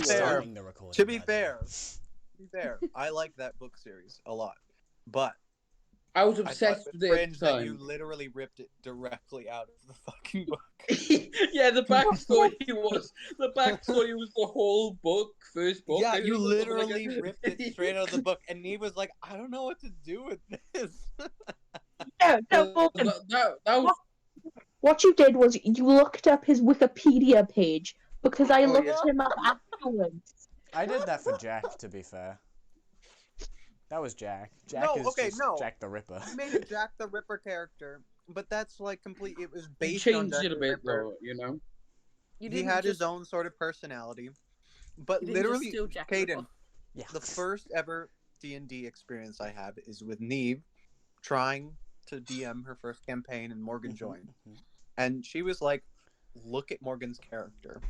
starting the recording. To be fair, I like that book series a lot, but I was I thought obsessed it with was it at cringe the that you time. literally ripped it directly out of the fucking book. Yeah, the backstory was the whole book, first book. Yeah, I you remember, literally ripped it straight out of the book, and Neve was like, "I don't know what to do with this." No, Morgan, that was what you did was you looked up his Wikipedia page because I Oh, looked yeah. him up afterwards. I did that for Jack, to be fair. That was Jack. Jack is just Jack the Ripper. You made a Jack the Ripper character, but that's like complete. It was you based on changed Jack it a the bit Ripper. though, you know. He had his own sort of personality, but literally, Caden, the first ever D&D experience I have is with Neve trying to DM her first campaign, and Morgan joined, and she was like, "Look at Morgan's character.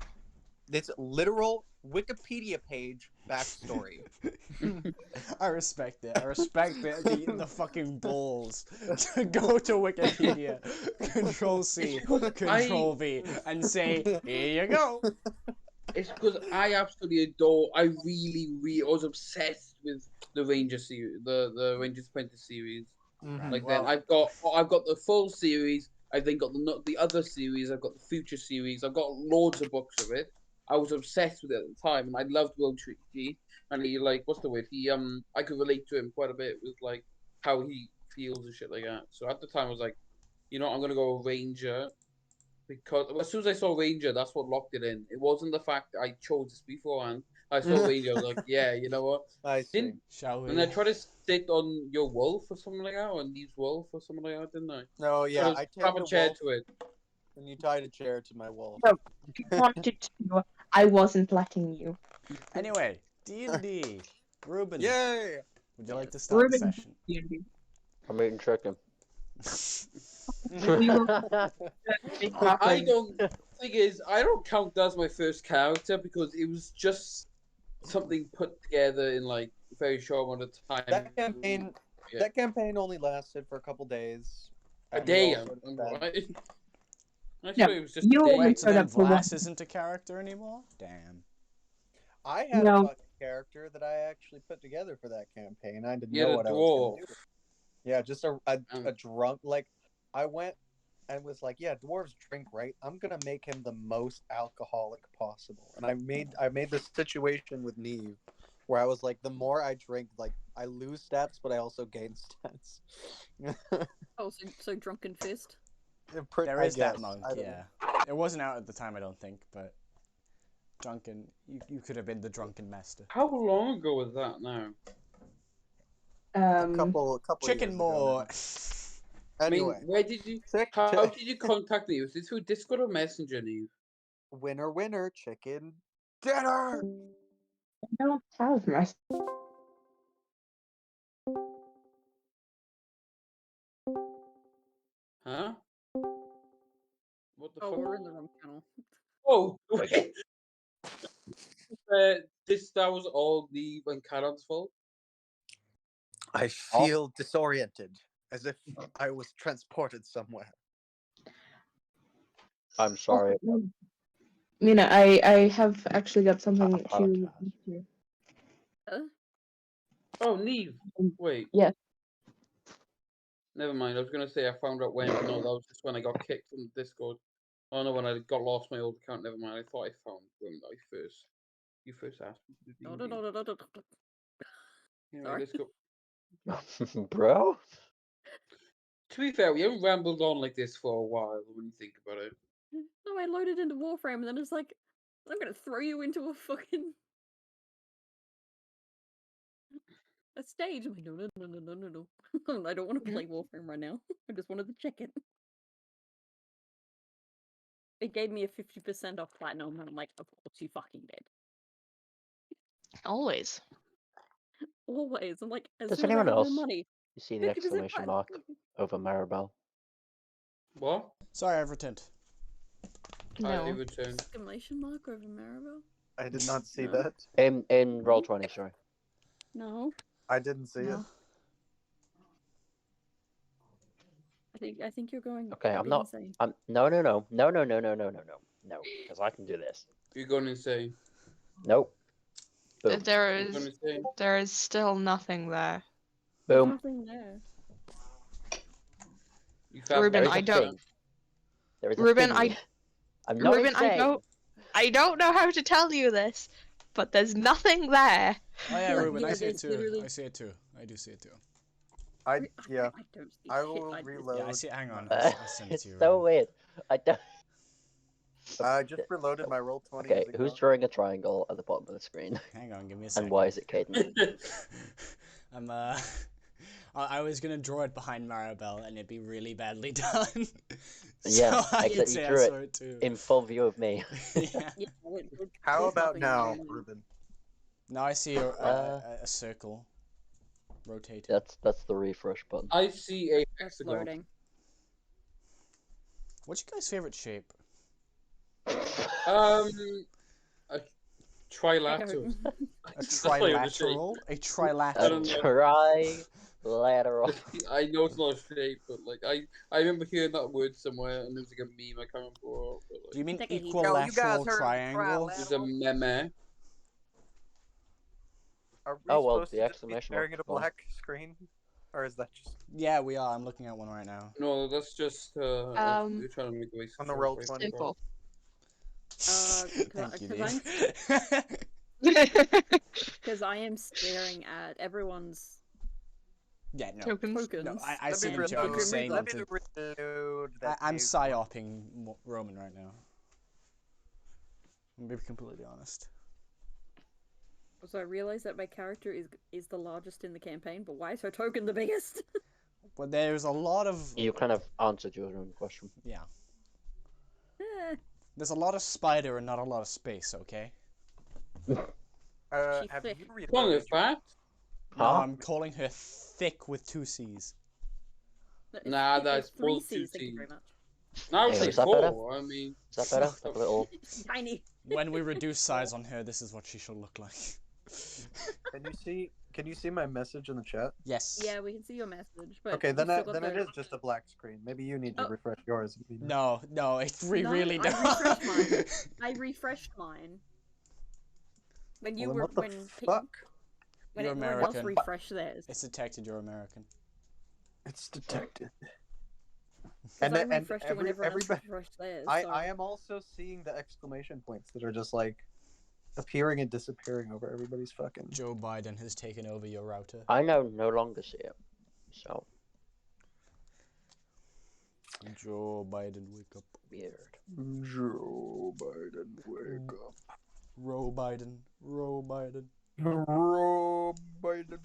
It's literal Wikipedia page backstory." I respect it. I respect the fucking balls to go to Wikipedia, Control C, Control V, and say, "Here you go." It's because I absolutely adore. I was obsessed with the Ranger series, the Rangers Apprentice series. Like then, I've got the full series. I've then got the other series. I've got the future series. I've got loads of books of it. I was obsessed with it at the time, and I loved Will Tree. And he what's the word? I could relate to him quite a bit with like how he feels and shit like that. So at the time, I was like, you know, I'm gonna go Ranger. Because as soon as I saw Ranger, that's what locked it in. It wasn't the fact that I chose this beforehand. I saw Ranger, I was like, yeah, you know what? I see. Shall we? And I tried to sit on your wolf or something like that, or Neve's wolf or something like that, didn't I? No, yeah, I tied a chair to it. And you tied a chair to my wolf. No, if you wanted to, I wasn't letting you. Anyway, D&D. Ruben. Yay! Would you like to start the Ruben, session? I'm eating chicken. We will I don't. Thing is, I don't count that as my first character because it was just something put together in like a very short amount of time. That campaign only lasted for a couple days. A day, right? I thought it was just a day. Wait, so then Vlass isn't a character anymore? Damn. I had a fucking character that I actually put together for that campaign. I didn't know what I was going to do. Yeah, just a drunk. Like, I went and was like, yeah, dwarves drink, right? I'm gonna make him the most alcoholic possible. And I made this situation with Neve where I was like, the more I drink, like, I lose stats, but I also gain stats. Oh, so Drunken Fist? There is that monk, yeah. It wasn't out at the time, I don't think, but Drunken, you could have been the Drunken Master. How long ago was that now? A couple Chicken years more. Ago. Anyway, I mean, where did you? How did you contact me? Was it through Discord or Messenger, Neve? Winner, chicken dinner. I don't have my. Huh? What the Oh, fuck? we're in the wrong channel. Oh, wait. That was all Neve and Karen's fault. I feel disoriented, as if I was transported somewhere. I'm sorry. Mina, I have actually got something to. Oh, Neve. Wait. Yes. Never mind. I was gonna say I found out when. No, that was just when I got kicked from Discord. Oh no, when I got lost my old account. Never mind. I thought I found when you first asked me to do D&D. Anyway, let's go. Bro? To be fair, we haven't rambled on like this for a while when you think about it. No, I loaded into Warframe and then it's like, I'm gonna throw you into a fucking a stage. I'm like, no. I don't want to play Warframe right now. I just wanted to check it. It gave me a 50% off platinum, and I'm like, of course you fucking did. Always. Always. I'm like, as Does soon as I anyone have else more money, you see the 50% exclamation mark over Maribel? What? Sorry, I've returned. I returned. Exclamation mark over Maribel? I did not see that. In Roll20, sorry. No. I didn't see it. I think you're going. Okay, I'm not. Insane. No, because I can do this. You're going insane. Nope. Boom. There is still nothing there. There's Boom. nothing there. Ruben, There is I a don't. thing. There is a Ruben, thing. I'm not Ruben, insane. I don't know how to tell you this, but there's nothing there. Oh yeah, Ruben, I Yeah, see it there's too. literally- I see it too. I do see it too. Yeah. I don't see I shit. will reload. Yeah, I see it. Hang on. I'll send it It's to you. so Ruben. weird. I don't. I just reloaded my roll 20. Okay, who's drawing a triangle at the bottom of the screen? Hang on, give me a second. And why is it Caden? I'm I was gonna draw it behind Maribel and it'd be really badly done. Yeah, so I except can you say I drew saw it too. In full view of me. Yeah. Yeah, How there's about nothing now, there. Ruben? Now I see a circle rotating. That's the refresh button. I see a That's hexagon. loading. What's your guys' favorite shape? A trilateral. A trilateral? A A trilateral. trilateral. I know it's not a shape, but like I remember hearing that word somewhere, and there's like a meme I can't remember. But, Do you mean Take a heat. equilateral triangle? there's a meme. Are we Oh, well, supposed the to just be exclamation staring at a mark's gone. black screen? Or is that just Yeah, we are. I'm looking at one right now. No, that's just we're trying to make a waste on the roll 20? Simple. Thank you, Because Dave. because I am staring at everyone's Yeah, no. Tokens. tokens. No, I Let see me you, Joe. reload- Saying let me to... reload that I'm page. psyoping Roman right now. I'm being completely honest. So I realize that my character is the largest in the campaign, but why is her token the biggest? But there's a lot of... You kind of answered your own question. Yeah. Eh, There's a lot of spider and not a lot of space, okay? She Have thick. you Calling reloaded it fat? No, Huh? I'm calling her thick with 2 C's. it's- Nah, it's that's three full C's, thank you 2Cs. very much. No, I would Hey, say is that better? 4. I mean, Is that better? Like a little. Tiny. When we reduce size on her, this is what she shall look like. Can you see my message in the chat? Yes. Yeah, we can see your message, but Okay, then you've still got it the- is just a black screen. Maybe you need to Oh. refresh yours. No, No, really I don't. refreshed mine. I refreshed mine. When you Well, then were what the when fuck? when You're everyone else American. refreshed theirs. It's detected you're American. It's detected. Because I refreshed it when everyone else everybody, refreshed theirs. I so- am also seeing the exclamation points that are just like appearing and disappearing over everybody's fucking. Joe Biden has taken over your router. I no longer see it. So Joe Biden, wake up. weird. Joe Biden, wake up. Roe Biden. Roe Biden. Joe Biden.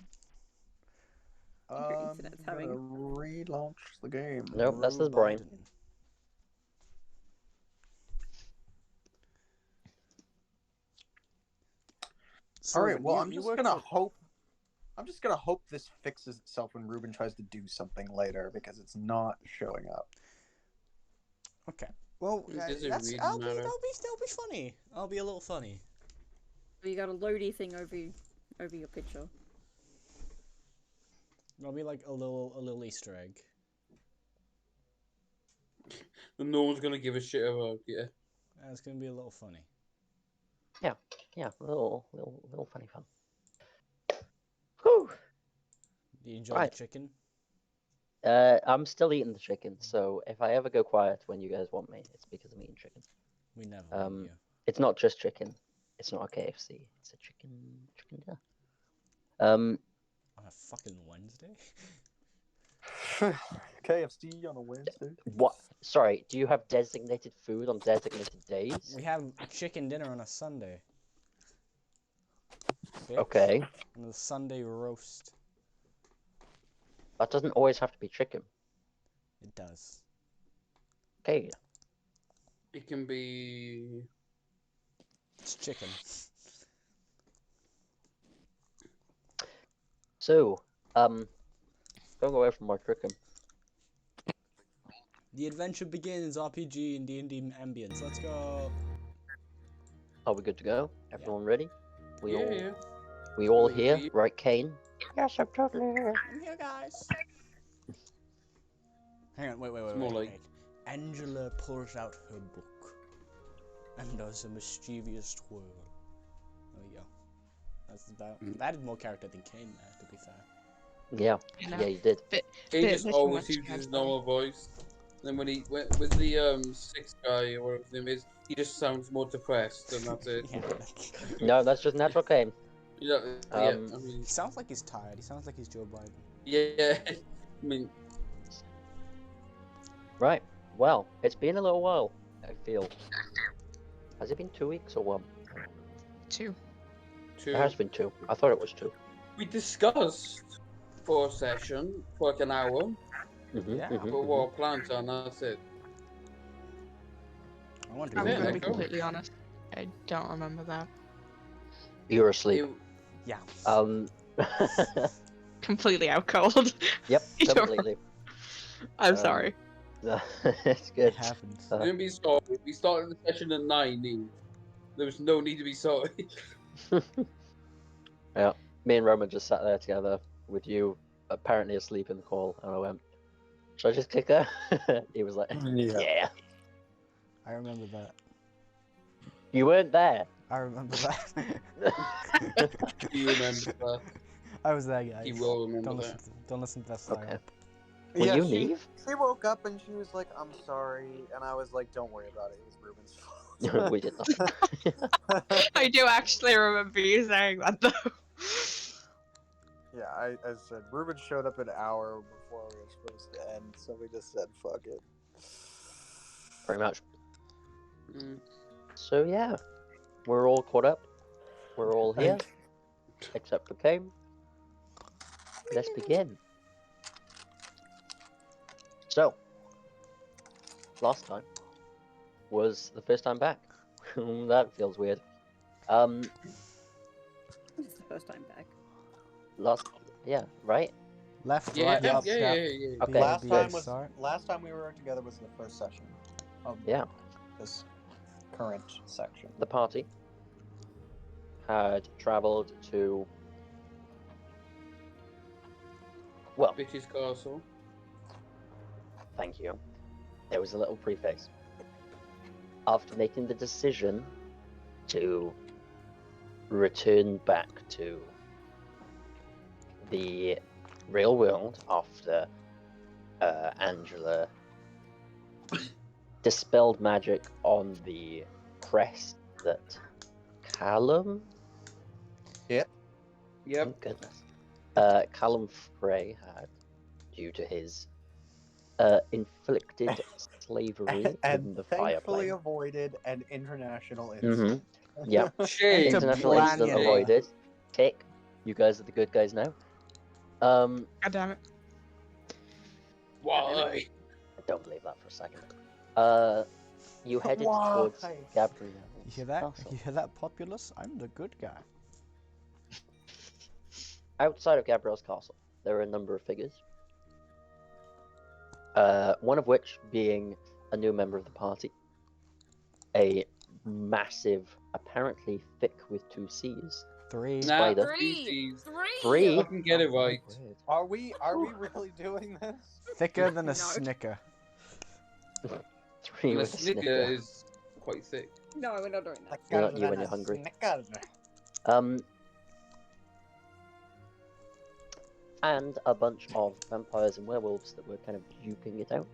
Your internet's having- Gonna relaunch the game. Nope, that's Roe his brain. Biden. All right. Ruben, Well, you- I'm you just work gonna for- hope. I'm just gonna hope this fixes itself when Ruben tries to do something later because it's not showing up. Okay. Well, It doesn't that's, really that'll be matter. funny. I'll be a little funny. You got a loady thing over your picture. I'll be like a little Easter egg. no one's gonna give a shit about it. It's gonna be a little funny. Yeah, little funny fun. Whew. Do you enjoy Right. the chicken? I'm still eating the chicken, so if I ever go quiet when you guys want me, it's because I'm eating chicken. We never Um, want you. It's not just chicken. It's not a KFC. It's a chicken dinner. On a fucking Wednesday? KFC on a Wednesday. What? Sorry, do you have designated food on designated days? We have chicken dinner on a Sunday. Bitch. Okay, On a Sunday roast. that doesn't always have to be chicken. It does. Okay, It can be. It's chicken. so, going away from my chicken. The adventure begins, RPG and D&D ambience. Let's go. Are we good to go? Everyone ready? We all Yeah. we all Yeah. here, right, Kane? Yes, I'm totally here. I'm here, guys. Hang on, wait. It's more like- wait. Angela pulls out her book and does a mischievous twirl. There we go. That's about. I added more character than Kane there, to be fair. Yeah, You know, yeah, you did. He just bit always much, uses his actually. normal voice. Then when he went with the sixth guy or whatever his name is, he just sounds more depressed, and that's it. Yeah. No, that's just natural Kane. Yeah, I mean, He sounds like he's tired. He sounds like he's Joe Biden. yeah. I mean, Right. Well, it's been a little while, I feel. Has it been 2 weeks or 1? 2. two. It has been 2. I thought it was 2. We discussed for a session for like an hour. Yeah. For what our plans are, and that's it. I wonder. I'm Yeah, gonna there be you go. completely honest. I don't remember that. You're asleep. Yeah. Completely out cold. Yep, You don't- completely. I'm Um, sorry. It's good. It happens. Don't be sorry. We started the session at 9. There was no need to be sorry. Yeah, me and Roman just sat there together with you, apparently asleep in the call, and I went, "Should I just kick her?" He was like, "Yeah." I remember that. You weren't there. I remember that. You remember that? I was there, guys. He will remember Don't that. listen to that Okay. psyop. Will Yeah, you she, leave? she woke up and she was like, "I'm sorry," and I was like, "Don't worry about it. It was Ruben's fault." We did not. I do actually remember you saying that though. Yeah, I said Ruben showed up an hour before we were supposed to end, so we just said, "Fuck it." Pretty much. Mm. So yeah, we're all caught up. We're all here, except for Kane. Let's begin. So, last time was the first time back. That feels weird. This is the first time back. Yeah, right? Left, Yeah, right, up, yeah. Okay. Last B, time start. we were together was the first session of Yeah. this current section. The party had travelled to, well, Bitch's Castle. thank you. There was a little preface. After making the decision to return back to the real world after Angela dispelled magic on the crest that Callum? Yep. Thank goodness. Callum Frey had due to his inflicted slavery And in the thankfully fireplane. avoided an international incident. Yep. Shame. International plan incident your- avoided. Tick. You guys are the good guys now. God damn it. Why? I don't believe that for a second. You headed Why? towards Gabriel's You hear that? castle. You hear that, populace? I'm the good guy. Outside of Gabriel's castle, there are a number of figures. One of which being a new member of the party. A massive, apparently thick with 2 C's. 3. Nah, Spider. Three. Three? Fucking get it Oh, right. weird. Are we really doing this? Thicker than a No. snicker. 3 And the with a snicker snicker. is quite thick. No, we're not doing that. Not you when you're hungry. Snicker. And a bunch of vampires and werewolves that were kind of duking it out.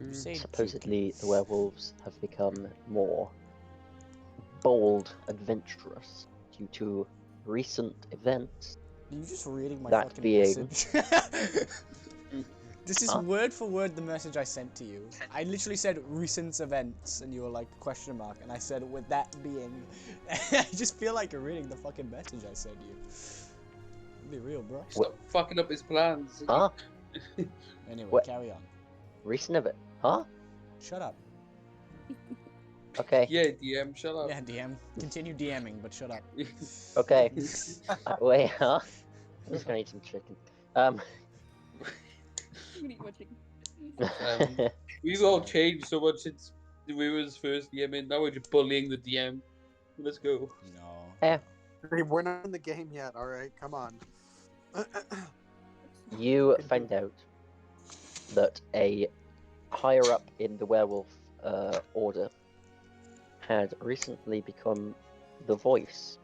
You say Supposedly, the werewolves have become more bold, adventurous due to recent events. Are you just reading my That fucking being- message? This is Huh? word for word the message I sent to you. I literally said recent events, and you were like question mark, and I said with that being. I just feel like you're reading the fucking message I sent you. Be real, bro. Stop fucking up his plans. Huh? Anyway, What? carry on. Recent event? Huh? Shut up. Okay. Yeah, DM, shut up. Yeah, DM. Continue DMing, but shut up. Okay. Wait, huh? I'm just gonna eat some chicken. You can eat my chicken. We've all changed so much since we was first DMing. Now we're just bullying the DM. Let's go. No. Eh. We're not in the game yet. All right, come on. You find out that a higher up in the werewolf order had recently become the voice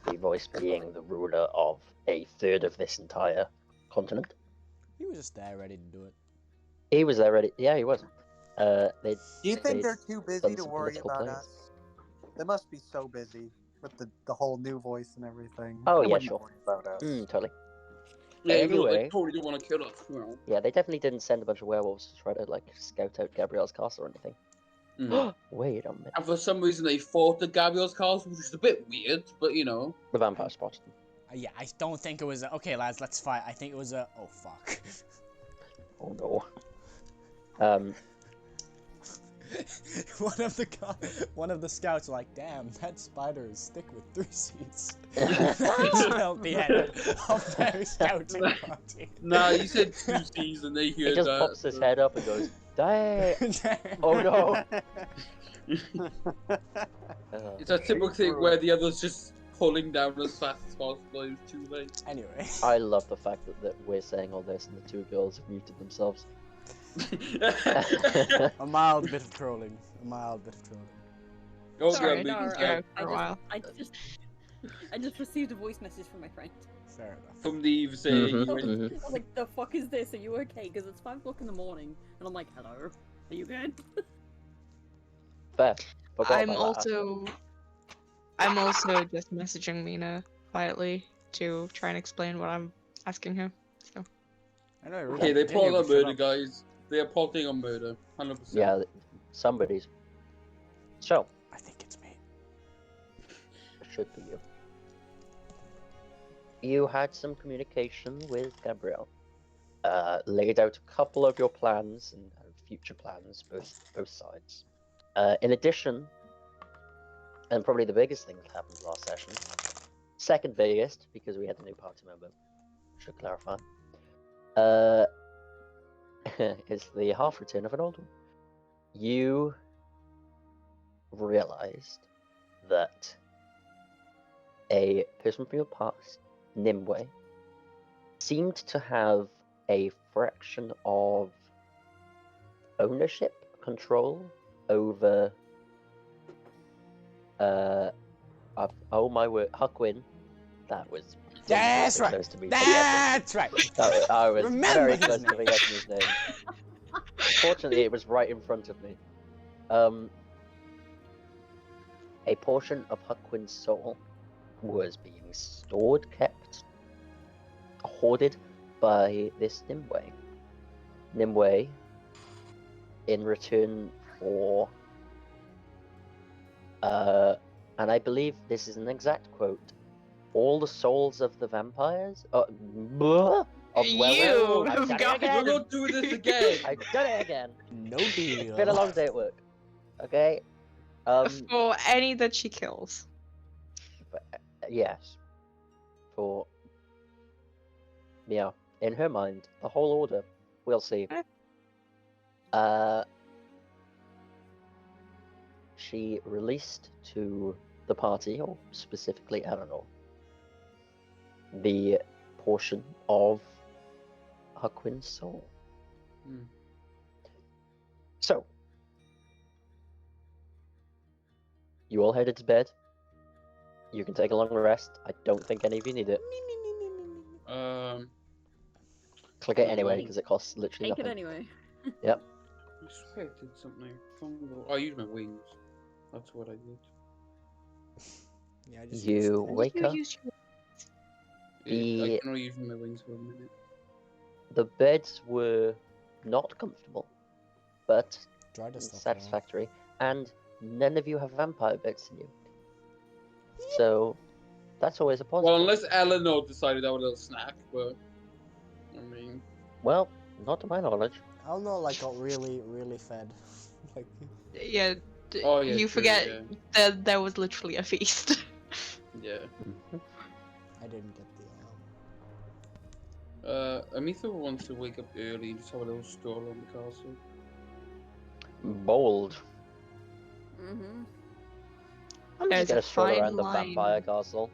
the voice being the ruler of a third of this entire continent. He was just there ready to do it. He was there ready. Yeah, he was. Do you think they're too busy to worry about us? They must be so busy with the whole new voice and everything. Oh, They yeah, wouldn't sure. worry about us. Totally. Yeah, even though they Anyway. totally don't want to kill us. You know. Yeah, they definitely didn't send a bunch of werewolves to try to, like, scout out Gabrielle's castle or anything. Wait a minute. And for some reason they fought at Gabriel's castle, which is a bit weird, but you know. The vampire spotted them. Yeah, I don't think it was a... Okay, lads, let's fight. I think it was a... Oh, fuck. Oh, no. One of the scouts were like, damn, that spider is thick with 3 seeds. He smelled the head of their scouting party. Nah, you said 2 seeds and they hear He just that. pops his head up and goes, "Dang!" Oh no! It's a typical thing where the other's just pulling down as fast as possible. It was too late. Anyway. I love the fact that we're saying all this and the 2 girls have muted themselves. A mild bit of trolling. A mild bit of trolling. Oh, Sorry, God, no, Lucas, no. yeah. For a while. I just received a voice message from my friend. Fair enough. From Neve saying, Mhm, I was, mhm. I was like, the fuck is this? Are you okay? Because it's 5 o'clock in the morning. And I'm like, hello? Are you good? Fair. Forgot I'm about that. also just messaging Mina quietly to try and explain what I'm asking her. So I know, really okay, they continue plot to on shut murder, up. guys. They are plotting on murder. 100%. Yeah, somebody's. So, I think it's me. it should be you. You had some communication with Gabrielle. Laid out a couple of your plans and future plans, both sides. In addition, and probably the biggest thing that happened last session, second biggest because we had a new party member. Should clarify. Is the half return of an old one. You realized that a person from your past, Nimue, seemed to have a fraction of ownership, control over oh my word, Huckwin. That was That's right. close to me That's right. I was Remember very his close to name. forgetting his name. Fortunately, it was right in front of me. A portion of Huckwin's soul was being stored, kept, hoarded by this Nimue. Nimue, in return for, and I believe this is an exact quote, all the souls of the vampires? Of You have I've done it got- again! We're not doing this again! I've done it again! No deal. It's been a long day at work. Okay? for any that she kills. Yes. For... Yeah. In her mind, the whole order. We'll see. She released to the party, or specifically, I don't know, the portion of Huckwin's soul. So, you all headed to bed. You can take a long rest. I don't think any of you need it. Click it anyway, because it costs literally Take it nothing. anyway. Yep. I expected something. I used my wings. That's what I did. Yeah, I just You wake up. I The can only use my wings for a minute. the beds were not comfortable, but Dry the stuff satisfactory, and none of you have vampire bits in you. So that's always a positive. Well, unless Eleanor decided to have a little snack, but I mean, Well, not to my knowledge. I'll not like got really, really fed. Like Yeah, Oh, yeah, you true, forget yeah. that there was literally a feast. yeah. I didn't get Amitha wants to wake up early and just have a little stroll around the castle. Bold. Mm-hmm. I'm There's just gonna a stroll fine around the line. vampire castle.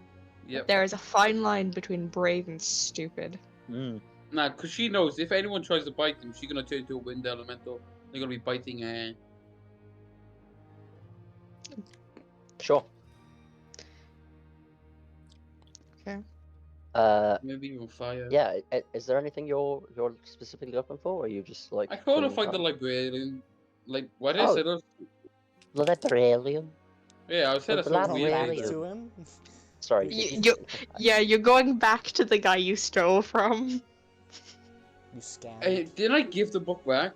Yep. There is a fine line between brave and stupid. Nah, because she knows if anyone tries to bite them, she's gonna turn into a wind elemental. They're gonna be biting Sure. Okay. Maybe even fire. Yeah. Is there anything you're specifically looking for, or are you just like? I call to doing find the that? librarian. Like what is Oh. it? The librarian. Yeah, I said Oh, it's the so Come weird. back librarian. to him. Sorry. You're going back to the guy you stole from. You scam. Hey, didn't I give the book back?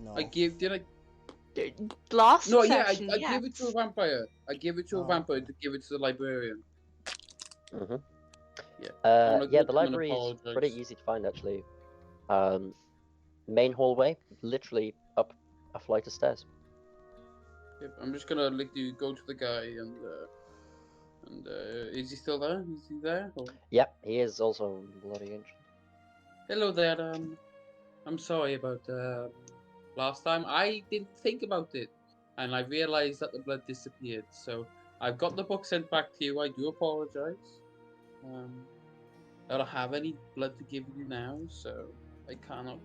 No. Did I? Last No, yeah, session, I gave it to a vampire. I gave it to a Oh, vampire okay. to give it to the librarian. Mm-hmm. Yeah. I wanna Yeah, go the to him and library is apologize. pretty easy to find actually. Main hallway, literally up a flight of stairs. Yep, I'm just gonna let you go to the guy and is he still there? Is he there? Or... Yep, he is also bloody ancient. Hello there. I'm sorry about last time. I didn't think about it, and I realized that the blood disappeared. So I've got the book sent back to you. I do apologize. I don't have any blood to give you now, so I cannot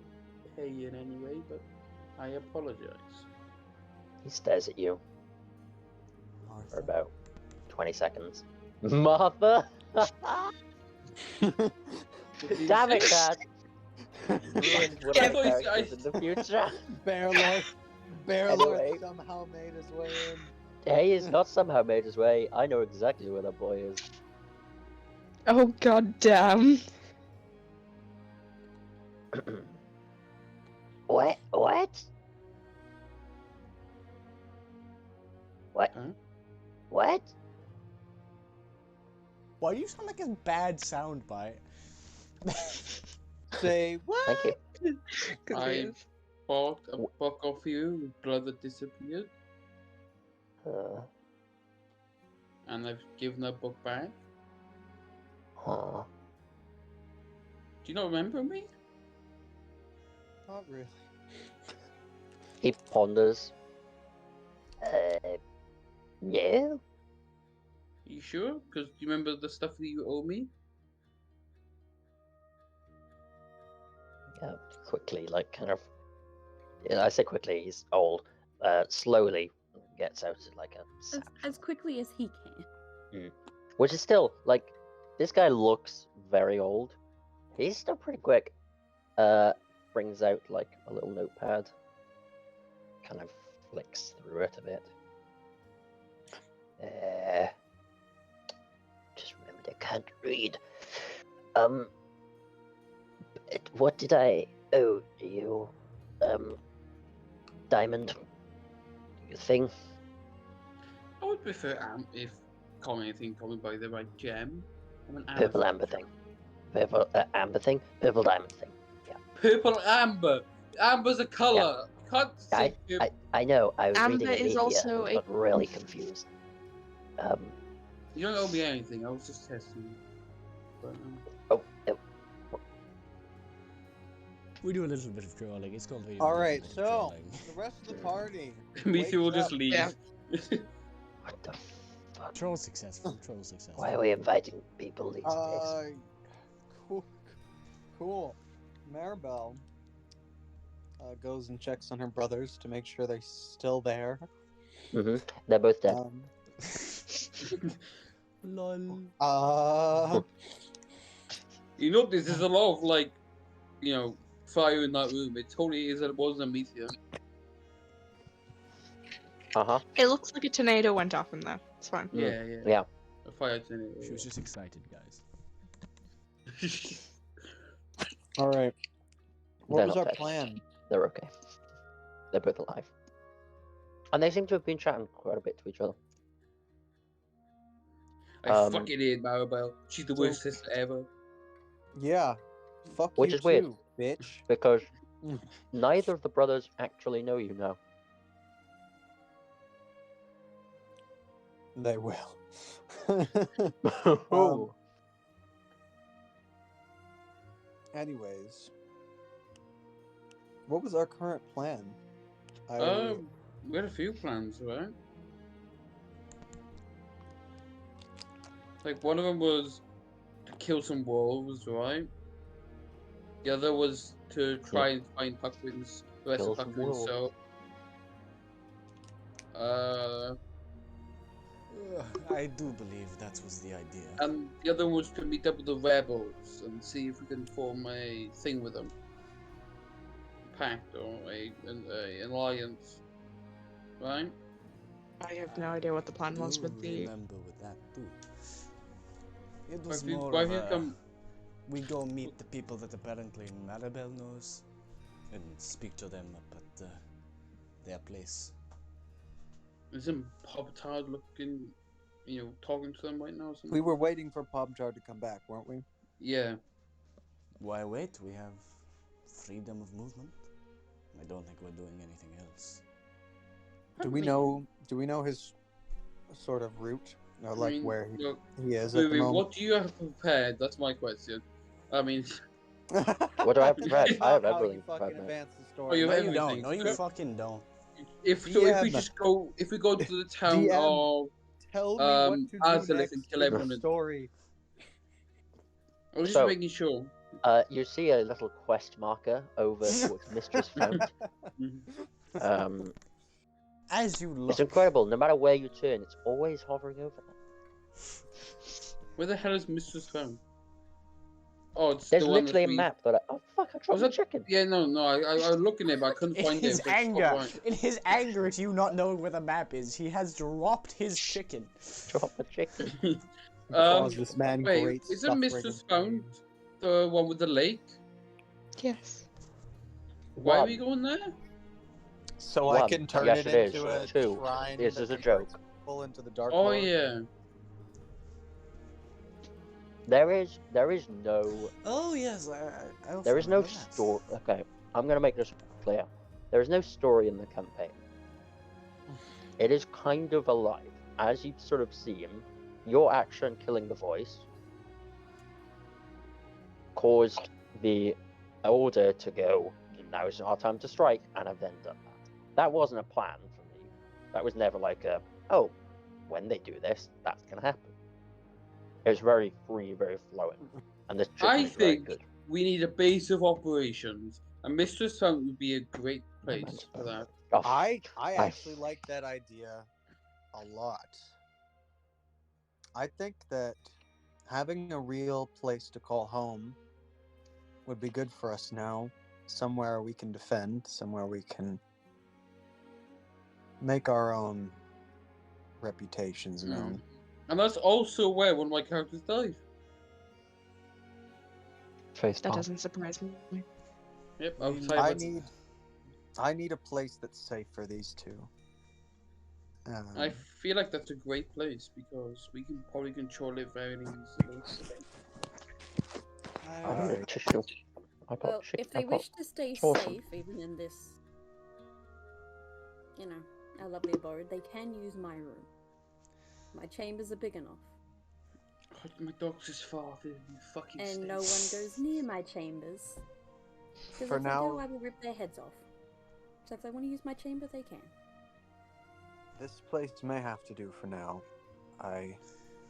pay you in any way. But I apologize. He stares at you Martha. for about 20 seconds. Martha! Damn it, Dad! Ruined one of the characters in the future. Bearlord Anyway. somehow made his way in. He has not somehow made his way. I know exactly where that boy is. Oh god damn. What? What? What? Huh? What? Why do you sound like a bad soundbite? Say what? Thank you. I bought a book off you with blood that disappeared, and I've given that book back. Huh. Do you not remember me? Not really. He ponders. Yeah? You sure? Because do you remember the stuff that you owe me? Quickly, like, kind of. I say quickly, he's old. Slowly gets out like a As quickly as he can. Which is still, like, this guy looks very old. He's still pretty quick. Brings out, like, a little notepad. Kind of flicks through it a bit. Just remembered I can't read. What did I owe you? Diamond thing? I would prefer if calling anything called by the right gem. I'm an Purple amber thing. Purple amber thing? Purple diamond thing. Yeah. Purple amber! Amber's a colour! You can't say I know, I was Amber reading is Amicia, also a- but really confused. You don't owe me anything, I was just testing you. But, We do a little bit of trolling. It's called. All right, so the rest of the party. Amicia will wakes just up. leave. Yeah. What the fuck? Troll successful. Troll successful. Why are we inviting people these days? Cool. Maribel goes and checks on her brothers to make sure they're still there. They're both dead. Lol. You know, this is a lot of, like, you know, fire in that room. It totally is. It wasn't Amicia. It looks like a tornado went off in there. It's fine. Yeah. A fire tornado. She was just excited, guys. All right. What They're was not our dead. plan? They're okay. They're both alive. And they seem to have been chatting quite a bit to each other. I fucking hate Maribel. She's the worst sister ever. Yeah. Fuck Which you is weird. too, bitch. Because neither of the brothers actually know you now. They will. Anyways, what was our current plan? We had a few plans, right? Like, one of them was to kill some wolves, right? The other was to try and find Huckwin's, the rest of Kill some Huckwin's wolves. soul. I do believe that was the idea. And the other one was to meet up with the rebels and see if we can form a thing with them. Pact or an alliance. Right? I have no idea what the plan was with the. Remember with that too. It was Why more why of you a, come? we go meet the people that apparently Maribel knows and speak to them up at their place. Isn't Pop-Tart looking, talking to them right now or something? We were waiting for Pop-Tart to come back, weren't we? Yeah. Why wait? We have freedom of movement. I don't think we're doing anything else. Do we know his sort of route? Or like where he is at the moment? What do you have prepared? That's my question. I mean, What do I have prepared? I have How everything you fucking prepared. advance the story. Oh, you No, have you don't. everything. No, you fucking don't. If we go to the town DM, of Tell me what to do Azalith next and kill in the everyone. story. I was just So- making sure. You see a little quest marker over towards Mistress Fount. As you look, It's incredible. No matter where you turn, it's always hovering over them. Where the hell is Mistress Phone? Oh, it's There's the one literally a that map that oh fuck, I dropped Was the that chicken. Yeah, no. I was looking at it, but I couldn't in find his it. but it's anger, fine. in his anger at you not knowing where the map is, he has dropped his chicken. Drop the chicken. Cause this man Wait, great isn't suffering Mistress and Phone pain. the one with the lake? Yes. Why are One. we going there? So One, I can turn yes, it it is. into a Two, shrine. this that is a converts joke. people into the Dark Oh Lord? yeah. There is no Oh yes, I also there is no remember that. story. Okay, I'm gonna make this clear. There is no story in the campaign. It is kind of alive, as you've sort of seen. Your action killing the voice caused the order to go. Now is our time to strike, and I've then done that. That wasn't a plan for me. That was never like a when they do this, that's gonna happen. It was very free, very flowing, and this chicken I is very think good. we need a base of operations, and Mistress Phone would be a great place for that. Oh, I actually like that idea a lot. I think that having a real place to call home would be good for us now. Somewhere we can defend, somewhere we can make our own reputations known. And that's also where one of my characters died. face That palm. doesn't surprise me. Yep, I mean, I need a place that's safe for these two. I feel like that's a great place because we can probably control it very easily. I got tissue. I got Well, chicken. if they wish to stay awesome. safe, even in this, a lovely abode, they can use my room. My chambers are big enough. God, my dog's his father, you fucking And stay. no one goes near my chambers. Because For if now- they do, I will rip their heads off. So if they want to use my chamber, they can. This place may have to do for now. I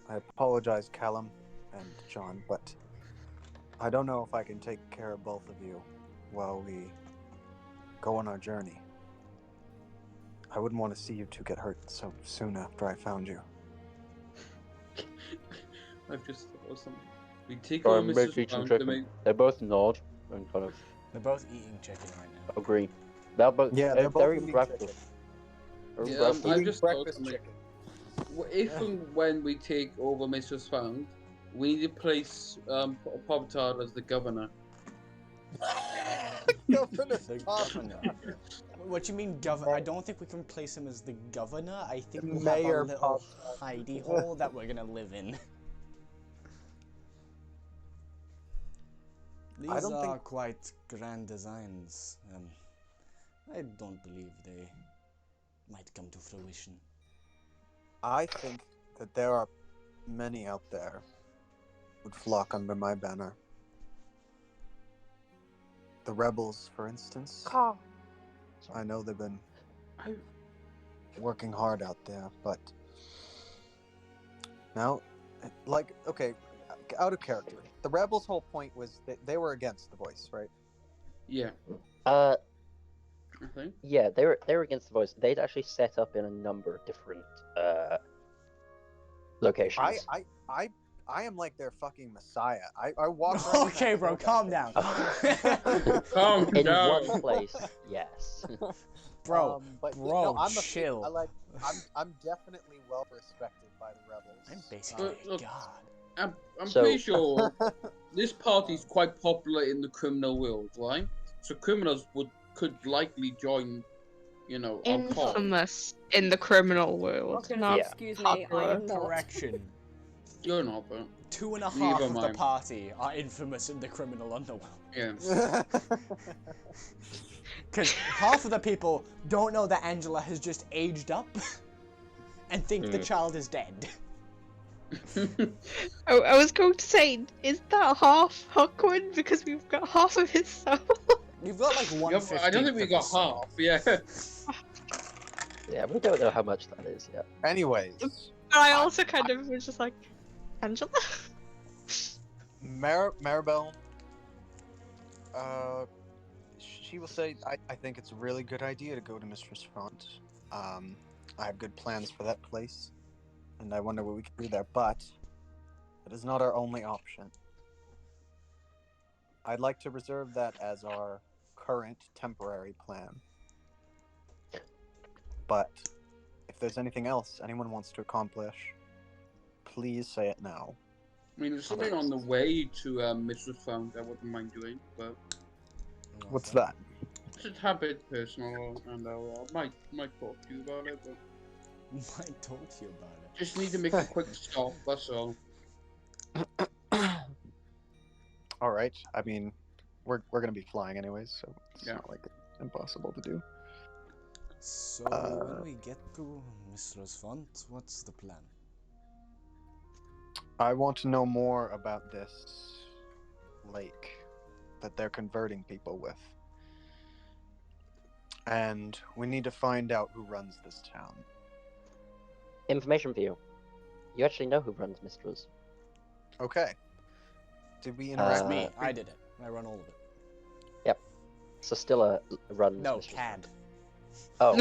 apologize, Callum and John, but I don't know if I can take care of both of you while we go on our journey. I wouldn't want to see you two get hurt so soon after I found you. I've just thought of something. We take Or on make Mrs. eating Brown to chicken. make... They both nod and kind of They're both eating chicken right now. agree. They're both Yeah, they're both very eating breakfast. chicken. Very Yeah, breakfast. I Eating just thought breakfast something. chicken. If and when we take over Mrs. Found, we need to place Pop-Tart as the governor. Governor's The Pop. governor. What you mean, governor? I don't think we can place him as the governor. I think The we mayor have a little Pop-Tart. hidey hole that we're gonna live in. I These don't think- are quite grand designs. I don't believe they might come to fruition. I think that there are many out there who would flock under my banner. The rebels, for instance. I know they've been working hard out there, but now, like, okay, out of character. The rebels' whole point was that they were against the voice, right? Yeah, Uh, I think. yeah, they were against the voice. They'd actually set up in a number of different locations. I am like their fucking messiah. I walk right Okay, bro, calm down. Calm In down. one place, yes. Bro, but bro, I'm chill. I'm definitely well respected by the rebels. I'm basically a Look, god. I'm So- pretty sure this party's quite popular in the criminal world, right? So criminals could likely join, our cause. Infamous in the criminal I world. was gonna Not say, excuse me, I popular. am not. Correction. You're not, but 2.5 Neither of am the I. party are infamous in the criminal underworld. yeah. Because half of the people don't know that Angela has just aged up and think the child is dead. I was going to say, is that half Huckwin? Because we've got half of his soul. You've got like one. I don't think we got half. Yeah. Yeah, we don't know how much that is yet. Anyways, But I also kind of was just like, Angela? Maribel, she will say, I think it's a really good idea to go to Mistress Front. I have good plans for that place, and I wonder what we can do there, but it is not our only option. I'd like to reserve that as our current temporary plan. But if there's anything else anyone wants to accomplish, please say it now. I mean, there's something on the way to Mistress Found I wouldn't mind doing, but What's that? it's a tad bit personal, and I might talk to you about it, but Might talk to you about it. just need to make a quick stop. That's all. All right. I mean, we're gonna be flying anyways, so it's Yeah. not like it's impossible to do. So when we get to Mistress Font, what's the plan? I want to know more about this lake that they're converting people with. And we need to find out who runs this town. Information for you. You actually know who runs Mistress. Okay. Did we interact Me, with I did it. I run all of it. So Stilla runs No, Mistress. Cad. Oh,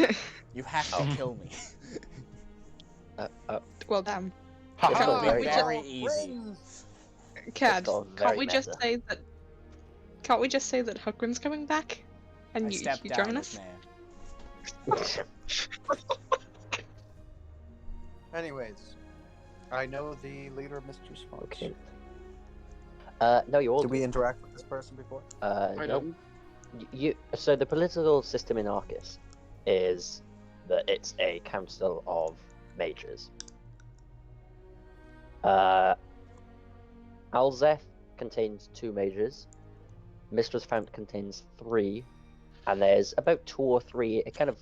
You have to kill me. Well, damn. It's Haha, all Can't very we very just- easy. friends! Cad, all can't very we just meta. say that? Can't we just say that Huckwin's coming back, and I you stepped down join as us? mayor. Anyways, I know the leader of Mistress Font. okay. No, you all Did we interact with this person before? I no. don't. So the political system in Arcus is that it's a council of mages. Alzeth contains 2 mages. Mistress Fount contains 3, and there's about 2 or 3. It kind of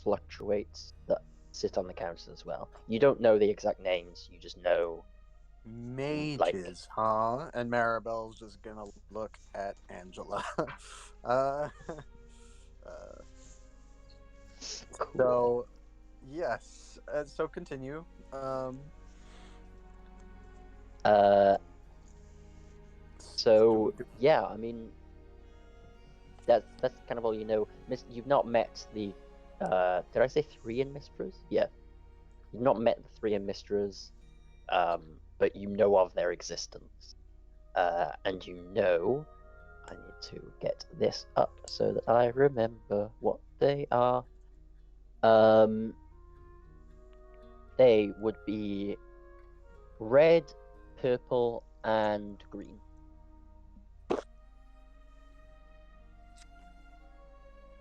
fluctuates that sit on the council as well. You don't know the exact names. You just know. Mages, huh? And Maribel's just gonna look at Angela. So, yes. So continue. So yeah, I mean, that's kind of all you know. You've not met the. Did I say 3 in Mistras? Yeah, you've not met the 3 in Mistras, but you know of their existence, and you know. I need to get this up so that I remember what they are. They would be red, purple, and green.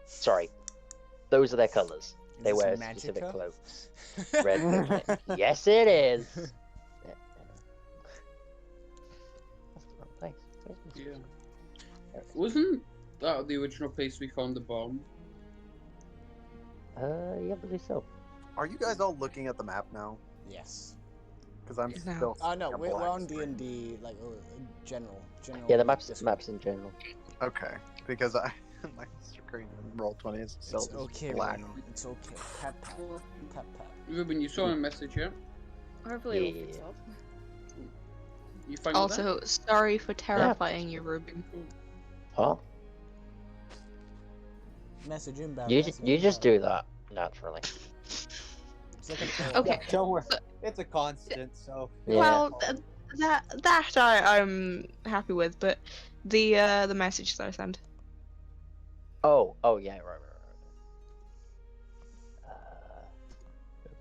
Sorry, those are their colors. Is They this wear Magica? specific clothes. Red, purple, and- yes, it is. Yeah, That's the wrong place. Where's my Yeah. screen? There it is. Wasn't that the original place we found the bomb? Yeah, I believe so. Are you guys all looking at the map now? Yes. Because I'm No. still. Oh no, seeing a we're black on screen. D&D, like general. Yeah, the maps this in general. Okay, because my screen in Roll20 is still It's just okay, black. Ryan. It's okay. Tap tap tap tap. Ruben, you saw a message, yeah? Hopefully it'll fix Yeah. up. You find that? Also, sorry for terrifying you, Ruben. Huh? Message inbound. You message just inbound. do that naturally. It's like an Okay. Don't worry. It's a constant, so. Yeah. Well, that I'm happy with, but the message that I sent. Oh, yeah, right.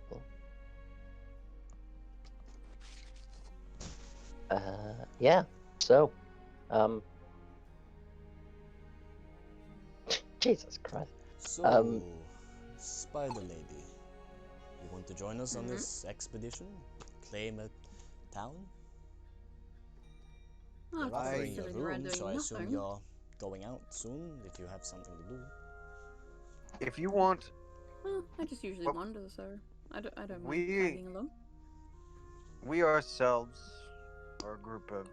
Cool. Yeah. So, Jesus Christ. So, Spider Lady, you want to join us on this expedition? Claim a town? Oh, You're I'm just offering your sitting around room, doing so I assume nothing. you're going out soon if you have something to do. If you want, Well, I just usually Well, wander, so I don't mind we- tagging along. we ourselves are a group of.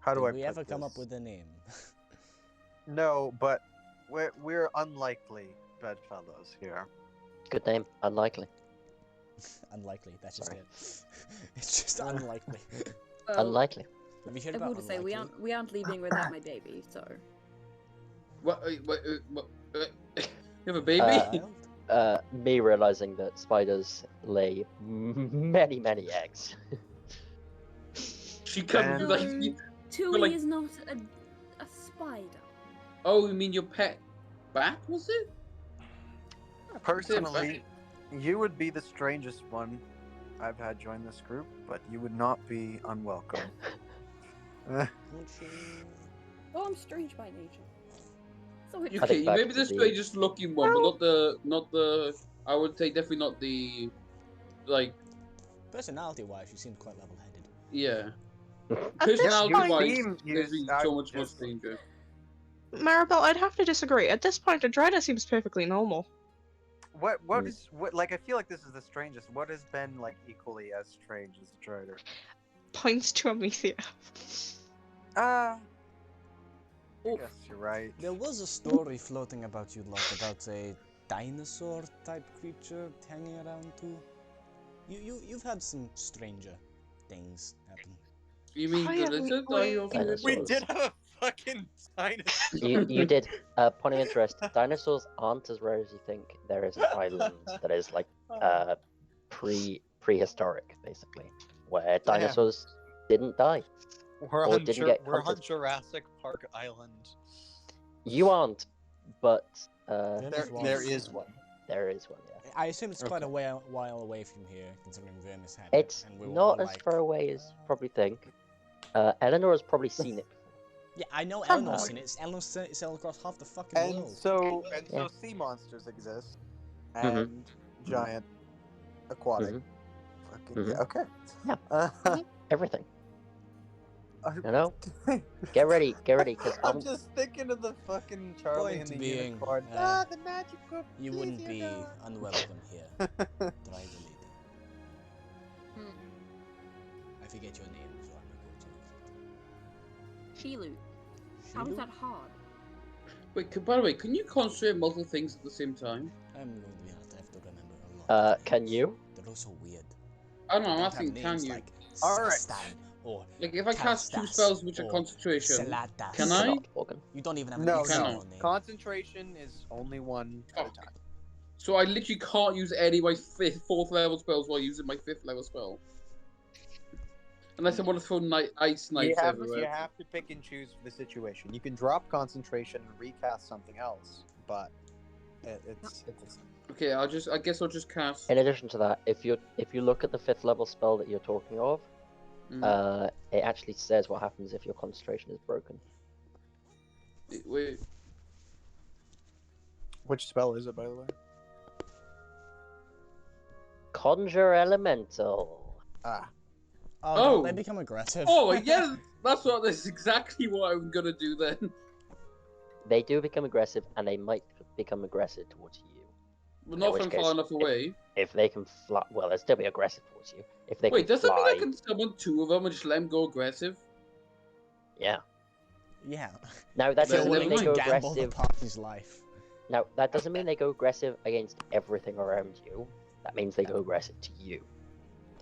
How do Did I we put ever come up this? with a name? No, but we're unlikely bedfellows here. Good name. Unlikely. Unlikely, that's just Sorry. it. It's just unlikely. Well, Unlikely. Have you heard I about will say we unlikely? aren't leaving without my baby, so What? You have a baby? Child? Me realizing that spiders lay many eggs. She comes And- like. no, Tui like- is not a spider. Oh, you mean your pet bat? Was it? Personally, you would be the strangest one I've had join this group, but you would not be unwelcome. Won't you? Oh, I'm strange by nature. So it's You I okay? think You may back be to the the- strangest looking one, but not the. I would say definitely not the. Like, Personality-wise, you seem quite level-headed. yeah. At this Personality wise, point, there's you- so I'm much more just- stranger. Maribel, I'd have to disagree. At this point, a Drider seems perfectly normal. What like I feel like this is the strangest. What has been like equally as strange as the Drider? Points to Amicia. I guess you're right. There was a story floating about you lot about a dinosaur-type creature hanging around too. You've had some stranger things happen. You mean the lizard? We did have a fucking dinosaur. You did. Point of interest. Dinosaurs aren't as rare as you think. There is an island that is like prehistoric, basically, where dinosaurs didn't die. We're Or on, didn't get we're on hunted. Jurassic Park Island. You aren't, but There is one. there is one. Yeah. I assume it's quite a Okay. while away from here, considering Vermis had It's it, and we were not all as like... far away as you probably think. Eleanor has probably seen it. Yeah, I know Come Eleanor's on. seen it. Eleanor's sailed across half the fucking And world. so Yeah. sea monsters exist, Mhm. and giant aquatic. Mhm. Fucking Mhm. yeah, okay. Yeah. Everything. I- You know. Get ready, because I'm just thinking of the fucking Charlie Point and the being, unicorn. the magic book. You wouldn't be unwelcome here, Drider Lady. I forget your name, so I'm not going to use Shilu. it. How is Shilu? that hard? Wait, by the way, can you concentrate on multiple things at the same time? I'm going to be honest, I have to remember a lot. of can names. you? They're all so weird. I don't know, I'm Don't have asking, can names you? Like Alright. Sastan or Like, if I cast 2 Castas spells which are or concentration, Saladas. can You're I? not Morgan. You don't even have No, an no. external name. Concentration is only one at a time. So I literally can't use any of my 4th level spells while using my 5th level spell. Unless I want to throw ice You knights have everywhere. to pick and choose for the situation. You can drop concentration and recast something else, but it's Okay, I guess I'll just cast. In addition to that, if you look at the 5th level spell that you're talking of, it actually says what happens if your concentration is broken. Wait, Which spell is it, by the way? Conjure Elemental. Ah, Oh, Oh. they become aggressive. oh yeah, that's exactly what I'm gonna do then. They do become aggressive, and they might become aggressive towards you. Well, not which if I'm case, far enough away. If they can fly, well, they'll still be aggressive towards you. If they Wait, can does that mean fly, I can summon 2 of them and just let them go aggressive? yeah. Yeah. Now that If you're doesn't mean willing they to go gamble aggressive. the party's life. Now that doesn't mean they go aggressive against everything around you. That means they go aggressive to you.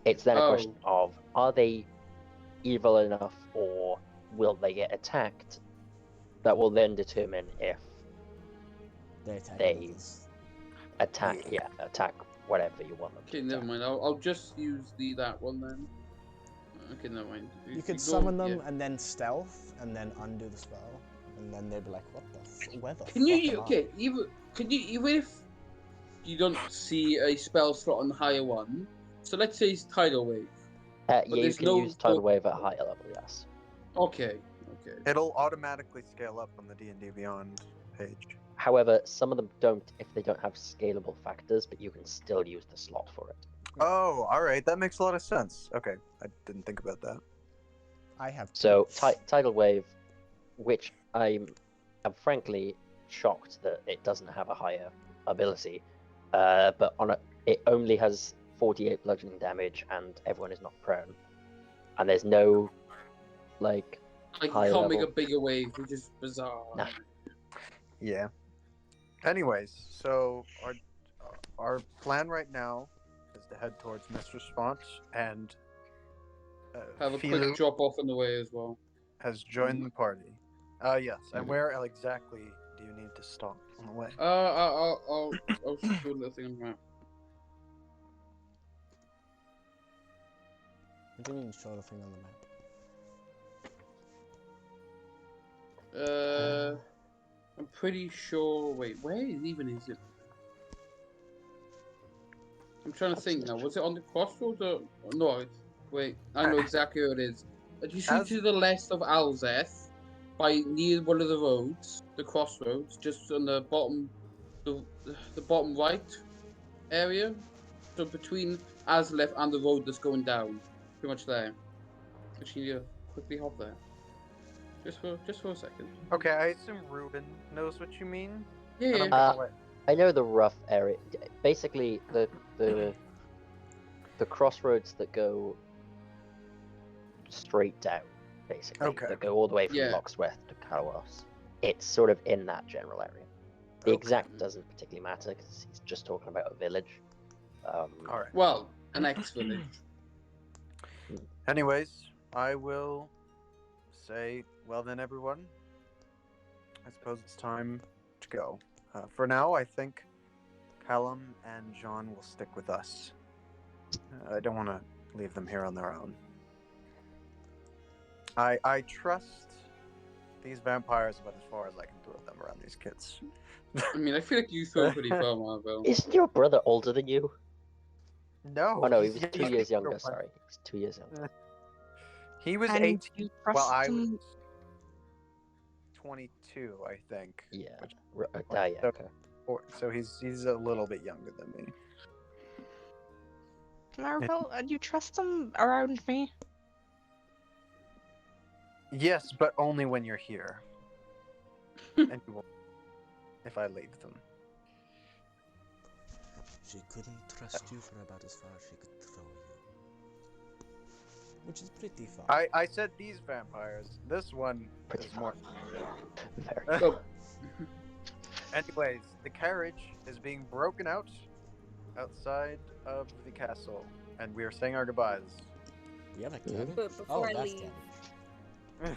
It's then a Oh. question of, are they evil enough, or will they get attacked? That will then determine if They attack They- others. attack whatever you want them to Okay, attack. never mind. I'll just use that one then. Okay, never mind. You could summon them and then stealth and then undo the spell, and then they'd be like, "What the? Where the fuck am I?" Even if you don't see a spell slot on the higher one, so let's say it's tidal wave. Yeah, you can use tidal wave at a higher level. Yes. Okay. It'll automatically scale up on the D&D Beyond page. However, some of them don't if they don't have scalable factors, but you can still use the slot for it. Oh, all right. That makes a lot of sense. Okay, I didn't think about that. I have. So tidal wave, which I'm frankly shocked that it doesn't have a higher ability, but it only has 48 bludgeoning damage, and everyone is not prone, and there's no like. I can't make a bigger wave, which is bizarre. No. Yeah. Anyways, so our plan right now is to head towards Mistress Font, and have a Philu quick drop off on the way as well. has joined the party. Yes. And where exactly do you need to stop on the way? I'll show the thing on the map. What do you mean show the thing on the map? I'm pretty sure. Wait, where even is it? I'm trying to think now. Was it on the crossroads or no? Wait, I know exactly where it is. You shoot to the left of Alzeth, by near one of the roads, the crossroads, just on the bottom, the bottom right area. So between Azleth and the road that's going down, pretty much there. Actually, quickly hop there. Just for a second. Okay, I assume Ruben knows what you mean. Yeah. I know the rough area. Basically, the crossroads that go straight down, basically, that go all the way from Locksworth to Kalos. It's sort of in that general area. The exact doesn't particularly matter because he's just talking about a village. All right. Well, an ex-village. Anyways, I will say, well then, everyone. I suppose it's time to go. For now, I think Callum and John will stick with us. I don't want to leave them here on their own. I trust these vampires about as far as I can throw them around these kids. I mean, I feel like you throw pretty far, Marvel. Isn't your brother older than you? No. Oh no, he was 2 years younger. Sorry, he was 2 years younger. He was 18. Well, I was 22, I think. Yeah. Yeah. So he's a little bit younger than me. Marvel, do you trust them around me? Yes, but only when you're here. And you won't if I leave them. She couldn't trust you for about as far as she could throw you. Which is pretty fun. I said these vampires. This one is more. Very good. Anyways, the carriage is being broken out outside of the castle, and we are saying our goodbyes. We have a carriage? But before I leave...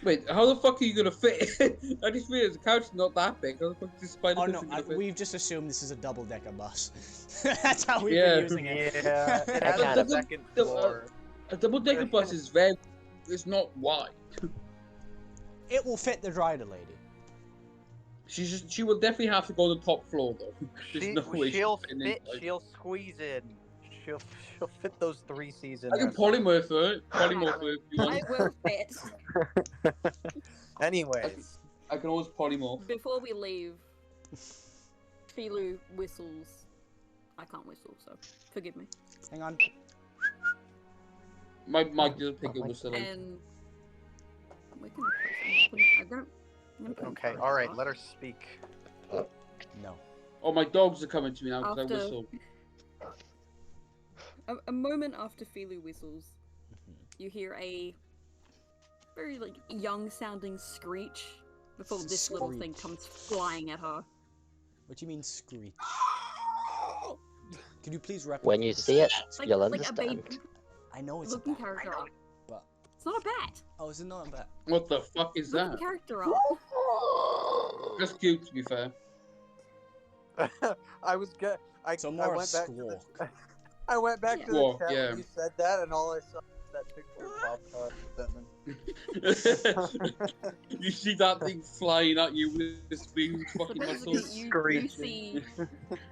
Wait, how the fuck are you gonna fit? I just realized the couch is not that big. How the fuck is this spider? Oh no, we've just assumed this is a double-decker bus. That's how we've been using it. Yeah, it has a second floor. A double-decker bus is it's not wide. It will fit the rider lady. She will definitely have to go to the top floor though. She'll squeeze in. She'll fit those 3 seasons. I can polymorph her. Polymorph her if you want. I will fit. Anyways. I can always polymorph. Before we leave, Philu whistles. I can't whistle, so forgive me. Hang on. My mic doesn't pick up whistling. And okay, alright, let her speak. No. Oh, my dogs are coming to me now because I whistle. A moment after Philu whistles, you hear a very young-sounding screech before this little thing comes flying at her. What do you mean screech? Could you please replicate? When you see it, you'll understand. A baby. I know it's looking a bat. character up. But... It's not a bat. Oh, is it not a bat? What the fuck is that? Character up. That's cute, to be fair. I was good. So I more went back squawk. to the, I went back to the Squawk, chat yeah. when you said that, and all I saw was that picture of Bob Todd with Batman. You see that thing flying at you with his big So fucking basically, muscles. you Screeching. see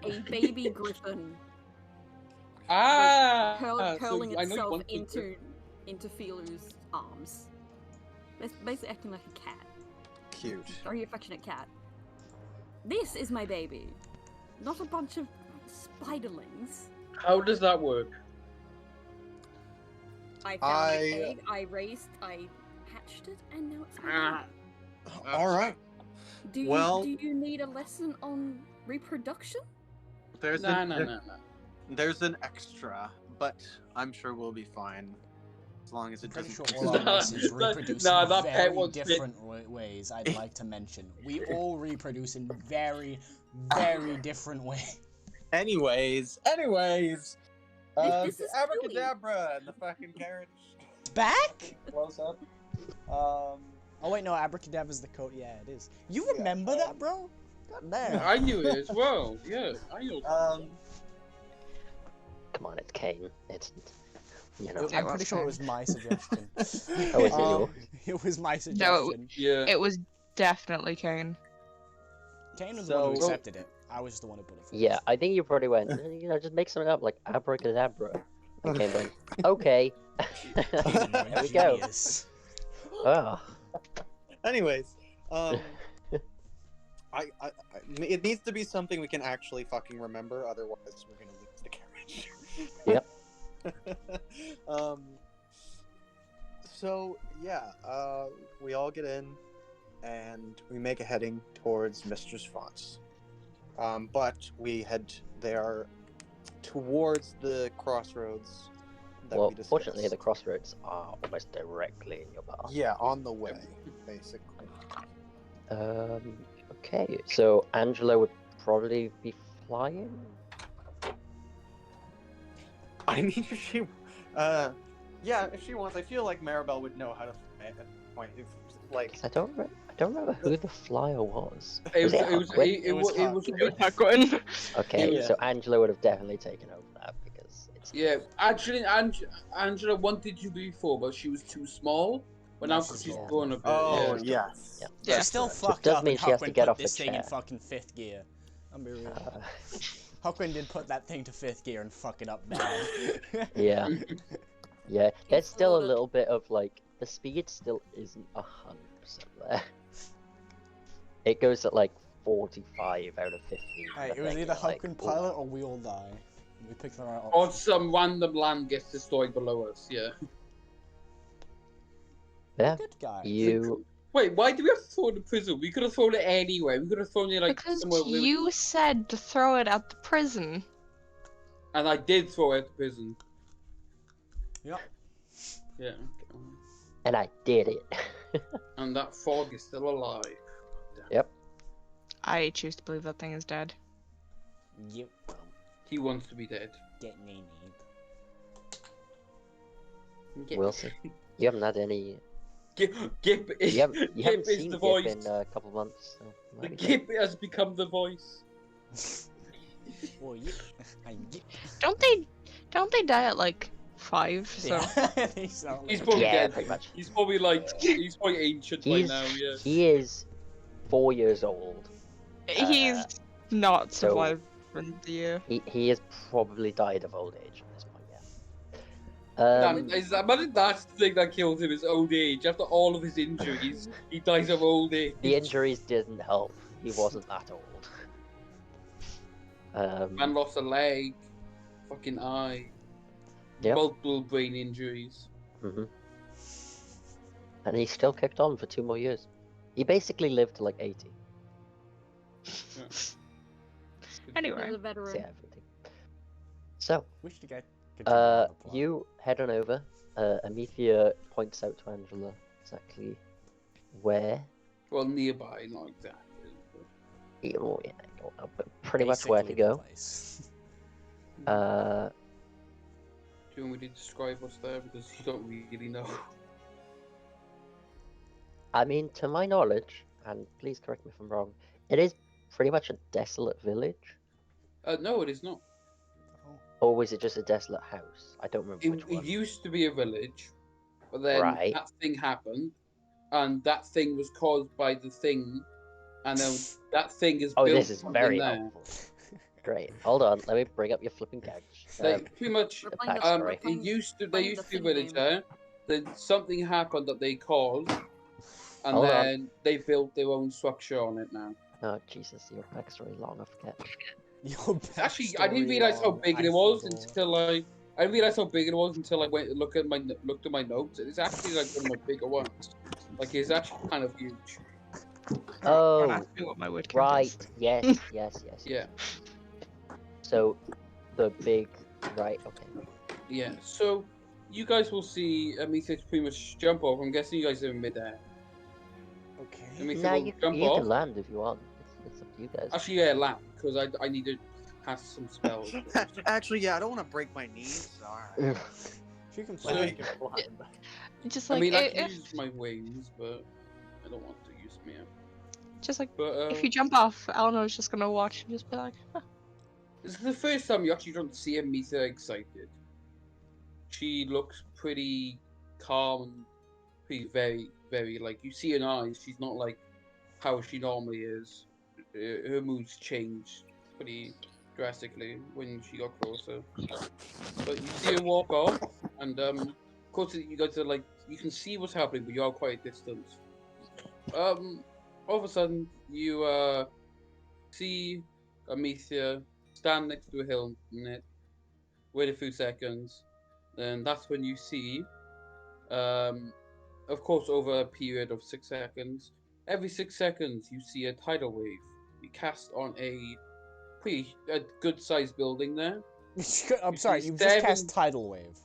a baby griffin So curling I know you itself want to. into Filu's arms. It's basically acting like a cat. Cute. Very affectionate cat. This is my baby, not a bunch of spiderlings. How does that work? I found an egg, I hatched it, and now it's my baby. All right. Do you need a lesson on reproduction? There's No. There's an extra, but I'm sure we'll be fine as long as it Pretty doesn't. sure all our races reproduce Nah, in that pet very was different ways. I'd like to mention we all reproduce in very, very different ways. Anyways, This is abracadabra and the fucking carriage Back? blows up. Oh wait, no, abracadabra's the code. Yeah, it is. You remember that, bro? God damn. I knew it as well. Yeah, I know. Come on, it's Kane. It's, you know. I'm pretty sure it was my suggestion. Oh, is it yours? It was my suggestion. Yeah. It was definitely Kane. Kane was the one who accepted it. I was the one who put it forward. Yeah, I think you probably went, just make something up like abracadabra. And Kane went, okay. There we go. Genius. Oh. Anyways, it needs to be something we can actually fucking remember, otherwise we're gonna lose the carriage. Yep. So yeah, we all get in, and we make a heading towards Mistress Font's. But we head there towards the crossroads. That Well, we discussed. fortunately, the crossroads are almost directly in your path. Yeah, on the way, basically. Okay, so Angela would probably be flying? I mean, if she, yeah, if she wants, I feel like Maribel would know how to fly at that point. If, like, 'Cause I don't remember who the flyer was. It was Huckwan. Okay, Yeah. so Angela would have definitely taken over that because it's Yeah, actually, Angela wanted to be before, but she was too small. But now she's she's small. grown a bit. oh yeah. yes, Yeah. She's still Which fucked does up, mean and she has to Huckwin get put off the this thing in chair. fucking 5th gear. I'll be real. Uh, Huckwin did put that thing to 5th gear and fuck it up bad. yeah, yeah. There's It's still a sort of- little bit of like the speed still isn't 100% there. It goes at like 45 out of 50. Hey, it was either Huckwin pilot or we all die. We picked the right Or option. some random land gets destroyed below us. Yeah. Yeah, Good guy. you. Wait, why do we have to throw it in the prison? We could have thrown it anywhere. We could have thrown it like Because somewhere. you said to throw it at the prison. And I did throw it at the prison. Yep. Yeah. And I did it. And that fog is still alive. Yep. I choose to believe that thing is dead. Yep. He wants to be dead. Get need. We'll see. You haven't had any. Gip is, You haven't Gip is seen the Gip voice. in a couple months. So The might be good. Gip has become the voice. Oh, yeah. Yeah. Don't they die at like 5? So Yeah. They sound He's like- probably Yeah, dead. pretty much. He's probably like he's probably ancient by He's now. Yeah. he is 4 years old. he's not so- survived for the year. He has probably died of old age at this point. Yeah. Imagine that's the thing that killed him is old age. After all of his injuries, he dies of old age. The injuries didn't help. He wasn't that old. Man lost a leg, fucking eye, Yep. multiple brain injuries. hmm And he still kicked on for 2 more years. He basically lived to like 80. Anyway. He's a So, veteran. yeah, everything. So, We should get. control of the plot. you head on over. Amethea points out to Angela exactly where. Well, nearby, not exactly. Oh, yeah, but pretty much where to Basically the go. place. Uh, Do you want me to describe what's there because you don't really know? I mean, to my knowledge, and please correct me if I'm wrong, it is pretty much a desolate village? No, it is not. Or was it just a desolate house? I don't remember which It one. used to be a village, but then Right. that thing happened, and that thing was caused by the thing, and then that thing is Oh, built this is very there. helpful. Great. Hold on, let me bring up your flipping gauge. Like pretty much, We're playing the- backstory. we're playing- there used to playing be the a thing village game. there. Then something happened that they caused, and Hold on. then they built their own structure on it now. Oh Jesus, your backstory long. I forget. Your Actually, I didn't backstory realize how long, big I it was forgot. until I didn't realize how big it was until I went and looked at my notes. It's actually like one of my bigger ones. Like it's actually kind of huge. Oh, Don't ask me what my word count right. is. Yes, yes, yes. Yeah, So, the big right. Okay. yeah. So you guys will see Amethyst pretty much jump off. I'm guessing you guys are in midair. Okay. Amethyst Nah, will you jump can off. land if you want. It's up to you guys. Actually, yeah, land because I need to cast some spells. Actually, yeah, I don't want to break my knees. Alright. If you can So- fly. Just I like mean, I can if, use my wings, but I don't want to use them yet. just like But if you jump off, Eleanor's just gonna watch and just be like, huh. this is the first time you actually don't see Amethyst excited. She looks pretty calm and pretty very like you see in her eyes. She's not like how she normally is. Her moods changed pretty drastically when she got closer. But you see her walk off, and of course you guys are like you can see what's happening, but you are quite a distance. All of a sudden you see Amicia stand next to a hill net, wait a few seconds, then that's when you see, of course, over a period of 6 seconds, every 6 seconds you see a tidal wave be cast on a good sized building there. I'm You sorry, see you've just seven- cast Tidal Wave.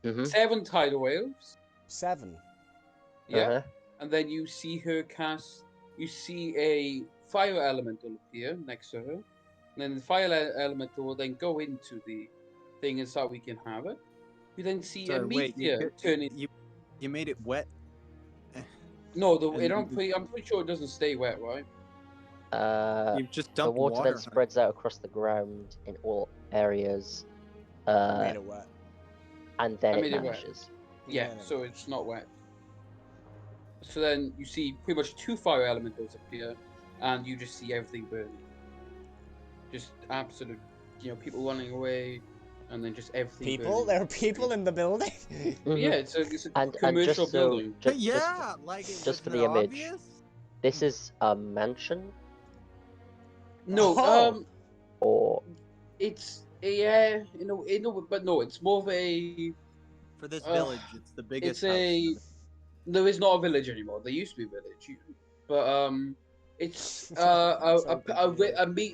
Mm-hmm. 7 tidal waves, 7. yeah, Uh-huh. and then you see her cast. You see a fire elemental appear next to her, and then the fire elemental will then go into the thing and so we can have it. You then see So, a wait, meteor turn in. you made it wet? No, and I'm pretty sure it doesn't stay wet, right? You've just The dumped water water then on it. spreads out across the ground in all areas, Made it wet. and then I it made it wet. vanishes. Yeah, so it's not wet. So then you see pretty much 2 fire elementals appear, and you just see everything burning. Just absolute, people running away, and then just everything. People? burning. There are people in the building? Mhm. Yeah, it's a And commercial just so, building. Yeah, like it just for wasn't the image. obvious? this is a mansion, No, Oh. or it's but no, it's more of a. For this Uh, village, it's the biggest It's house. in the there is not a village anymore. There used to be a village, but it's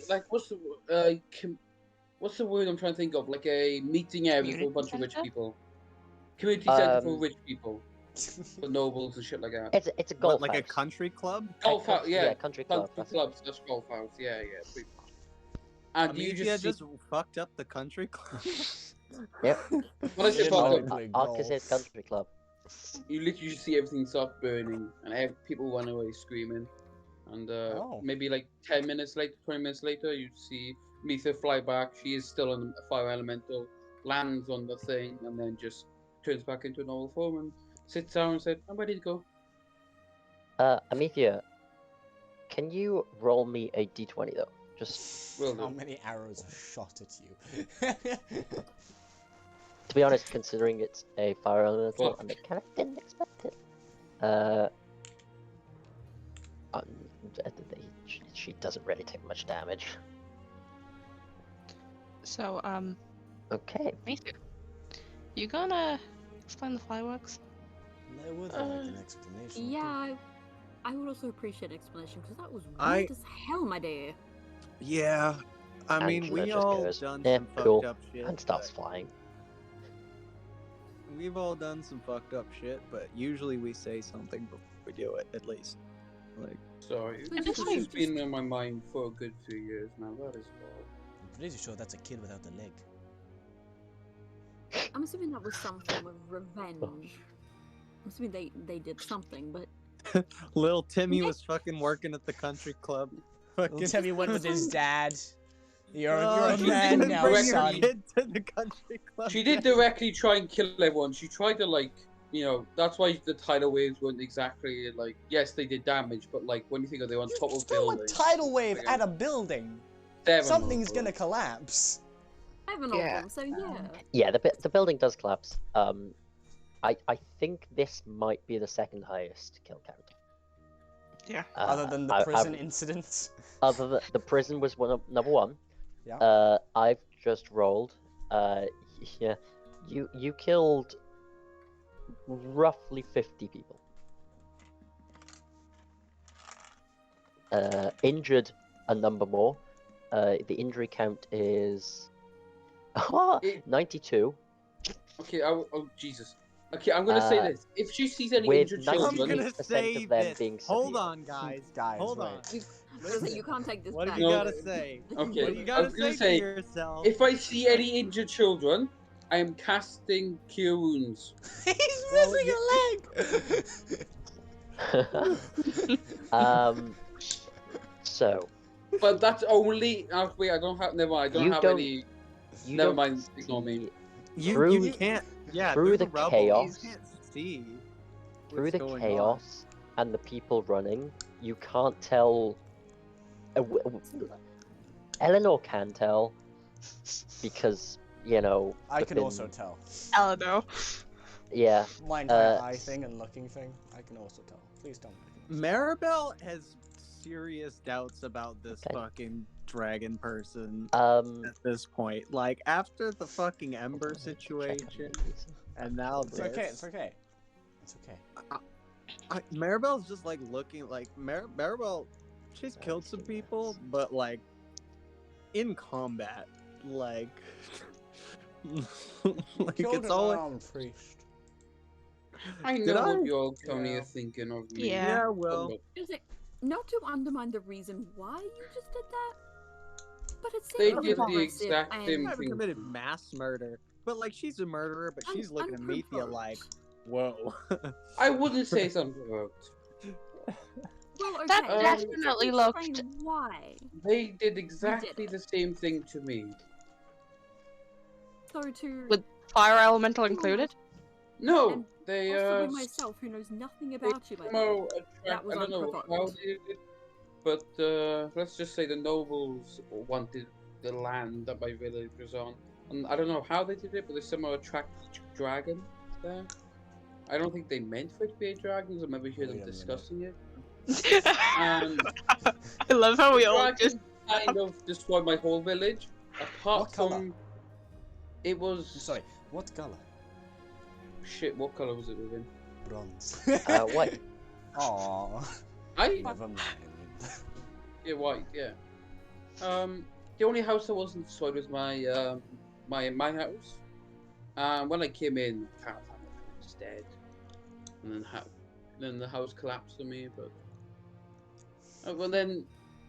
like what's the word I'm trying to think of? Like a meeting area for a bunch of rich Community people. Community center for Um, rich people, for nobles and shit like that. it's a golf What, like a house. country club? Golf house, yeah. Country club. Country that's it. clubs, that's golf house, yeah. Pretty much. And you Amicia just see, just fucked up the country club. Yep. when I say Didn't fucked know up, it. Play Arcus golf. Country Club. you literally just see everything start burning, and people run away screaming. And Oh. maybe like 10 minutes later, 20 minutes later, you see Mitha fly back. She is still on a fire elemental, lands on the thing, and then just turns back into a normal form and sits down and said, "I'm ready to go." Amethea, can you roll me a d20 though? Just Will How do. many arrows are shot at you? to be honest, considering it's a fire elemental, Well- and I kind of didn't expect it. She doesn't really take much damage. So, Okay. Mason, you gonna explain the fireworks? I would like an explanation. Yeah, I would also appreciate an explanation because that was I- weird as hell, my dear. Yeah. I mean, Angela we just all goes, done "Eh, some cool," fucked up shit. and stops but- flying. We've all done some fucked up shit, but usually we say something before we do it, at least. Like, Sorry, But this just- has been on my mind for a good few years now. That is all. I'm pretty sure that's a kid without a leg. I'm assuming that was some form of revenge. I'm assuming they did something, but little Timmy Yeah. was fucking working at the country club. Fucking... Timmy went with his dad. You're Oh, a she's man gonna now, bring her son. kid to the country club. She did directly try and kill everyone. She tried to, like, you know, that's why the tidal waves weren't exactly, like, yes, they did damage, but, like, when you think of they're on You top of throw a buildings. tidal wave at a building. Something's gonna collapse. I have an old one, so yeah. Yeah, the building does collapse. I think this might be the second highest kill count. Yeah. Other than the prison incidents. Other than the prison was number one. Yeah. I've just rolled. Yeah, you killed roughly 50 people. Injured a number more. The injury count is 92. Okay, oh Jesus. Okay, I'm gonna say this. If she sees any with injured 90% children, gonna say of them this. being Hold severe. on, guys. Hold on. Listen, you can't take this What back. have you gotta say? Okay, What do you I gotta was gonna say say, to yourself? if I see any injured children, I am casting Cure Wounds. He's missing a leg! So. But that's only. Wait, I don't have. Never mind. I don't have any. Never mind. Ignore me. You can't. Yeah, through the rubble, chaos. you can't see. Through the going chaos and the people running, you can't tell. Eleanor can tell because you know. I can also tell. Eleanor. Yeah. My entire eye thing and looking thing, I can also tell. Please don't. Maribel has serious doubts about this fucking dragon person at this point. Like, after the fucking Ember situation, and now It's okay, it's okay. It's okay. Maribel's just, like, looking like... Maribel, she's killed some people, but, like, in combat, like... like, it's all... priest. I know what you're Tony are thinking of me. Yeah, well... Not to undermine the reason why you just did that, but it They seems did the aggressive exact and... same haven't thing. committed mass murder, but like she's a murderer, but she's looking at Methea like, whoa. I wouldn't say it's unprovoked. Well, okay, That explain definitely looked. why. They did exactly the same thing to me. So to With fire elemental included? No, and they also be myself, who knows nothing about you, by the way. That was I don't know how unprovoked. they did it, but let's just say the nobles wanted the land that my village was on, and I don't know how they did it, but they somehow attracted dragons there. I don't think they meant for it to be a dragon, I remember hearing them discussing it. And I love how we all dragons just. kind of destroyed my whole village. Apart What colour? from, it was Sorry, what color? shit. What color was it within? Bronze. White. Aww. Never mind. Yeah, white. Yeah. The only house that wasn't destroyed was my my house. When I came in, half my family was dead, and then the house collapsed on me. But well, then,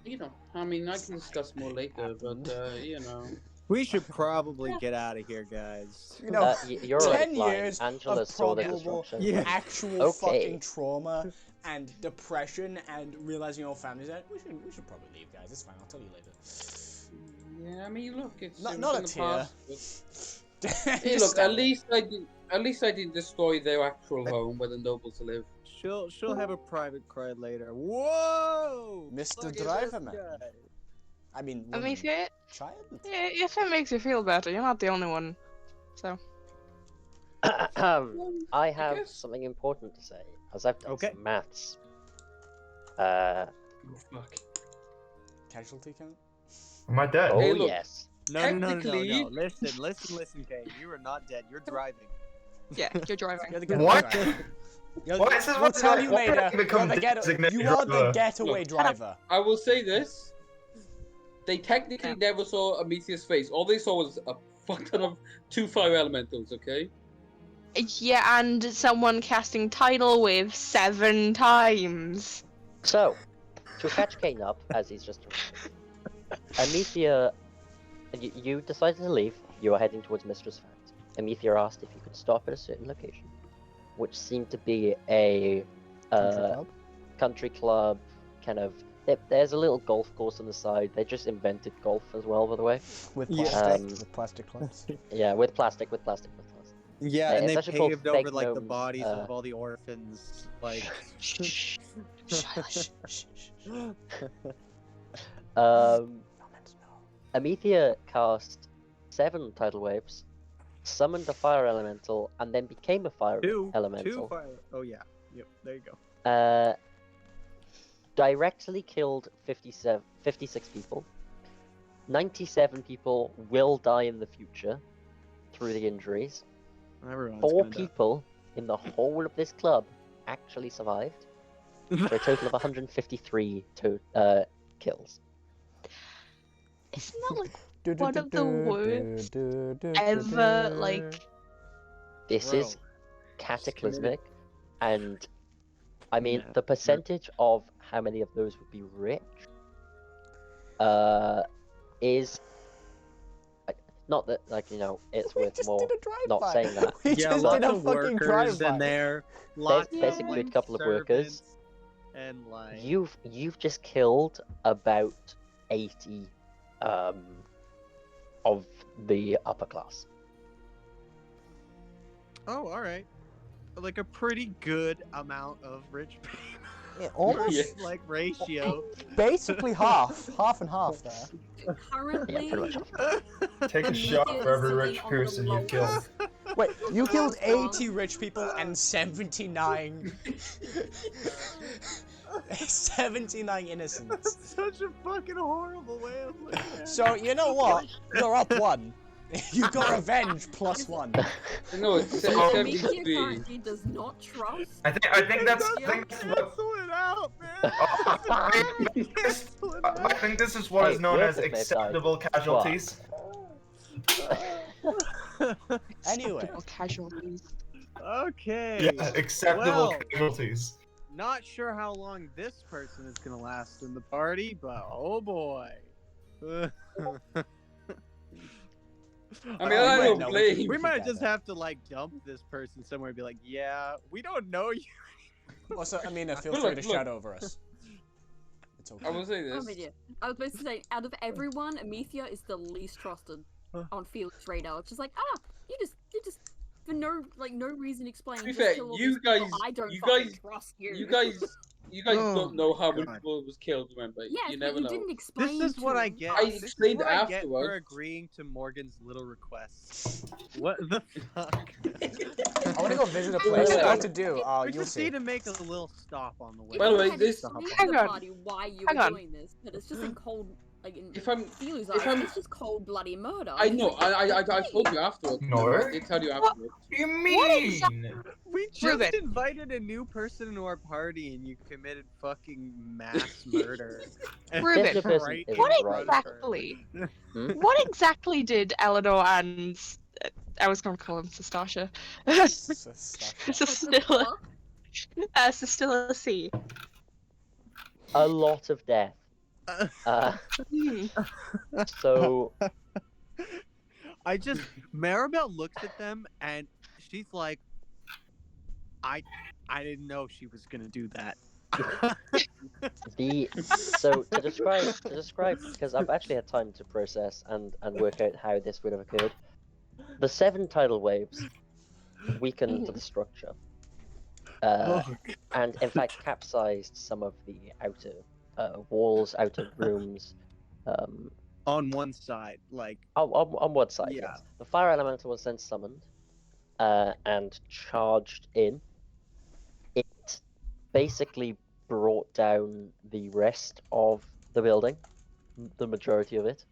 you know, I mean, I can discuss more later. But you know, We should probably get out of here, guys. You know, you're 10 flying. years Angela of saw the probable destruction. actual fucking trauma and depression and realizing your family's dead. We should probably leave, guys. It's fine. I'll tell you later. yeah. I mean, look, it's Not in a the tear. past, but... Hey, look, at least I didn't destroy their actual home where the nobles live. She'll have a private cry later. Whoa! Mr. Look at Driverman. this guy. I mean, I mean, woman, child. if it makes you feel better, you're not the only one. So. I have guess. something important to say, as I've done some maths. Oh, fuck. Casualty count? Am I dead? Oh, Hey, look. yes. No. Technically- Listen, Kate. You are not dead. You're driving. Yeah, you're driving. You're the What? getaway driver. What is this? We'll tell you Why did I later. become You're the designated you are the driver? getaway Look. driver. I will say this. They technically never saw Amicia's face. All they saw was a fuck ton of 2 fire elementals, okay? Yeah, and someone casting Tidal Wave 7 times. So, to catch Kane up, as he's just Amicia, you decided to leave. You are heading towards Mistress Fact. Amicia asked if you could stop at a certain location, which seemed to be a country club, kind of There's a little golf course on the side. They just invented golf as well, by the way. With Yeah. plastic, with plastic clubs. Yeah, with plastic. Yeah, and It's they actually called paved over fake like the gnomes, bodies of all the orphans. Like, Amethea cast 7 tidal waves, summoned a fire elemental, and then became a fire elemental. two fire. Oh yeah, yep. There you go. Directly killed 56 people. 97 people will die in the future through the injuries. Everyone's 4 gonna people in the whole of this club actually survived. For a total of 153 kills. Isn't that like one of the worst ever? Like, This Bro, is cataclysmic, and I mean the percentage of how many of those would be rich is not that, like, you know, it's We worth just more. did a drive-by. Not saying that. We Yeah, just lots did a of fucking workers drive-by. in there. Lots There's of, basically a like, couple of workers. servants, and like You've just killed about 80 of the upper class. Oh, all right. Like a pretty good amount of rich people. Yeah, almost like ratio. basically half and half there. Currently, Yeah, pretty much. Take a Amethea shot is for every sitting rich on the person you kill. lowest. Wait, you killed Wrong. 80 rich people and 79 79 innocents. That's such a fucking horrible way of looking at it. So you know what? You're up 1. You got revenge plus 1. No, it's Amethea 73. currently does not trust. I think that's what. Cancel it out, man. I think this is what is known as Hey, wait a minute, acceptable casualties. Anyway, casualties. Okay. Yeah, acceptable Well. casualties. Not sure how long this person is gonna last in the party, but oh boy. I mean, I don't no, blame. We might that just back. have to like dump this person somewhere and be like, yeah, we don't know you. also, I mean, feel Look, free to look. shout over us. It's okay. I will say Oh, this. but yeah. I was supposed to say, out of everyone, Amethea is the least trusted on Felix's radar. It's just like, you just for no reason explaining. To be just fair, kill all you these people. guys- I don't you fucking guys- trust you. You guys Oh don't know how many God. people was killed. Remember, Yes, you but never you know. didn't explain. This is what to I him. get. I This is explained what I get for afterwards. agreeing to Morgan's little requests. What the fuck? I want to go visit a place. Yeah. What to do? We You'll just see. need to make a little stop on the way. If By the you way, had this- explained to Hang the on. party why you Hang were on. doing this, but it's just in cold, like in If I'm- Felu's if eyes, I'm- it's just cold bloody murder. I It's know. like, I told you afterwards. No. Remember, I did tell you afterwards. What do you What mean? We Prove just it. invited a new person into our party and you committed fucking mass murder. Prove it. This person Right is in What front of her. exactly? Hmm? What exactly did Eleanor and I was going to call him Sestasha. Sestilla. Sestilla C. A lot of death. Hmm. So I just Maribel looks at them and she's like, I didn't know she was gonna do that. so to describe because I've actually had time to process and work out how this would have occurred. The 7 tidal waves weakened the structure, and in fact capsized some of the outer walls, outer rooms. On one side, like On one side, Yeah. yes. The fire elemental was then summoned and charged in. It basically brought down the rest of the building, the majority of it,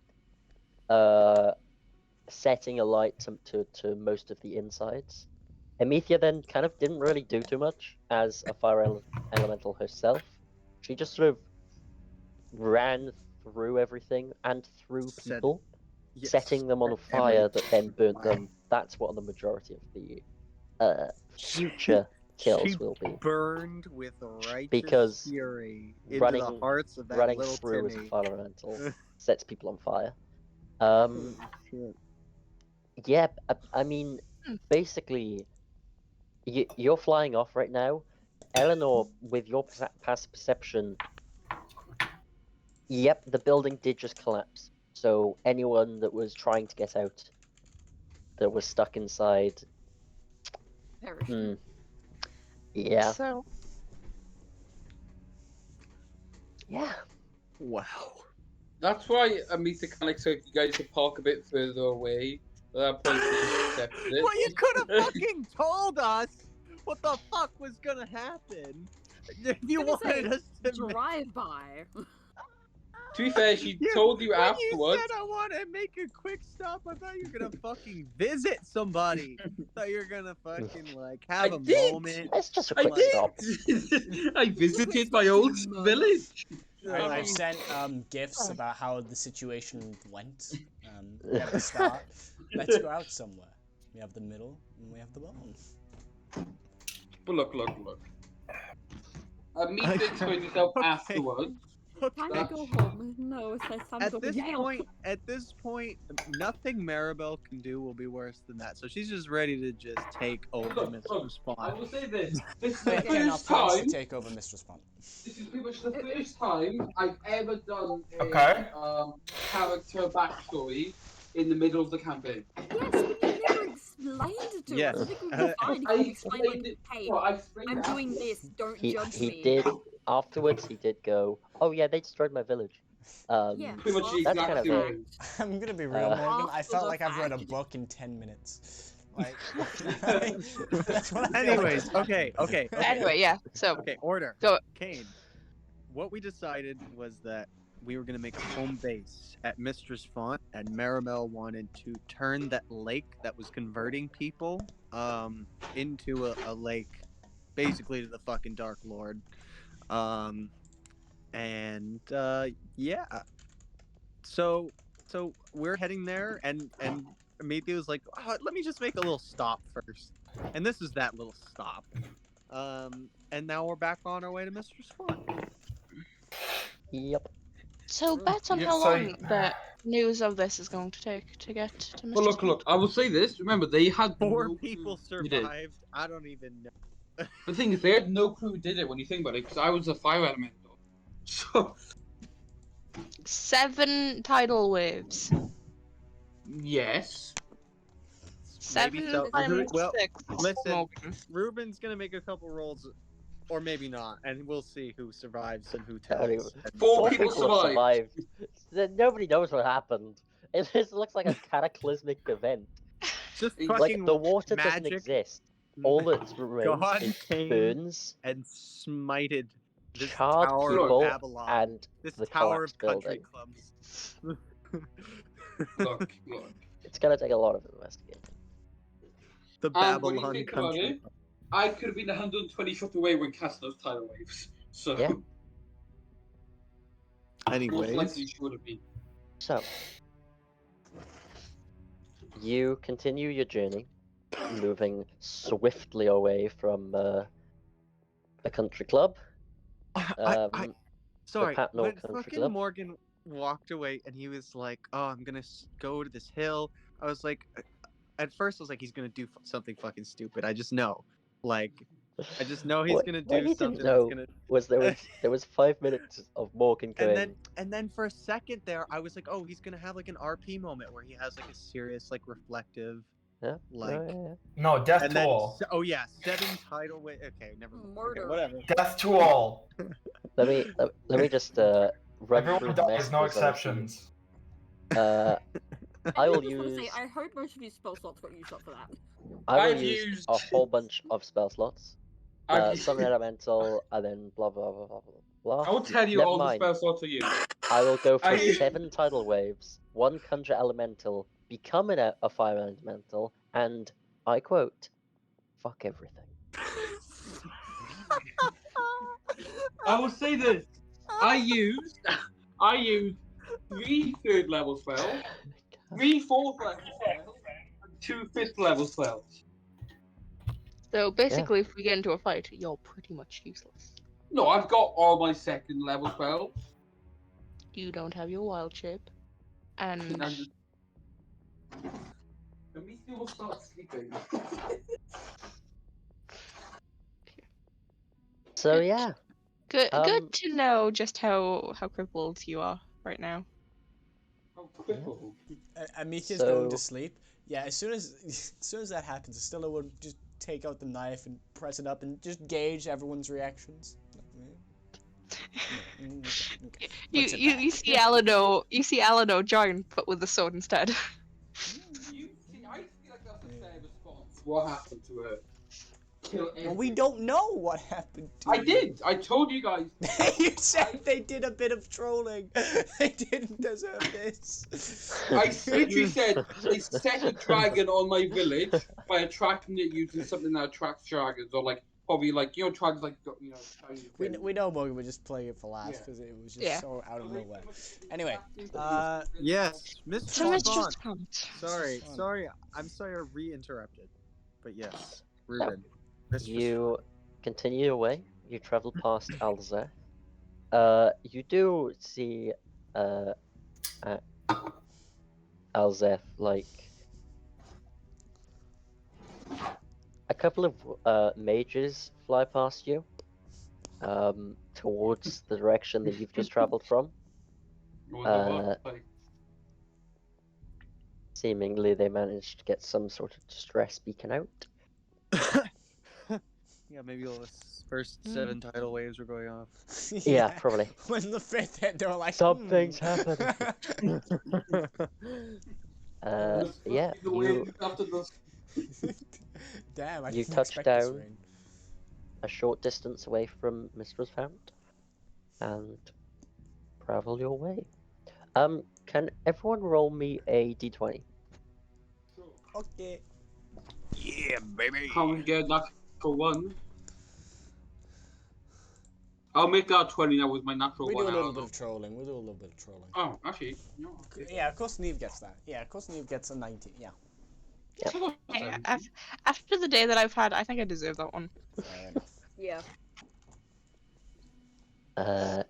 setting alight to most of the insides. Amethea then kind of didn't really do too much as a fire elemental herself. She just sort of ran through everything and through people, yes, setting them on fire that then burnt them. That's what the majority of the future kills she will be. burned with righteous Because fury into the running- hearts of that Running little through as a Timmy. fire elemental sets people on fire. Shit. Yeah, I mean, basically, you're flying off right now. Eleanor, with your past perception, Yep, the building did just collapse. So anyone that was trying to get out, that was stuck inside. Perish. Yeah. So, Yeah. Wow. That's why Amita kind of expected you guys to park a bit further away. At that point, she just accepted it. Well, you could have fucking told us what the fuck was gonna happen. If you wanted us to drive by. To be fair, she told you when afterwards. you said I want to make a quick stop, I thought you were gonna fucking visit somebody. I thought you were gonna fucking like have a moment. It's just a quick stop. I visited my old village. I've sent gifs about how the situation went. We have the start. Let's go out somewhere. We have the middle, and we have the bone. But look. Amita explained herself afterwards. Time to go home. No, it's time to go to jail. At this point, nothing Maribel can do will be worse than that. So she's just ready to just take over Mr. Spawn. I will say this. This is the Yeah, no, first plans time. to take over Mr. Spawn. This is pretty much the first time I've ever done a character backstory in the middle of the campaign. Yes, but you never explained to us. I think we were fine. I You explained, explained like, it. hey, Well, I explained I'm it doing afterwards. this. Don't He judge me. did afterwards. He did go. Oh yeah, they destroyed my village. Yeah, Pretty much the that's exact kind of same it. thing. I'm gonna be real, Morgan. I After felt the like I've read a fact. book in 10 minutes. Like, that's what I feel Anyways, like. okay. anyway, yeah. So, Okay, order. Go. Kane, what we decided was that we were going to make a home base at Mistress Font, and Maribel wanted to turn that lake that was converting people into a lake, basically to the fucking Dark Lord. Yeah. So we're heading there, and Ametha was like, oh, let me just make a little stop first. And this is that little stop. And now we're back on our way to Mistress Font. Yep. so bets on Yeah, how so- long the news of this is going to take to get to Mr. But look. I will say this. Remember, they had Four no people clue who did it. survived. I don't even know. The thing is, they had no clue who did it when you think about it, because I was a fire elemental. So 7 tidal waves. yes. Maybe 7 so. times Well, 6. listen, Morgan. Ruben's gonna make a couple rolls, or maybe not, and we'll see who survives and who Anyway. tells. Four Four people have survived. Nobody knows what happened. It just looks like a cataclysmic event. Just Like, Like fucking the water doesn't magic exist. All that's God remains is came burns, and smited this charred tower people, of Babylon, and this the tower of collapsed country building. clubs. Look. It's gonna take a lot of investigating. The And when you Babylon think about country. it, I could have been 120 foot away when casting those tidal waves. So, Yeah. most Anyways, likely she would have been. So, you continue your journey, moving swiftly away from the country club. Sorry, Patnell when Country fucking Club. Morgan walked away and he was like, "Oh, I'm gonna go to this hill," I was like, at first I was like, he's gonna do something fucking stupid. I just know, like, I just know he's What- gonna what do he something didn't know that's gonna. was there was 5 minutes of Morgan going. And then for a second there, I was like, oh, he's gonna have like an RP moment where he has like a serious, like reflective, Yeah, like. yeah. No, death And to then, all. oh yeah, 7 tidal wave. Okay, never mind. Okay, Murder. whatever. Death to all. Let me just run Everyone through the dies, no messages I received. exceptions. I will just want to say, use I hope most of your spell slots got used up for that. I will I've use used- a whole bunch of spell slots. I've Summon elemental, and then blah blah blah blah blah. I will tell you Never all mind. the spell slots are used. I will go for I- 7 tidal waves, 1 conjure elemental, becoming a fire elemental, and I quote, "Fuck everything." I will say this. I used 3 third level spells, 3 fourth level spells, and 2 fifth level spells. So basically, if we get into a fight, you're pretty much useless. No, I've got all my second level spells. You don't have your wild shape, and Let me still start sleeping. So yeah, Good to know just how crippled you are right now. Amika's So- going to sleep. Yeah, as soon as that happens, Estella would just take out the knife and press it up and just gauge everyone's reactions. Okay. You Puts it back. you see Alano join, but with the sword instead. I feel like that's a fair response. What happened to her? Kill Well, we don't know what happened to I you. did. I told you guys. You said they did a bit of trolling. They didn't deserve this. I literally said they set a dragon on my village by attracting it using something that attracts dragons, or like probably like dragons like shiny things. We know, but we were just playing it for laughs Yeah. because it was just so out of nowhere. Anyway, Yes, Mr. So it's Vaughn. just fun. Sorry. I'm sorry I re-interrupted. But yes, Ruben. You continue your way. You travel past Alzeth. You do see Alzeth, like a couple of mages fly past you towards the direction that you've just traveled from. Seemingly they managed to get some sort of distress beacon out. Yeah, maybe those first 7 tidal waves were going off. Yeah, probably. When the 5th hit, they were like, Something's happened. Yeah, Damn, I you didn't touch expect this down rain. a short distance away from Mistress Fount and travel your way. Can everyone roll me a d20? Okay. Yeah, baby. Can't get natural one. I'll make that 20 now with my natural We one. do a little bit of trolling. We'll do a little bit of trolling. Oh, actually, no. Okay. Yeah, of course Neve gets that. Yeah, of course Neve gets a 19. Yeah. Yeah, after the day that I've had, I think I deserve that one. Fair enough. Yeah.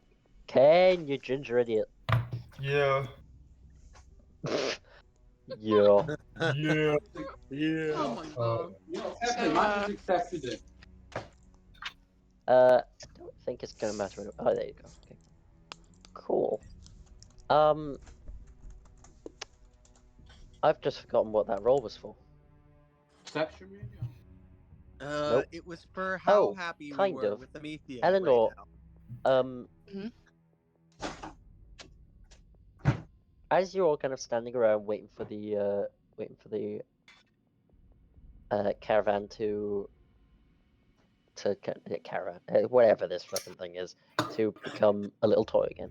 Ken, you ginger idiot. Yeah. Yeah. Yeah. Oh my god. Matt just accepted it. I don't think it's gonna matter anyway. Oh, there you go. Okay. Cool. I've just forgotten what that roll was for. Perception, maybe? Nope. It was for how Oh, happy we kind were of. with Amethea Eleanor, right now. as you're all kind of standing around waiting for the caravan to caravan, whatever this fucking thing is, to become a little toy again.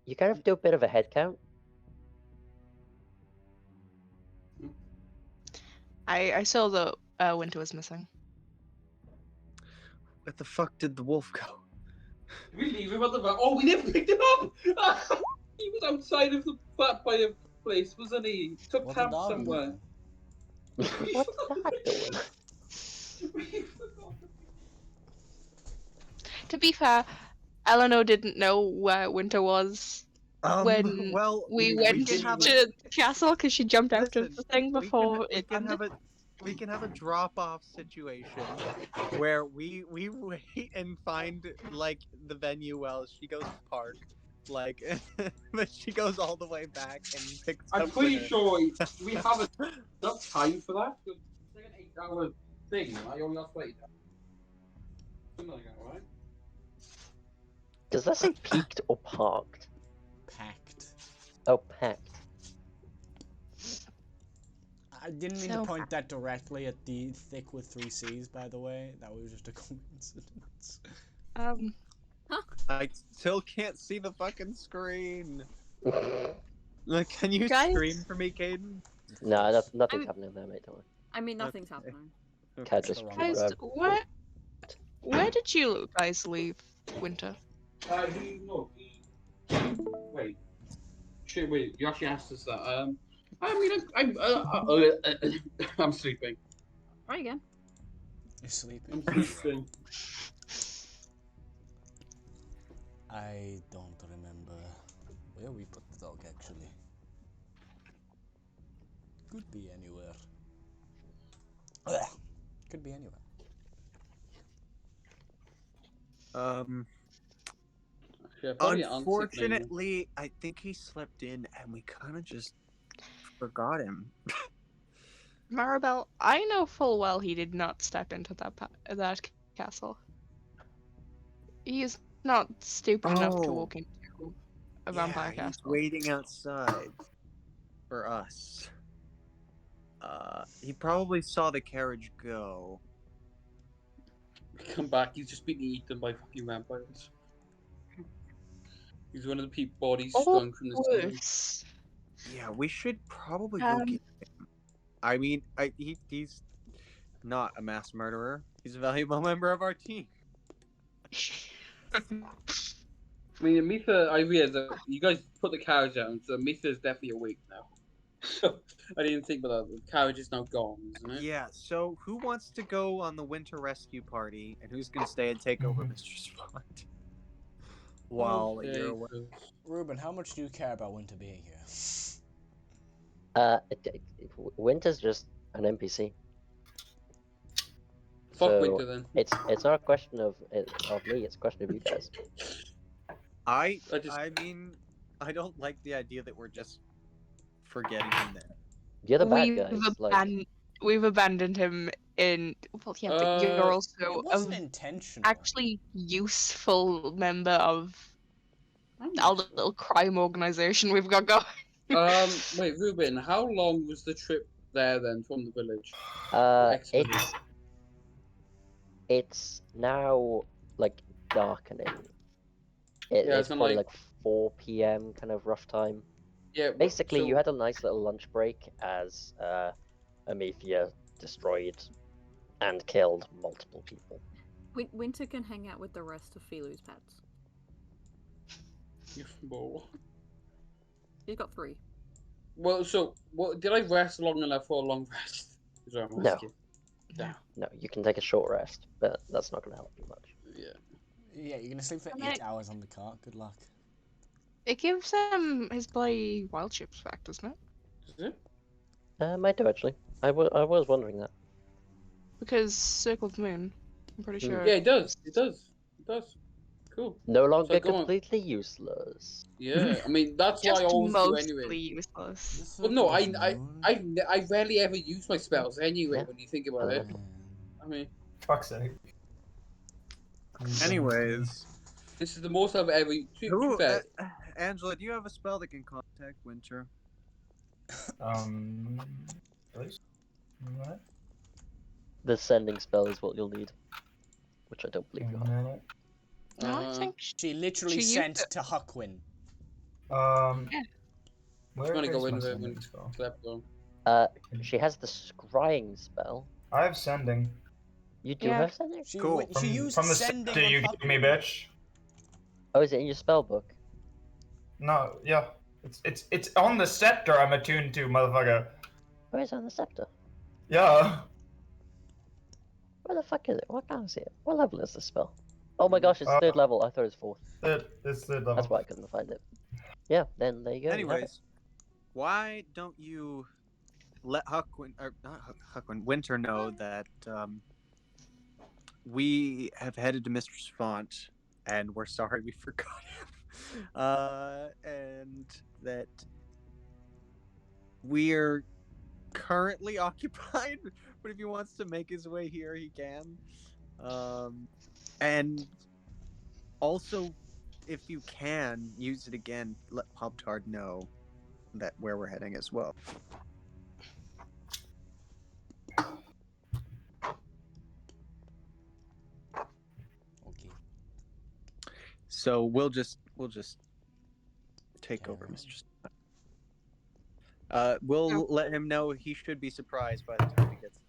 You kind of do a bit of a head count. I saw that Winter was missing. Where the fuck did the wolf go? Did we leave him at the back? Oh, we never picked him up! He was outside of the flat by a place, wasn't he? Took What camp the dog somewhere. What's that doing? To be fair, Eleanor didn't know where Winter was when well, we went can to have the castle because she jumped out of Listen, the thing before it ended. We can have a drop-off situation where we wait and find like the venue while she goes to park, like, but she goes all the way back and picks up. I'm pretty Winter. sure we have enough time for that. It's like an 8-hour thing, right? You only have to wait. Something like that, right? Does that say peaked or parked? Packed. Oh, packed. I didn't mean to So- point that directly at the thick with 3 C's, by the way. That was just a coincidence. I still can't see the fucking screen. Like, can you Guys? scream for me, Caden? No, nothing's I'm- happening there, mate. Don't worry. I mean, nothing's Okay. happening. Cat just Wrong Guys, grabbed. where did you guys leave Winter? Wait. Shit, wait. You actually asked us that. I'm sleeping. Right again. You're sleeping? I'm sleeping. I don't remember where we put the dog, actually. Could be anywhere. Ugh. Could be anywhere. Yeah, probably Unfortunately, I think he slept in, and we kind of just forgot him. Maribel, I know full well he did not step into that castle. He is not stupid enough to walk into a vampire He's castle. waiting outside for us. He probably saw the carriage go. Come back, he's just been eaten by fucking vampires. He's one of the bodies strung from the worse. Yeah, we should probably go get him. I mean, he's not a mass murderer. He's a valuable member of our team. I mean, Amitha, I realized that you guys put the carriage down, so Amitha is definitely awake now. I didn't think about that. The carriage is now gone, isn't it? Yeah, so who wants to go on the winter rescue party, and who's going to stay and take over Mr. Spot? While you're away. Ruben, how much do you care about Winter being here? Winter's just an NPC. Fuck so Winter then. It's not a question of me. It's a question of you guys. I mean, I don't like the idea that we're just forgetting him there. You're the bad guys. We've abandoned him in. Well, yeah, but you're also actually useful member of our little crime organization we've got going. Wait, Ruben, how long was the trip there then from the village? It's now like darkening. It's probably like 4 p.m. kind of rough time. Yeah. Basically, you had a nice little lunch break as Amethia destroyed and killed multiple people. Winter can hang out with the rest of Filu's pets. He's got 3. Well, so did I rest long enough for a long rest? No, you can take a short rest, but that's not going to help you much. Yeah, you're going to sleep for 8 hours on the cart. Good luck. It gives him his bloody wild chips back, doesn't it? Does it? Might do actually. I was wondering that. Because Circle of the Moon, I'm pretty sure. Yeah, it does. It does. Cool. No longer completely useless. Yeah, I mean that's why I always do anyway. Mostly useless. Well, no, I rarely ever use my spells anyway. When you think about it, I mean, fuck's sake. Anyways, this is the most I've ever. Angela, do you have a spell that can contact Winter? Please. What? The sending spell is what you'll need, which I don't believe you have. No, I think she literally sent to Huckwin. Where to go is in my with sending when spell? slept on. She has the scrying spell. I have sending. You do have sending? Cool. She used from the sending scepter you gave me, bitch. Oh, is it in your spell book? No, yeah. It's on the scepter I'm attuned to, motherfucker. Oh, it's on the scepter? Yeah. Where the fuck is it? What can't I see it? What level is this spell? Oh my gosh, it's 3rd level. I thought it was 4th. It's 3rd level. That's why I couldn't find it. Yeah, then there you go. Anyways, why don't you let Winter know that we have headed to Mistress Font and we're sorry we forgot him. And that we're currently occupied, but if he wants to make his way here, he can. And also, if you can, use it again, let Pop-Tart know that where we're heading as well. Okay. So we'll just take over, Mr. We'll let him know he should be surprised by the time he gets.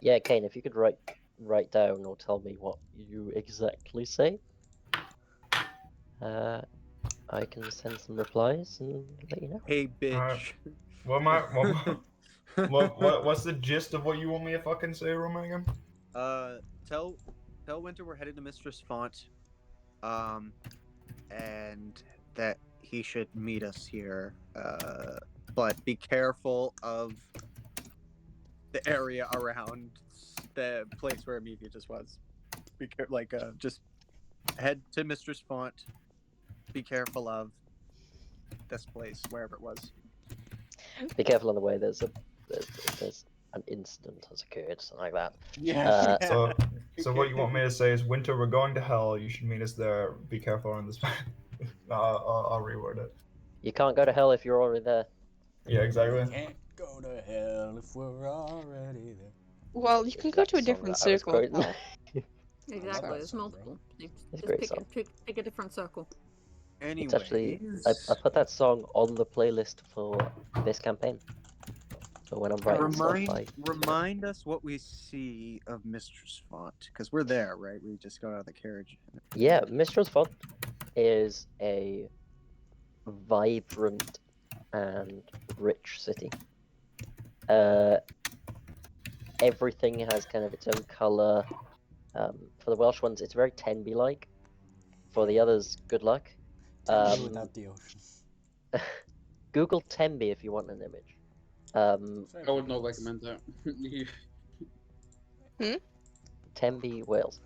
Yeah, Kane, if you could write down or tell me what you exactly say, I can send some replies and let you know. Hey, bitch. What's the gist of what you want me to fucking say, Roman, again? Tell Winter we're headed to Mistress Font, and that he should meet us here. But be careful of the area around the place where Amelia just was. Be careful, like just head to Mistress Font. Be careful of this place, wherever it was. Be careful on the way. There's an incident has occurred, something like that. Yeah. So what you want me to say is, Winter, we're going to hell. You should meet us there. Be careful on this. I'll reword it. You can't go to hell if you're already there. Yeah, exactly. We can't go to hell if we're already there. Well, you can go to a different circle. Exactly, there's multiple. Just great song. pick a different circle. Anyway, It's actually, I put that song on the playlist for this campaign. So when I'm writing stuff, remind us what we see of Mistress Font, because we're there, right? We just got out of the carriage. Yeah, Mistress Font is a vibrant and rich city. Everything has kind of its own color. For the Welsh ones, it's very Tenby-like. For the others, good luck. Without the ocean. Google Tenby if you want an image. I would not recommend that. Tenby, Wales.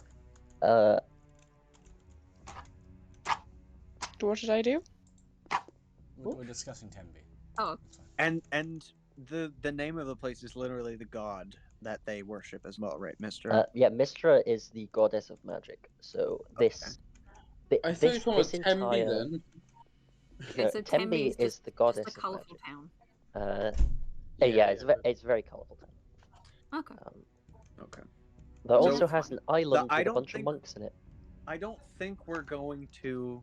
What did I do? We're discussing Tenby. Oh. And the name of the place is literally the god that they worship as well, right, Mistra? Yeah, Mistra is the goddess of magic. So this. I thought you were talking about Tenby then. Okay, so Tenby is the goddess just a colourful of town. magic. Yeah, it's a very colourful town. Okay. Okay. That also has an island with a bunch of monks in it. I don't think we're going to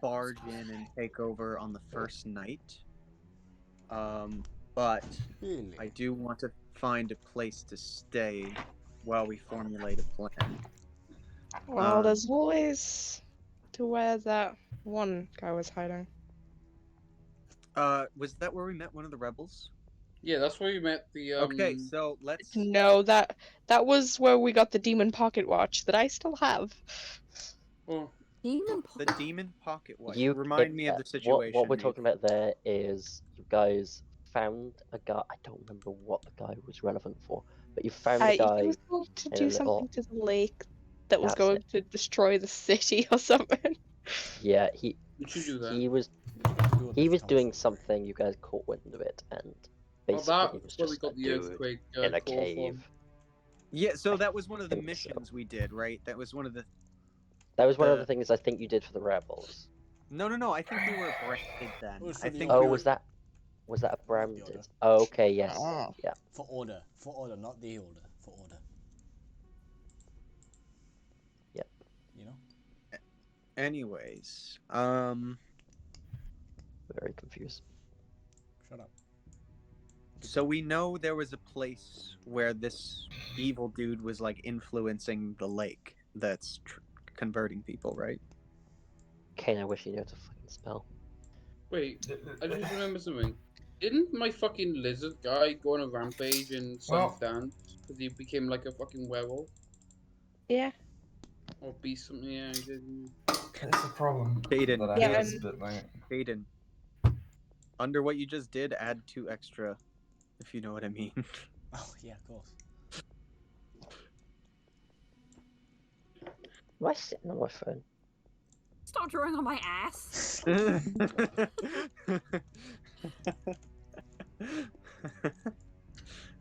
barge in and take over on the first night. But Really? I do want to find a place to stay while we formulate a plan. Well, there's always to where that one guy was hiding. Was that where we met one of the rebels? Yeah, that's where we met the. Okay, so let's. No, that was where we got the demon pocket watch that I still have. Oh. The demon pocket watch. Remind me of the situation. What we're talking about there is you guys found a guy. I don't remember what the guy was relevant for, but you found a guy. He was going to do something to the lake that was going to destroy the city or something. Yeah, he was doing something. You guys caught wind of it, and basically it was just a dude in a cave. Yeah, so that was one of the missions we did, right? That was one of the. That was one of the things I think you did for the rebels. No. I think we were branded then. I think. Oh, was that a branded? Oh, okay, yes, yeah. For order, not the order. For order. Yep. You know. Anyways, very confused. Shut up. So we know there was a place where this evil dude was like influencing the lake that's converting people, right? Kane, I wish you knew how to fucking spell. Wait, I just remember something. Didn't my fucking lizard guy go on a rampage and dance because he became like a fucking werewolf? Yeah. Or beast something? Yeah, he did. It's a problem. Hayden. Under what you just did, add 2 extra, if you know what I mean. Oh yeah, of course. Am I sitting on my phone? Stop drawing on my ass.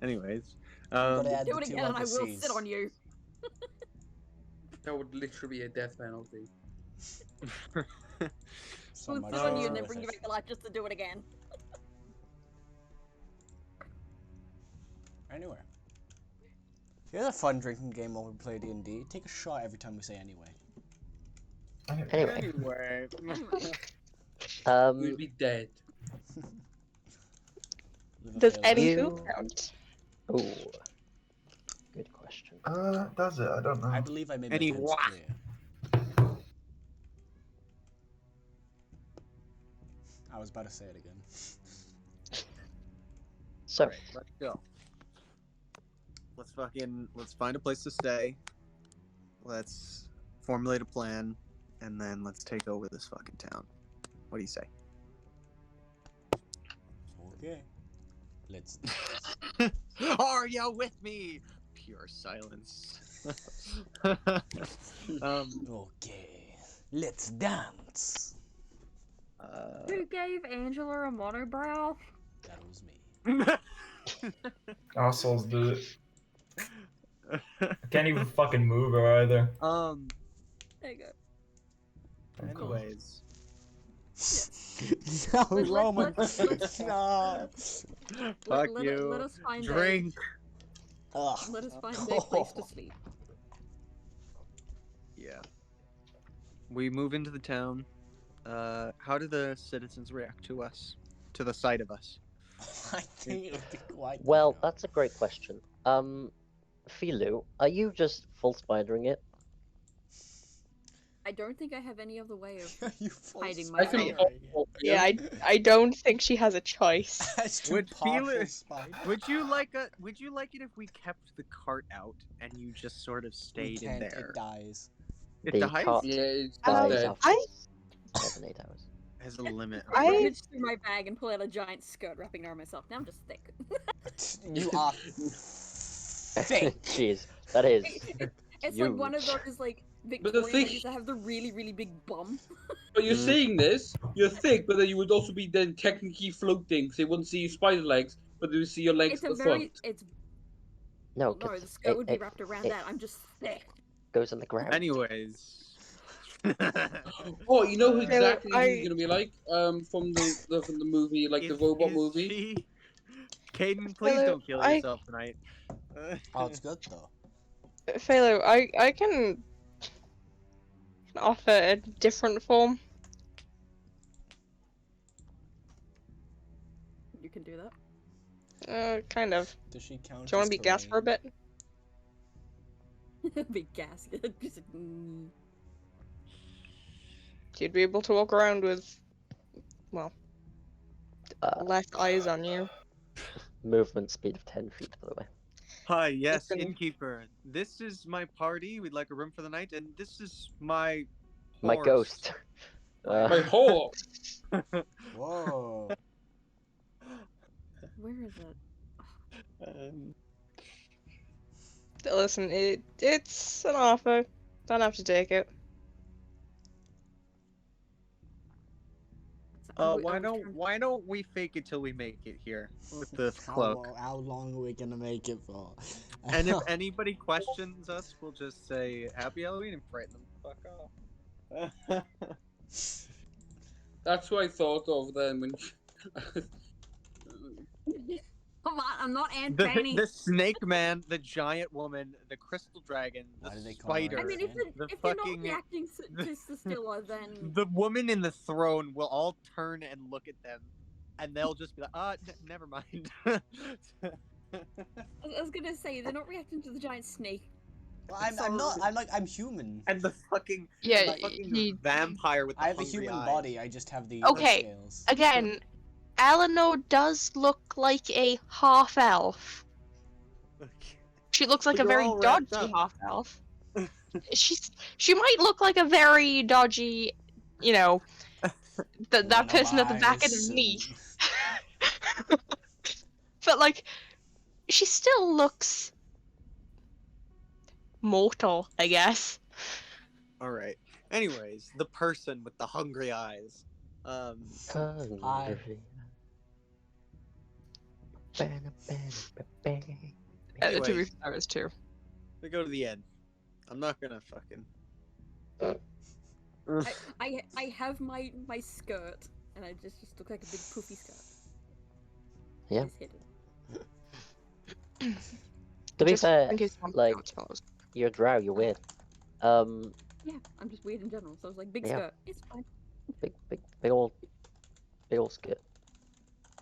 Anyways, do it again and I will sit on you. That would literally be a death penalty. We'll sit on you and then bring you back to life just to do it again. Anyway. Here's a fun drinking game while we play D&D. Take a shot every time we say anyway. Anyway. We'd be dead. Does anywho count? Oh, good question. Does it? I don't know. I believe I made my points clear. I was about to say it again. So, right, let's go. Let's find a place to stay. Let's formulate a plan, and then let's take over this fucking town. What do you say? Okay. Let's. Are you with me? Pure silence. Okay, let's dance. Who gave Angela a monobrow? That was me. Assholes do it. I can't even fucking move her either. There you go. Anyways. No, Let- let- Roman. let's- No. Fuck let you. us find Drink. Let us find a place to sleep. Yeah. We move into the town. How do the citizens react to us? To the sight of us? I think it would be quite. Well, that's a great question. Filu, are you just full spidering it? I don't think I have any other way of You hiding I can myself. Yeah, I don't think she has a choice. That's too Would powerful Felix- spider. Would you like it if we kept the cart out and you just sort of We stayed in can't, there? it dies. It The dies? cart Yeah, it's dies dead. after 7-8 hours. Has a limit. I I- reach through my bag and pull out a giant skirt wrapping around myself. Now I'm just thick. You are thick. Jeez, that is. It's like one of Huge. those like But the Victorian thing- ladies that have the really, really big bum. But you're saying this, you're thick, but then you would also be then technically floating, because they wouldn't see your spider legs, but they would see your legs It's at a the very, front. it's No, no, 'cause the skirt it, would be it wrapped around it that. I'm just thick. goes on the ground. Anyways. Oh, you know who exactly who I- he's gonna be like? From the movie, like the robot movie. Caden, please Hello, don't kill yourself tonight. Oh, it's good though. Philo, I can offer a different form. You can do that. Kind of. Does she count? Do you want to be gas for a bit? Big gas. Just like, You'd be able to walk around with, well, less eyes on you. Movement speed of 10 feet, by the way. Hi, yes, Listen. innkeeper. This is my party. We'd like a room for the night, and this is my My horse. ghost. My horse. Whoa. where is it? Listen, it's an offer. Don't have to take it. Why don't we fake it till we make it here with the cloak? How long are we gonna make it for? And if anybody questions us, we'll just say Happy Halloween and frighten them the fuck off. That's what I thought of then when. Come on, I'm not Aunt The, Fanny. the snake man, the giant woman, the crystal dragon, Why the do they call her spider. I mean, if the they're fucking- not reacting to Scylla, then The woman in the throne will all turn and look at them, and they'll just be like, never mind. I was gonna say they're not reacting to the giant snake. Well, I'm not. I'm human. And the fucking, Yeah, fucking vampire with the I have a hungry human eyes. body. I just have the Okay. scales. Again, Eleanor does look like a half elf. She looks like But a you're very all wrapped dodgy up. half elf. She might look like a very dodgy, you know, that One of person at the back of eyes the knee. and- But like, she still looks mortal, I guess. All right. Anyways, the person with the hungry eyes. Hungry. To be Anyway, fair, it's true. we go to the end. I'm not gonna fucking. I have my skirt, and I just look like a big poofy skirt. Yeah. Just hidden. To be Just fair, in case one like, follows. you're a drow, you're weird. Yeah, I'm just weird in general, so I was like, big Yeah. skirt, it's fine. Big old skit.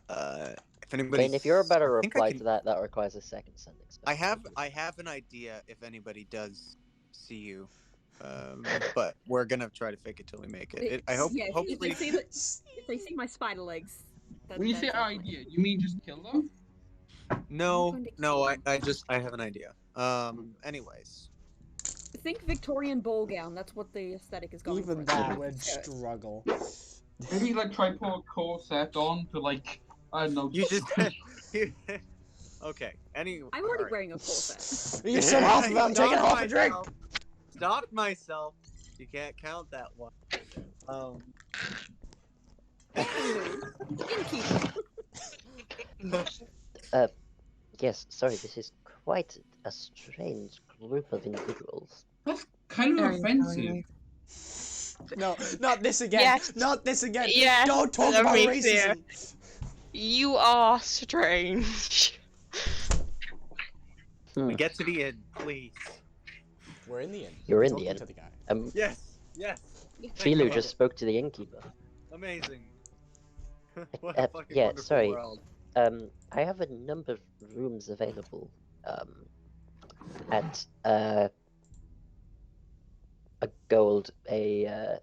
If I anybody. mean, if you're about to I think I reply can- to that requires a second sentence. I have an idea if anybody does see you, but we're gonna try to fake it till we make it. I hope. Yeah, if Hopefully. if they see my spider legs. When you say that's fine. idea, you mean just kill them? No, going to no. kill I have an idea. Anyways. Think Victorian ball gown. That's what the aesthetic is going Even for. that would Skirt. struggle. Maybe like try put a corset on to like I don't know. You just. Okay. I'm already wearing a corset. You so off of I'm taking off a drink. Stopped myself. You can't count that one. Yes, sorry, this is quite a strange group of individuals. That's kind of offensive. No, not this again. Yes. Not this again. Yes, Don't talk let about me racism. You are strange. We get to the end, please. We're in the end. You're in Talking the end. to the guy. Yes. Philu just spoke to the innkeeper. Amazing. What a fucking yeah, wonderful sorry. world. I have a number of rooms available. At a gold a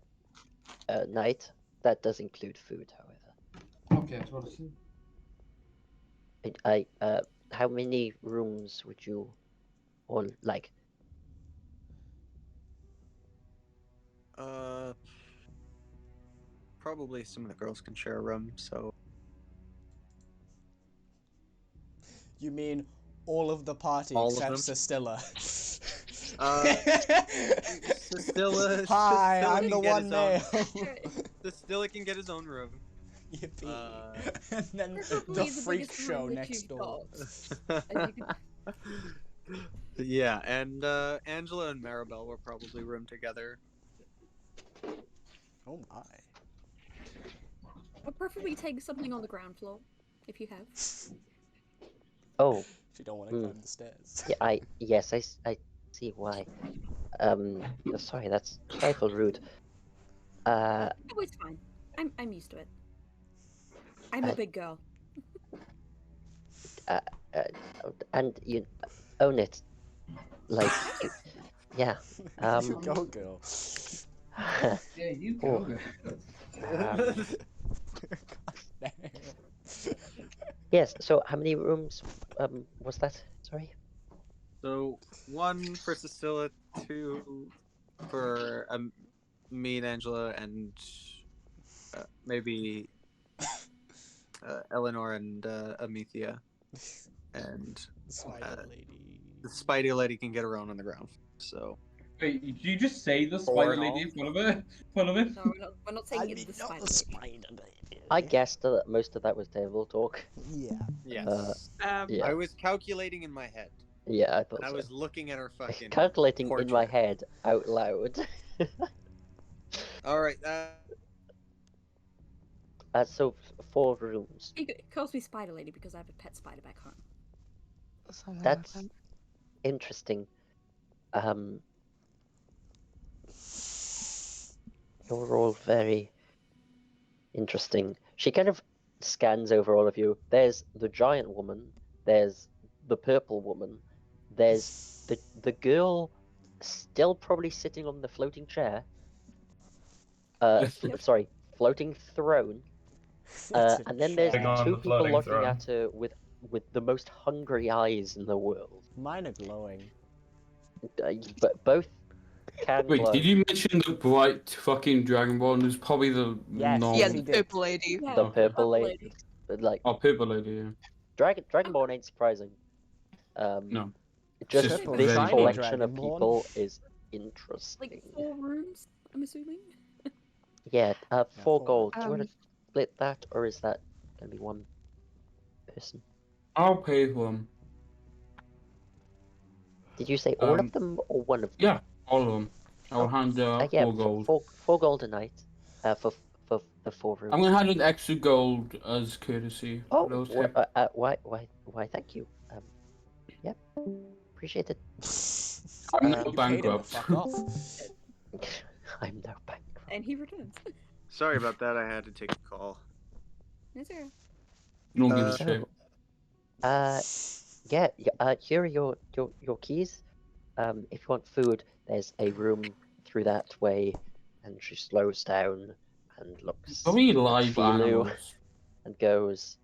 night. That does include food, however. Okay, that's what I see. How many rooms would you all like? Probably some of the girls can share a room, so. You mean all of the party All of except them? Sestilla? Sestilla. Hi, Sestilla I'm can the get one his male. Sestilla can get his own room. Yippee. And then the freak show next door. Yeah, and Angela and Maribel will probably room together. Oh my. I'd preferably take something on the ground floor, if you have. Oh. If you don't want to climb the stairs. Yeah, yes, I see why. Sorry, that's trifle rude. Oh, it's fine. I'm used to it. I'm a big girl. And you own it. Like, yeah. You go, girl. Yeah, you go. Yes, so how many rooms was that? Sorry? So, 1 for Cecilia, 2 for me and Angela, and maybe Eleanor and Amethea. And the Spidey lady can get her own on the ground. So. Wait, did you just say the spider lady in front of it? No, we're not saying it's the spider lady. I guessed that most of that was table talk. Yeah. Yes. Yeah. I was calculating in my head. Yeah, I thought and so. I was looking at her fucking calculating portrait. in my head out loud. All right. So 4 rooms. It calls me Spider Lady because I have a pet spider back home. That's interesting. You're all very interesting. She kind of scans over all of you. There's the giant woman. There's the purple woman. There's the girl still probably sitting on the floating chair. Sorry, floating throne. And then there's 2 people looking at her with the most hungry eyes in the world. Mine are glowing. But both can Wait, glow. did you mention the bright fucking Dragonborn? Who's probably the normal... Yeah, the purple lady. Yeah, The purple lady. Like, purple lady, yeah. Dragonborn ain't surprising. No. Just Just this shiny collection of Dragonborn. people is interesting. Like 4 rooms, I'm assuming. Yeah, 4 gold. Do you Um, want to split that, or is that gonna be one person? I'll pay for them. Did you say all of them or one of them? Yeah, all of them. I'll hand yeah, 4 gold. 4 gold a night. For the 4 rooms. I'm gonna hand an extra gold as courtesy. Oh, for those two. why? Thank you. Yeah, appreciate it. I'm You not paid him to bankrupt. fuck off. I'm no bankrupt. And he returns. Sorry about that. I had to take a call. Is there? No give a shit. Here are your keys. If you want food, there's a room through that way, and she slows down and looks Are we at live Philu animals? and goes,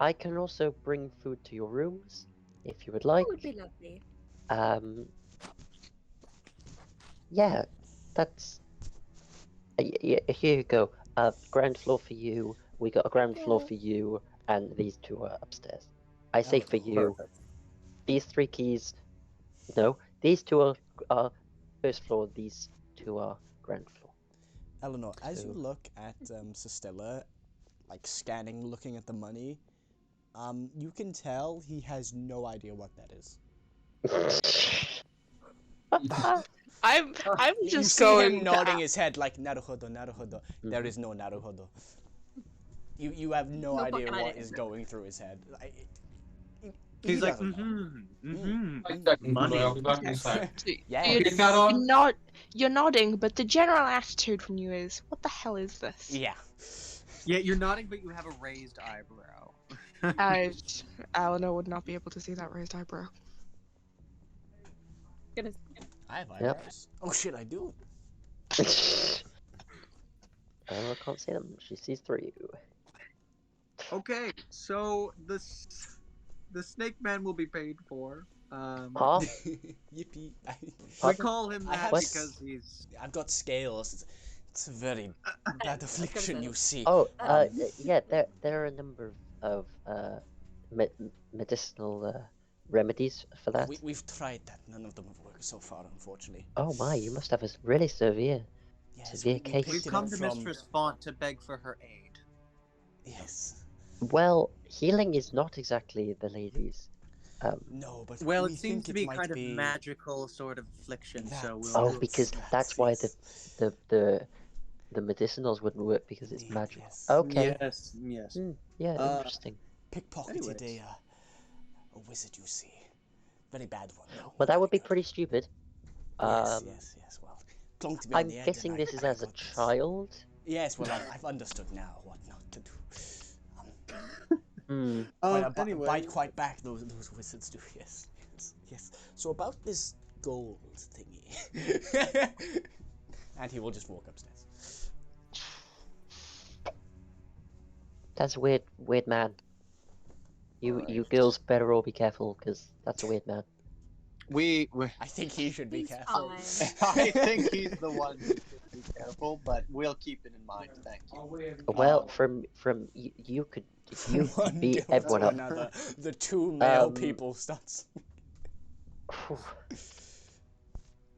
I can also bring food to your rooms if you would like. That would be lovely. Yeah, that's here you go. Ground floor for you. We got a ground floor for you, and these 2 are upstairs. I say for you, these 3 keys. No, these 2 are first floor. These 2 are ground floor. Eleanor, as you look at Sistella, like scanning, looking at the money, you can tell he has no idea what that is. I'm You just see going him nodding his head like naruhodo, naruhodo. There is no naruhodo. You have no idea what is going through his head. He's like, money. Yes. You're nodding, but the general attitude from you is, what the hell is this? Yeah. Yeah, you're nodding, but you have a raised eyebrow. Eleanor would not be able to see that raised eyebrow. I have eyebrows. Oh shit, I do. Eleanor can't see them. She sees through you. Okay, so the snake man will be paid for. Huh? Yippee. We call him that because he's... I've got scales. It's a very bad affliction, you see. Oh, yeah, there are a number of medicinal remedies for that. We've tried that. None of them have worked so far, unfortunately. Oh my, you must have a really severe case. We've come to Mistress Font to beg for her aid. Yes. Well, healing is not exactly the lady's. No, but well, it seems to be kind of magical sort of affliction. So we'll because that's why the medicinals wouldn't work because it's magical. Yes. Okay. Yes. Yeah, interesting. Pickpocketed a wizard, you see. Very bad one. No, well, that would be pretty stupid. Yes. Well, clunked me on I'm the head guessing this is as a child. Yes. Well, I've understood now what not to do. Anyway. Bite quite back, those wizards do, yes. So about this gold thingy. And he will just walk upstairs. That's a weird man. You girls better all be careful, because that's a weird man. I think he should be careful. I think he's the one who should be careful, but we'll keep it in mind, thank you. Well, from you could beat everyone up. Another, the 2 male people starts.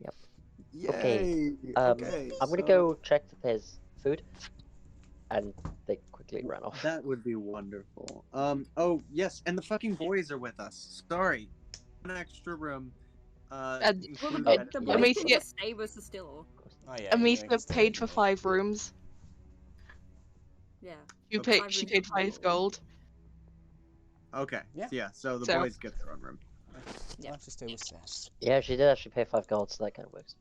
Yep. Yay. Okay. I'm gonna go check if there's food, and they quickly ran off. That would be wonderful. Oh yes, and the fucking boys are with us. Sorry, an extra room. The boys can just stay with Sistilla. Oh yeah. Amicia paid for 5 rooms. Yeah. She paid 5 gold. Okay. Yeah. So the boys get their own room. Yeah. I'll have to stay with Sass. Yeah, she did actually pay 5 gold, so that kind of works.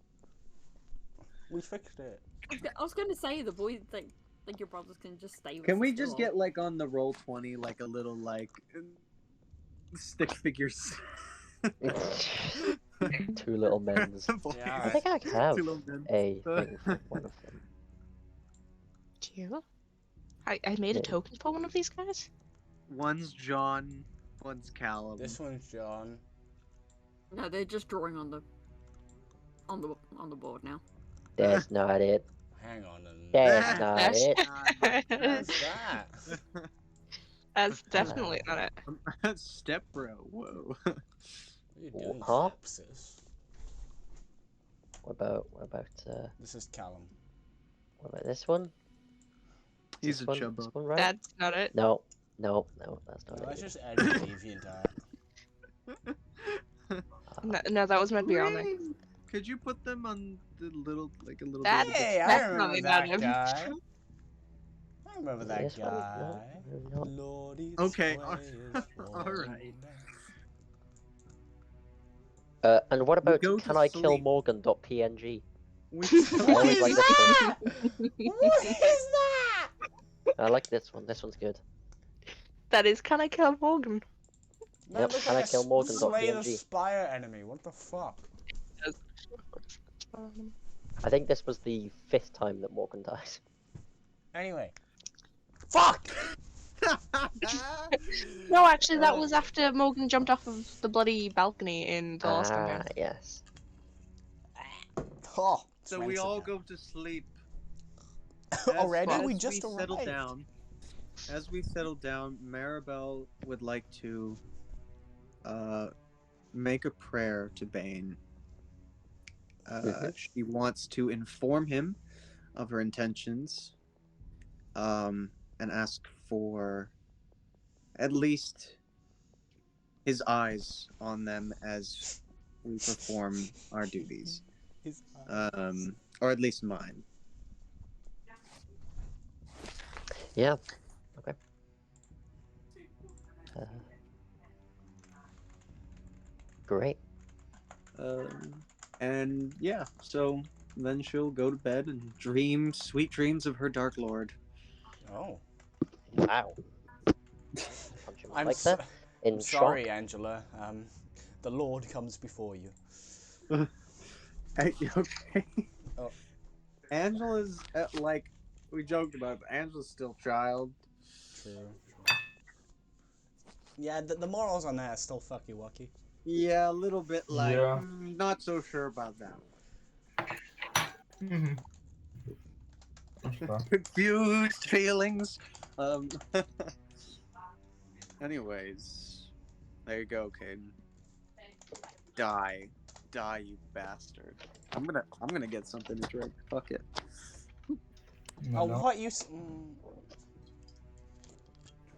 We fixed it. I was going to say the boys like your brothers can just stay with. Can we just get like on the roll 20 like a little like stick figures? 2 little men's. Yeah, I think I can have 2 little men. a thing for one of them. Do you? I made a token for one of these guys. One's John, one's Callum. This one's John. No, they're just drawing on the board now. That's not it. Hang on. That's not it. What's that? That's definitely not it. Step bro, whoa. What are you doing, Huh? sis? What about This is Callum. what about this one? He's a This chubbo. one, right? That's not it. No, that's not Let's it. just add a deviant art. No, that was meant to be on there. Could you put them on the little, like a little That- bit? Hey, I That's remember not that him. guy. I remember that Yes, guy. no. Lordy, Okay, this way is alright. And what about go to can I kill sleep. Morgan.png? We- I always like this one. What is that? I like this one. This one's good. That is, can I kill Morgan? Man, Yep, look can I at kill that Morgan.png? Slay the Spire enemy. What the fuck? I think this was the 5th time that Morgan dies. Anyway. Fuck! No, actually, that was after Morgan jumped off of the bloody balcony in the last campaign. Yes. Oh, So we all go to sleep. Already? As We just settle arrived. down. As we settle down, Maribel would like to make a prayer to Bane. She wants to inform him of her intentions, and ask for at least his eyes on them as we perform our duties. Or at least mine. Yeah. Okay. Great. And yeah, so then she'll go to bed and dream sweet dreams of her Dark Lord. Oh. Wow. I'm like that? In sorry, shock? Angela. The Lord comes before you. Hey, okay. Oh. Angela's like we joked about it, but Angela's still child. True. Yeah, the morals on that are still fucky wucky. Yeah, a little bit like not so sure about that. Confused feelings. Anyways, there you go, Caden. Die, you bastard! I'm gonna get something to drink. Fuck it. Oh, what you?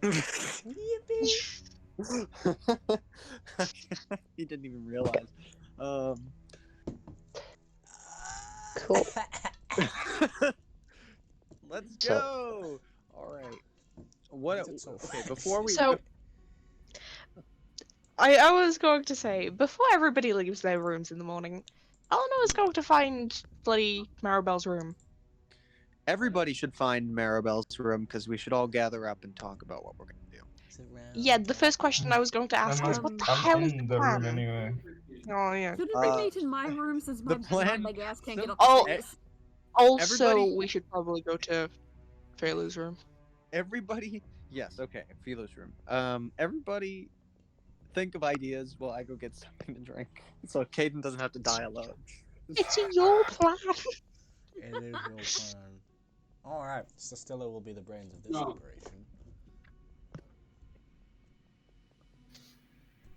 Yippee! He didn't even realize. Cool. Let's go. All right. What? Okay, before we. So, I was going to say, before everybody leaves their rooms in the morning, Eleanor is going to find bloody Maribel's room. Everybody should find Maribel's room because we should all gather up and talk about what we're gonna do. Yeah, the first question I was going to ask is, what the hell is the plan? Anyway. Oh yeah. Shouldn't we meet in my room since my big ass can't get up Oh, the stairs? also, we should probably go to Phelu's room. Everybody, yes, okay, Philo's room. Everybody, think of ideas while I go get something to drink, so Caden doesn't have to die alone. It's your plan. It is your plan. All right, so Stella will be the brains of this operation.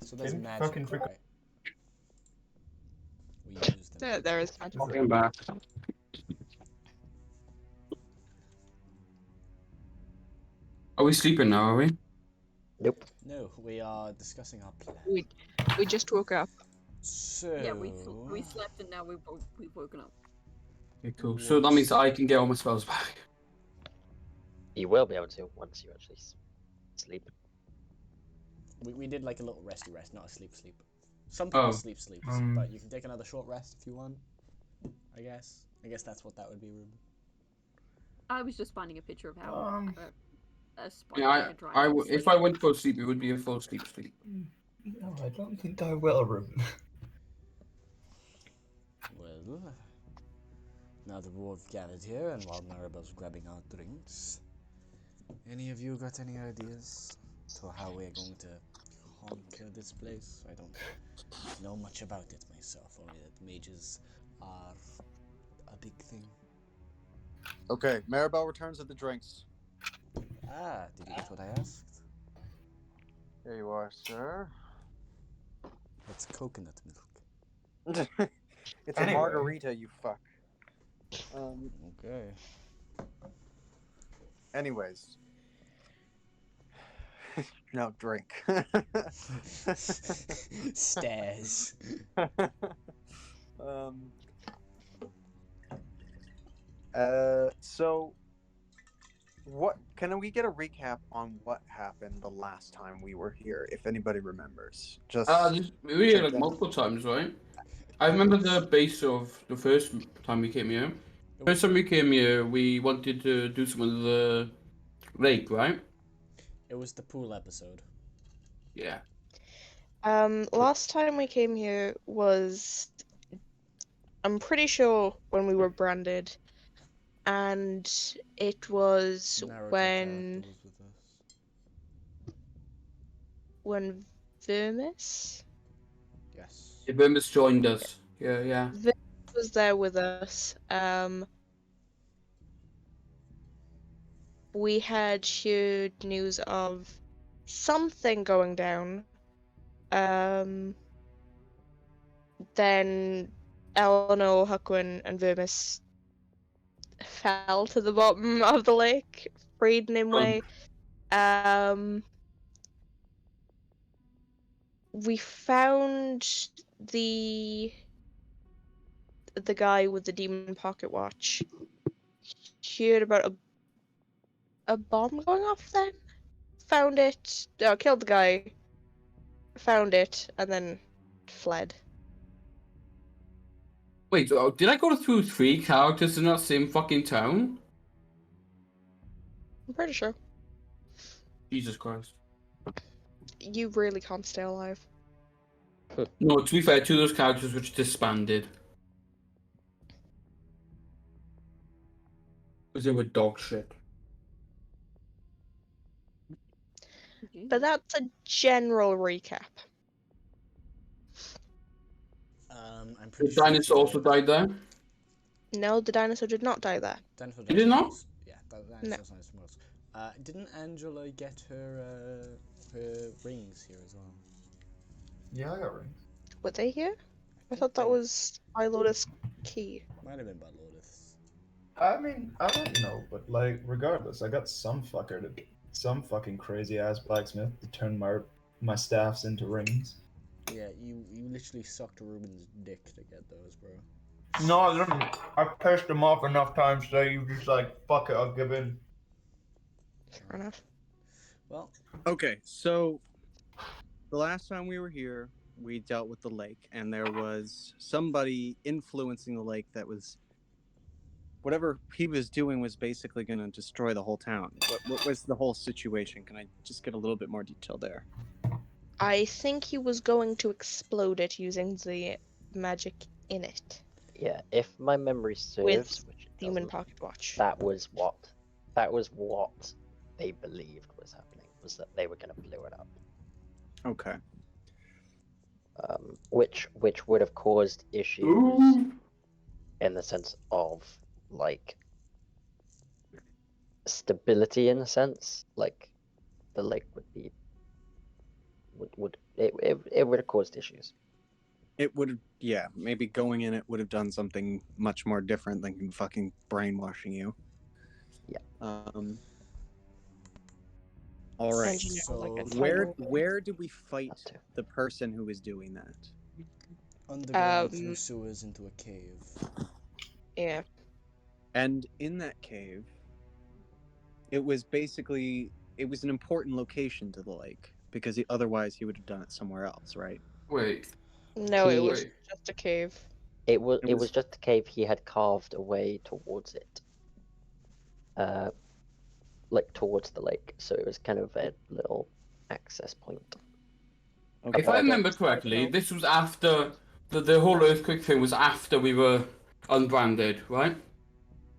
So there's magic, right? We use them. There is magic. Walking back. Are we sleeping now, are we? Nope. No, we are discussing our plan. We just woke up. So... Yeah, we slept and now we've woken up. Okay, cool. So that means I can get all my spells back. You will be able to once you actually sleep. We did like a little resty rest, not a sleep. Some people sleep, but you can take another short rest if you want. I guess that's what that would be, Ruben. I was just finding a picture of how a spider Yeah, if I went for sleep, it would be a full sleep. No, I don't think I will, Ruben. Well, now that we've gathered here, and while Maribel's grabbing our drinks, any of you got any ideas to how we're going to conquer this place? I don't know much about it myself, only that mages are a big thing. Okay, Maribel returns with the drinks. Ah, did you get what I asked? Here you are, sir. It's coconut milk. It's a margarita, you fuck. Okay. Anyways. No, drink. Stairs. So what can we get a recap on what happened the last time we were here, if anybody remembers? We were here like multiple times, right? I remember the base of the first time we came here. First time we came here, we wanted to do some of the lake, right? It was the pool episode. Yeah. Last time we came here was, I'm pretty sure when we were branded, and it was when Vermis? Yes. Yeah, Vermis joined us. Yeah. Vermis was there with us. We had heard news of something going down, Then Eleanor, Huckwan, and Vermis fell to the bottom of the lake, freed Nimue. We found the guy with the demon pocket watch. Heard about a bomb going off then? Found it, killed the guy, found it, and then fled. Wait, did I go through 3 characters in that same fucking town? I'm pretty sure. Jesus Christ. You really can't stay alive. No, to be fair, 2 of those characters which disbanded. Because they were dog shit. But that's a general recap. I'm pretty The sure dinosaur also died there? No, the dinosaur did not die there. Dinosaur Did it not? Yeah, dinosaur died somewhere else. Didn't Angela get her rings here as well? Yeah, I got rings. Were they here? I thought that was by Lotus Key. Might have been by Lotus. I mean, I don't know, but like, regardless, I got some fucking crazy ass blacksmith to turn my staffs into rings. Yeah, you literally sucked Ruben's dick to get those, bro. No, I didn't. I pissed him off enough times so you just like, fuck it, I'll give in. Fair enough. Well. Okay, so the last time we were here, we dealt with the lake, and there was somebody influencing the lake that was... Whatever he was doing was basically going to destroy the whole town. What was the whole situation? Can I just get a little bit more detail there? I think he was going to explode it using the magic in it. Yeah, if my memory serves, With which it Demon doesn't, Pocket Watch. that was what they believed was happening, was that they were going to blow it up. Okay. Which would have caused issues in the sense of like stability, in a sense, like the lake would be it would have caused issues. It would have, yeah, maybe going in it would have done something much more different than fucking brainwashing you. Yeah. All right. So where did we fight the person who was doing that? Underground through sewers into a cave. Yeah. And in that cave, it was an important location to the lake because otherwise he would have done it somewhere else, right? Wait. No, it was just a cave. It was just a cave he had carved away towards it. Like towards the lake, so it was kind of a little access point. Okay. If I remember correctly, this was after the whole earthquake thing was after we were unbranded, right?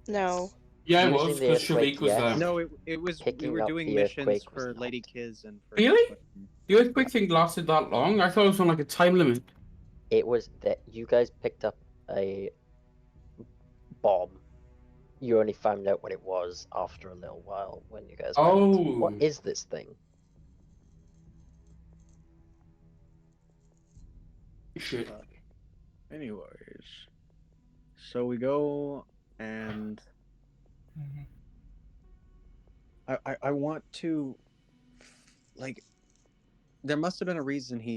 No. Yeah, it was, because Sharik was there. No, it was, we were doing missions for Lady Kiz and for... Really? The earthquake thing lasted that long? I thought it was on like a time limit. It was that you guys picked up a bomb. You only found out what it was after a little while when you guys went, what is this thing? Shit. Anyways, so we go and I want to, like, there must have been a reason he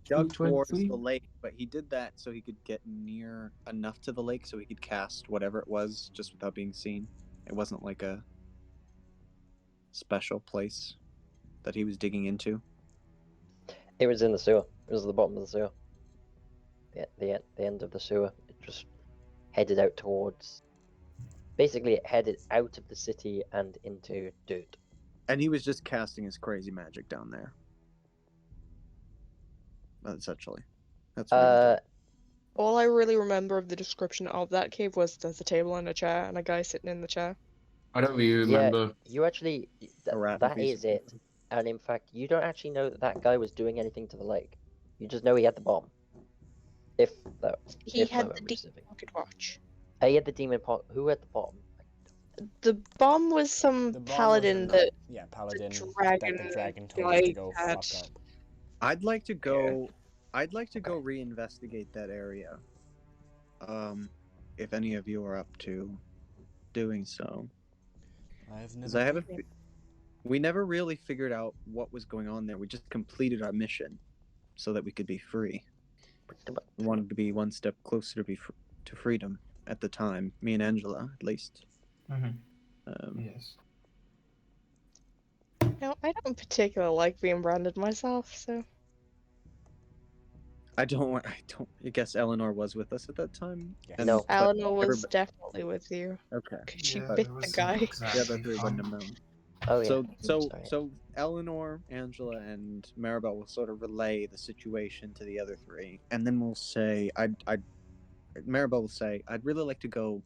dug towards the lake, but he did that so he could get near enough to the lake so he could cast whatever it was just without being seen. It wasn't like a special place that he was digging into. It was in the sewer. It was at the bottom of the sewer. The end of the sewer. It just headed out towards... Basically, it headed out of the city and into dirt. And he was just casting his crazy magic down there. Essentially. That's what all I really remember of the description of that cave was there's a table and a chair and a guy sitting in the chair. I don't really remember. Yeah, you actually... that is it. And in fact, you don't actually know that guy was doing anything to the lake. You just know he had the bomb. He had the demon pocket watch. He had the demon pocket... Who had the bomb? The bomb was some paladin that... Yeah, paladin the dragon told us to go fuck up. I'd like to go. I'd like to go reinvestigate that area. If any of you are up to doing so. I've 'Cause never. I haven't. We never really figured out what was going on there. We just completed our mission, so that we could be free. We wanted to be one step closer to freedom at the time. Me and Angela, at least. Yes. No, I don't particularly like being branded myself, so. I don't. I guess Eleanor was with us at that time. Yes. And, No. Eleanor was definitely with you. Okay. Cause she Yeah, bit there the was guy. some The other exactly three fun. wouldn't have known. Oh yeah. So Eleanor, Angela, and Maribel will sort of relay the situation to the other three, and then we'll say, Maribel will say, I'd really like to go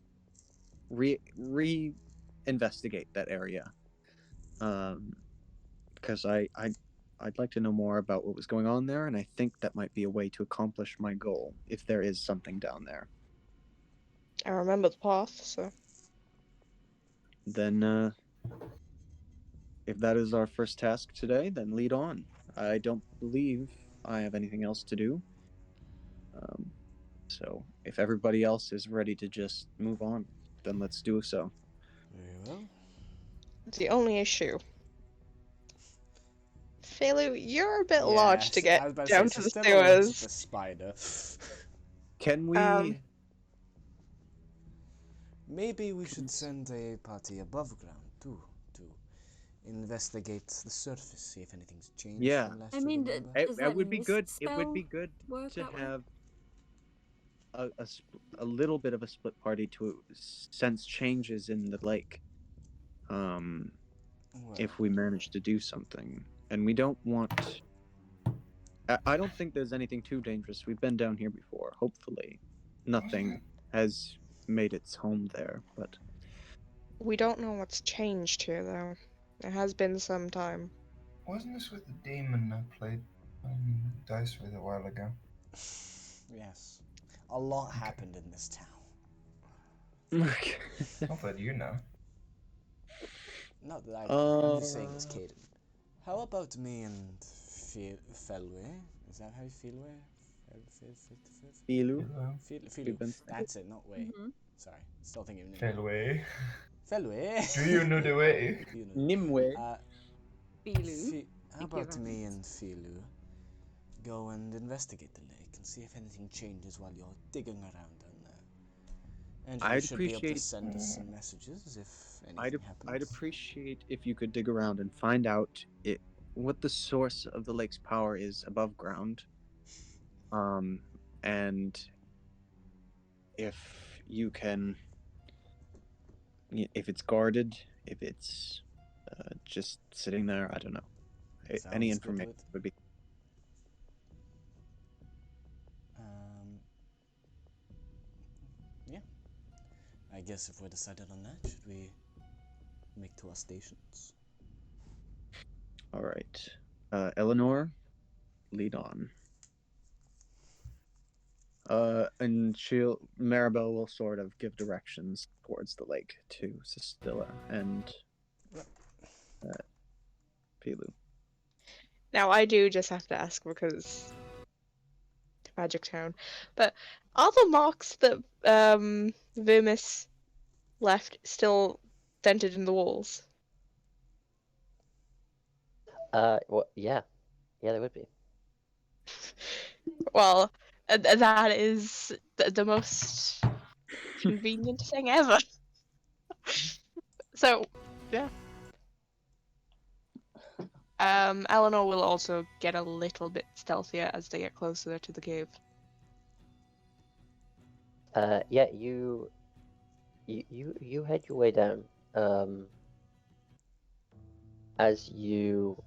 investigate that area, because I'd like to know more about what was going on there, and I think that might be a way to accomplish my goal if there is something down there. I remember the path, so. Then, if that is our first task today, then lead on. I don't believe I have anything else to do. So if everybody else is ready to just move on, then let's do so. Very well. The only issue. Felu, you're a bit large to I get was about down say, to the she's still a little bit sewers. of a spider. Can we? Maybe we should send a party above ground too, to investigate the surface, see if anything's changed. Yeah. From last I you mean, remember. It would be good. It would spell be good work to that way? have a little bit of a split party to sense changes in the lake. If we manage to do something, and we don't want. I don't think there's anything too dangerous. We've been down here before. Hopefully, nothing has made its home there. But We don't know what's changed here, though. It has been some time. Wasn't this with the demon I played dice with a while ago? Yes. A lot happened in this town. Not that you know. Not that I'm just saying it's Caden. How about me and Felwe? Is that how you feel? Filu. That's it, not way. Sorry, still thinking of Felwe. Felwe. Do you know the way? Nimue. Filu. How about me and Filu go and investigate the lake and see if anything changes while you're digging around down there? And you should be able to send us some messages if anything happens. I'd appreciate if you could dig around and find out what the source of the lake's power is above ground. And if you can, if it's guarded, if it's just sitting there, I don't know. Any information would be. Yeah. I guess if we're decided on that, should we make to our stations? All right. Eleanor, lead on. And Maribel will sort of give directions towards the lake to Cecilia and Pilu. Now, I do just have to ask because Magic Town, but are the marks that Vermis left still dented in the walls? Well, yeah, they would be. Well, that is the most convenient thing ever. So, yeah. Eleanor will also get a little bit stealthier as they get closer to the cave. Yeah, you head your way down. As you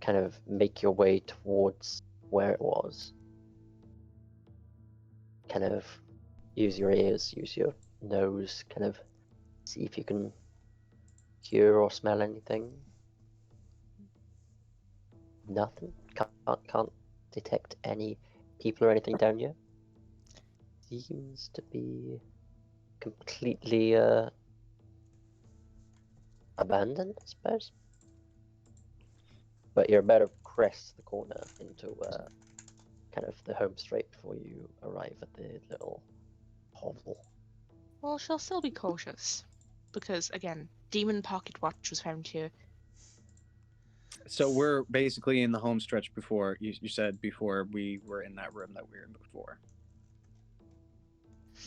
kind of make your way towards where it was, kind of use your ears, use your nose, kind of see if you can hear or smell anything. Nothing. Can't detect any people or anything down here. Seems to be completely abandoned, I suppose. but you're about to crest the corner into kind of the home straight before you arrive at the little hovel. Well, she'll still be cautious, because again, demon pocket watch was found here. So we're basically in the home stretch before you said before we were in that room that we were in before.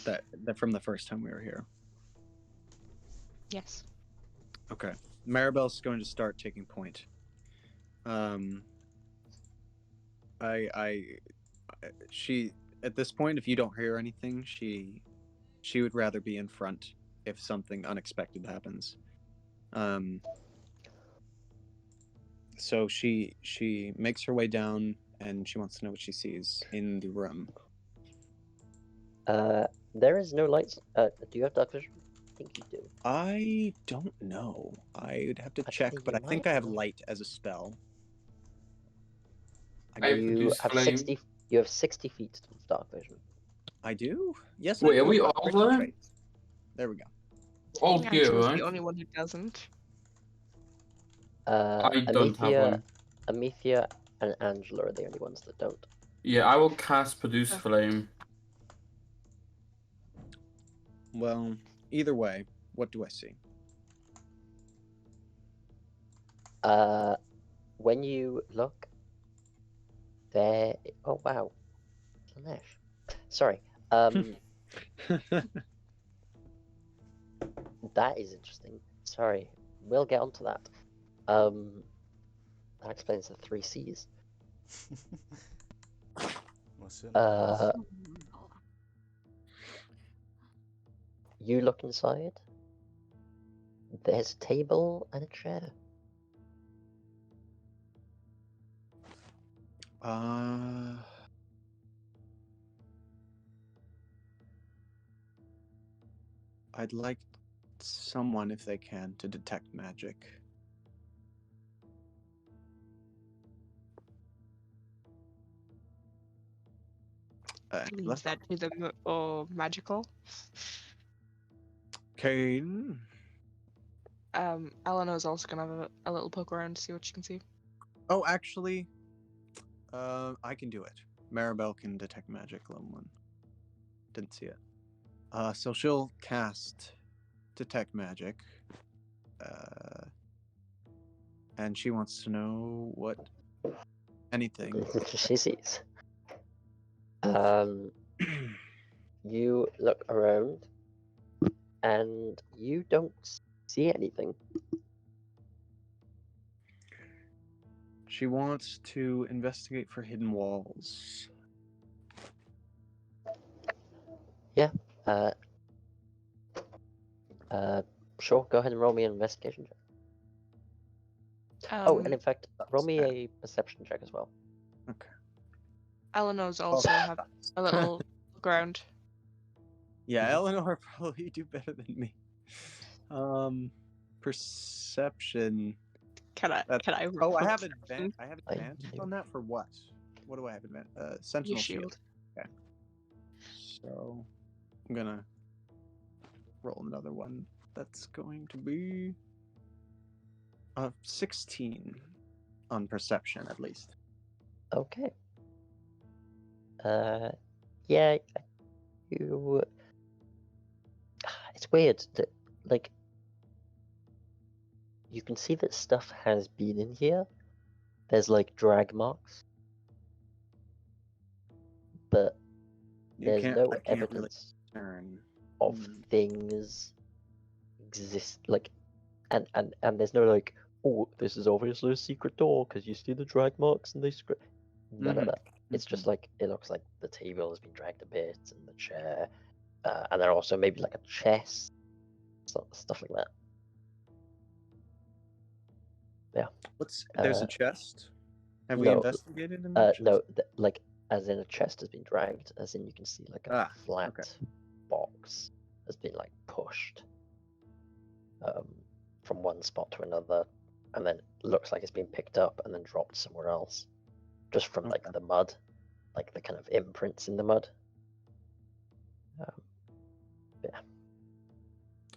That from the first time we were here. Yes. Okay. Maribel's going to start taking point. She at this point, if you don't hear anything, she would rather be in front if something unexpected happens. So she makes her way down and she wants to know what she sees in the room. There is no lights. Do you have dark vision? I think you do. I don't know. I would have to check, but I think I have light as a spell. You have 60. You have 60 feet of dark vision. I do. Yes. Wait, are we all there? There we go. All here, right? The only one who doesn't. I don't have one. Amethea and Angela are the only ones that don't. Yeah, I will cast Produce Flame. Well, either way, what do I see? When you look, there. Oh wow, Slanesh. Sorry. That is interesting. Sorry, we'll get onto that. That explains the 3 C's. You look inside. There's a table and a chair. I'd like someone, if they can, to detect magic. Leaves that to them or magical. Kane. Eleanor's also gonna have a little poke around to see what she can see. Oh, actually, I can do it. Maribel can detect magic level 1. Didn't see it. So she'll cast detect magic. And she wants to know what anything she sees. You look around and you don't see anything. She wants to investigate for hidden walls. Yeah. Sure, go ahead and roll me an investigation check. Oh, and in fact, roll me a perception check as well. Okay. Eleanor's also have a little look around. Yeah, Eleanor probably do better than me. Perception. Can I? Oh, I have advantage. I have advantage on that for what? What do I have advantage? Sentinel shield. Okay. So I'm gonna roll another one. That's going to be 16 on perception, at least. Okay. Yeah, you. It's weird that, like, you can see that stuff has been in here. There's like drag marks, but there's no evidence of things exist. Like, and there's no like, oh, this is obviously a secret door because you see the drag marks and they script. None of that. It's just like it looks like the table has been dragged a bit and the chair, and then also maybe like a chest, stuff like that. Yeah. There's a chest? Have we investigated in that chest? No, like as in a chest has been dragged, as in you can see like a flat box has been like pushed from one spot to another, and then it looks like it's been picked up and then dropped somewhere else, just from like the mud, like the kind of imprints in the mud.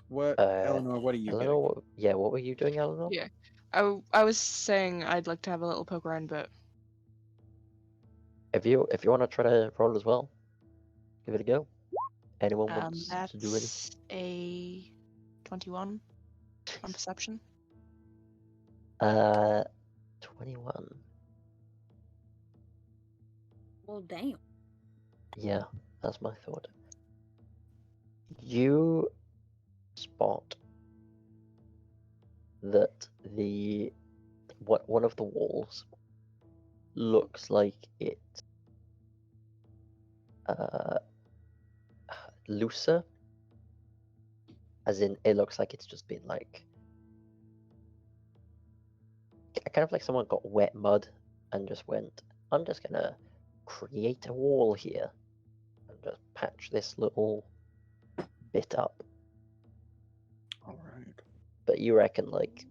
What, Eleanor? What are you doing? Yeah, what were you doing, Eleanor? Yeah. I was saying I'd like to have a little poke around, but If you want to try to roll as well, give it a go. Anyone wants to do anything? that's a 21 on perception. 21. Well, damn. Yeah, that's my thought. You spot that one of the walls looks like it looser, as in it looks like it's just been like kind of like someone got wet mud and just went, I'm just gonna create a wall here and just patch this little bit up. All right. But you reckon, like,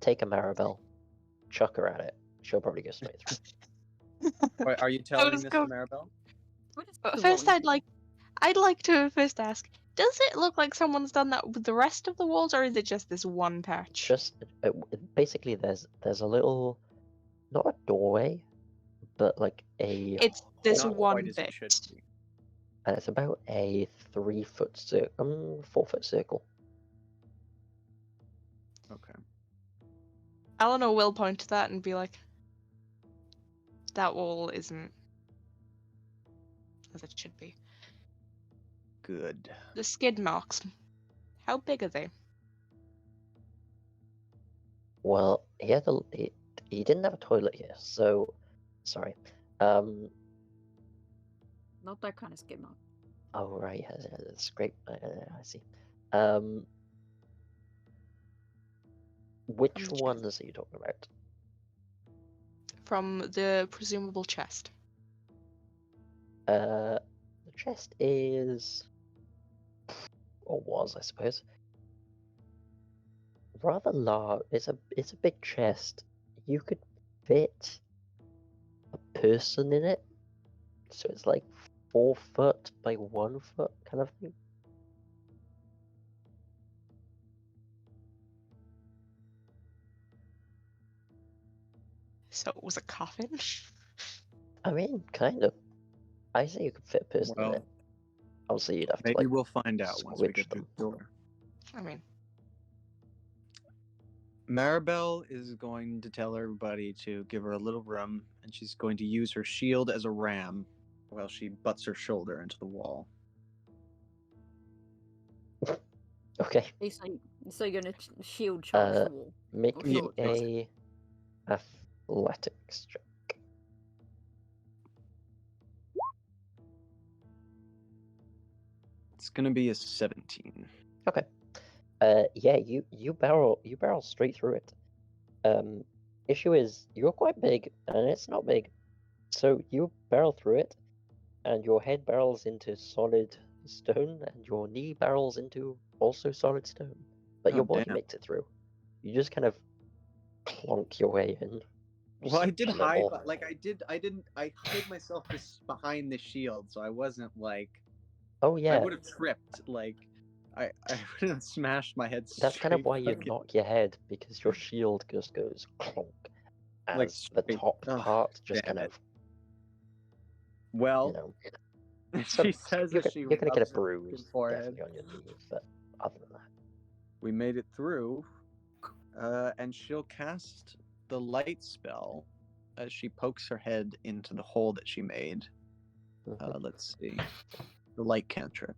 take a Maribel, chuck her at it, she'll probably go straight through. Wait, are you telling this to Maribel? First, I'd like to first ask, does it look like someone's done that with the rest of the walls, or is it just this one patch? Just basically, there's a little, not a doorway, but like it's this one bit, and it's about a 3-foot circle, 4-foot circle. Okay. Eleanor will point to that and be like, that wall isn't as it should be. Good. The skid marks, how big are they? Well, he didn't have a toilet here, so sorry. Not that kind of skid mark. Oh right, scrape. I see. Which ones are you talking about? From the presumable chest. The chest is, or was, I suppose, rather large. It's a big chest. You could fit a person in it, so it's like 4 foot by 1 foot kind of thing. So it was a coffin? I mean, kind of. I say you could fit a person in it. Obviously, you'd have to, Maybe like, we'll find out once we squidge get through the door. I mean, Maribel is going to tell everybody to give her a little room, and she's going to use her shield as a ram while she butts her shoulder into the wall. Okay. So you're gonna shield charge the wall. Make me a athletics check. It's gonna be a 17. Okay. Yeah, you barrel straight through it. Issue is you're quite big and it's not big, so you barrel through it, and your head barrels into solid stone, and your knee barrels into also solid stone, but your body makes it through. You just kind of clonk your way in. Well, I did hide, like I hid myself behind the shield, so I wasn't like. Oh yeah. I would have tripped, like. I would have smashed my head. That's kind of why you knock your head, because your shield just goes clonk, as like the top part just kind of. Well, she says you're she gonna get a bruise definitely on your knees, but other than that, we made it through, and she'll cast the light spell as she pokes her head into the hole that she made. Let's see, the light cantrip.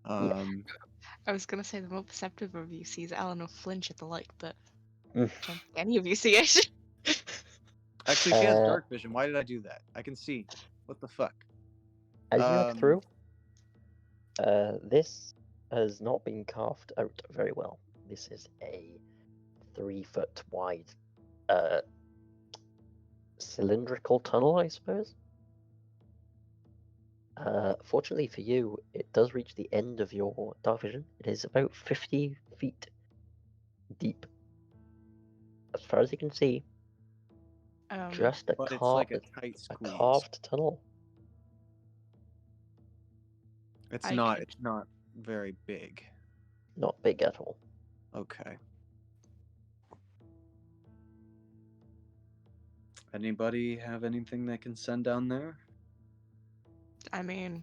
I was gonna say the more perceptive of you sees Eleanor flinch at the light, but I don't think any of you see it. Actually, she has dark vision. Why did I do that? I can see. What the fuck? As you look through, this has not been carved out very well. This is a 3-foot wide cylindrical tunnel, I suppose. Fortunately for you, it does reach the end of your dark vision. It is about 50 feet deep, as far as you can see. Just a carved tunnel. It's not very big. Not big at all. Okay. Anybody have anything they can send down there? I mean,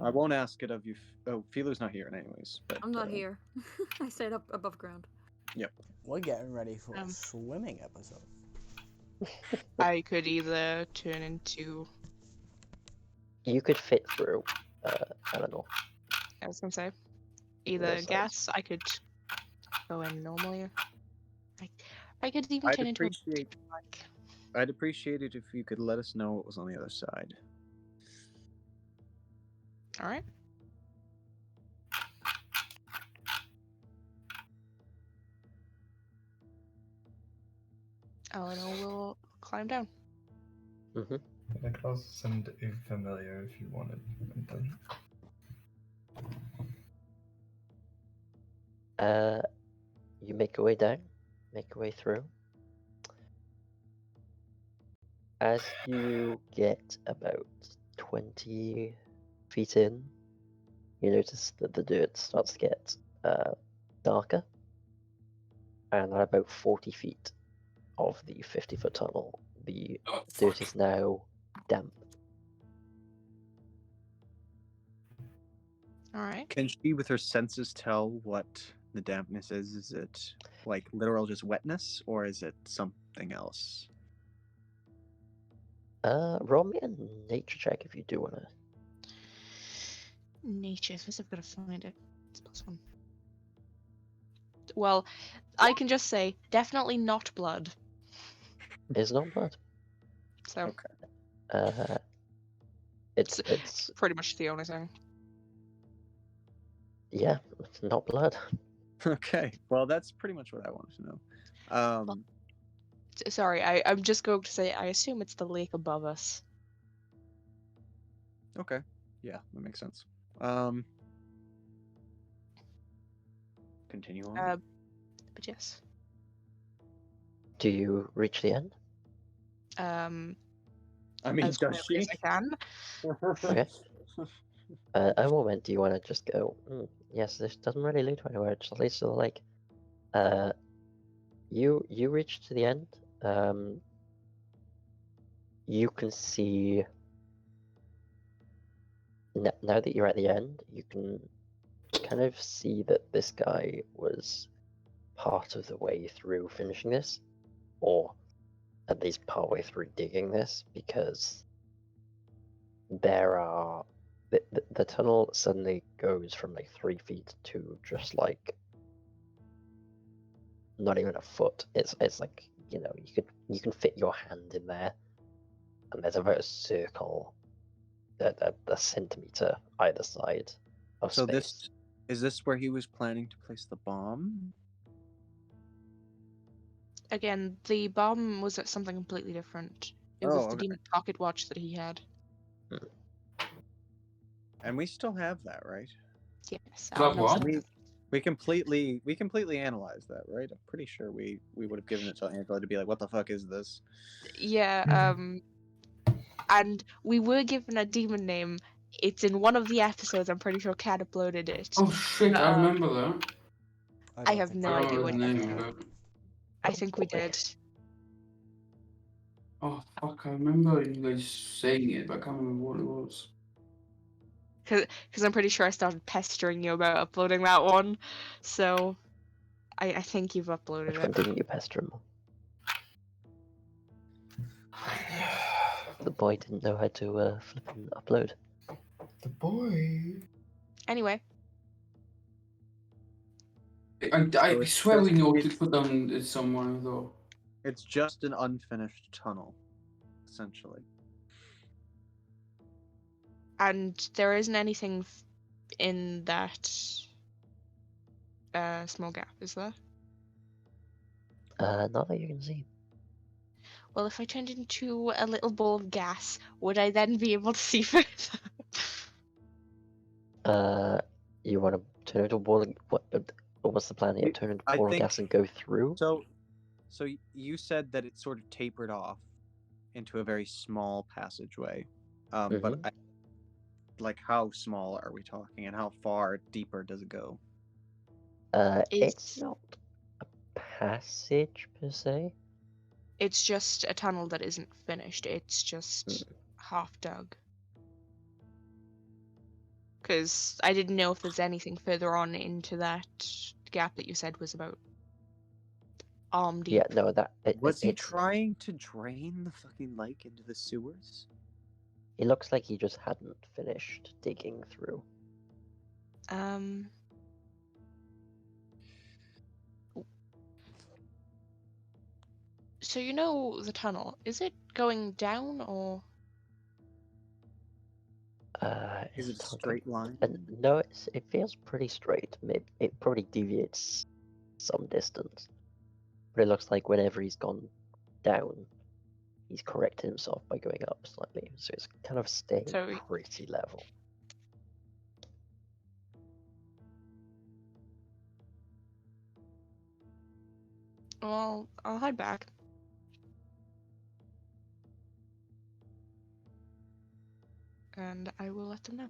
I won't ask it of you. Oh, Philo's not here anyways. But, I'm not here. I stayed up above ground. Yep. We're getting ready for a swimming episode. I could either turn into... You could fit through, I don't know. I was gonna say, either gas, I could go in normally. I could even turn into I'd appreciate it if you could let us know what was on the other side. Alright. Eleanor will climb down. Mm-hmm. I could also send a familiar if you wanted. You make your way down, make your way through. As you get about 20 feet in, you notice that the dirt starts to get darker, and at about 40 feet of the 50-foot tunnel, the dirt is now damp. Alright. Can she, with her senses, tell what the dampness is? Is it like literal just wetness, or is it something else? Roll me a nature check if you do want to. Nature, first I've got to find it. It's +1. Well, I can just say, definitely not blood. It's not blood. So. Okay. It's pretty much the only thing. Yeah, it's not blood. Okay, well, that's pretty much what I wanted to know. Sorry, I'm just going to say, I assume it's the lake above us. Okay, yeah, that makes sense. Continue on. But yes. Do you reach the end? I mean, as does she? as I can. Okay. A moment, do you want to just go, yes, this doesn't really lead to anywhere, it just leads to the lake. You reach to the end. You can see, now that you're at the end, you can kind of see that this guy was part of the way through finishing this, or at least partway through digging this, because there are the tunnel suddenly goes from like 3 feet to just like not even a foot. It's like, you know, you can fit your hand in there, and there's about a circle, a centimeter either side of so space. Is this where he was planning to place the bomb? Again, the bomb was at something completely different. It was the demon pocket watch that he had. And we still have that, right? Yes. We completely analyzed that, right? I'm pretty sure we would have given it to Angela to be like, what the fuck is this? Yeah, and we were given a demon name. It's in one of the episodes. I'm pretty sure Cat uploaded it. Oh shit, I remember that. I have no idea what name. I think we did. Oh fuck, I remember you guys saying it, but I can't remember what it was. Because I'm pretty sure I started pestering you about uploading that one, so I think you've uploaded Which one didn't you pester him? The boy didn't know how to flip and upload. The boy. Anyway. I swear we know to put them somewhere though. It's just an unfinished tunnel, essentially. And there isn't anything in that small gap, is there? Not that you can see. Well, if I turned into a little ball of gas, would I then be able to see further? You want to turn into a ball of... What's the plan here? Turn into a ball of gas and go through? So you said that it sort of tapered off into a very small passageway. But like, how small are we talking, and how far deeper does it go? It's not a passage per se. It's just a tunnel that isn't finished. It's just half dug. Because I didn't know if there's anything further on into that gap that you said was about arm deep. Yeah, no, Was he trying to drain the fucking lake into the sewers? It looks like he just hadn't finished digging through. So you know the tunnel, is it going down or? Is it a straight line? No, it feels pretty straight. It probably deviates some distance. But it looks like whenever he's gone down, he's corrected himself by going up slightly. So it's kind of staying pretty level. Well, I'll head back. And I will let them know.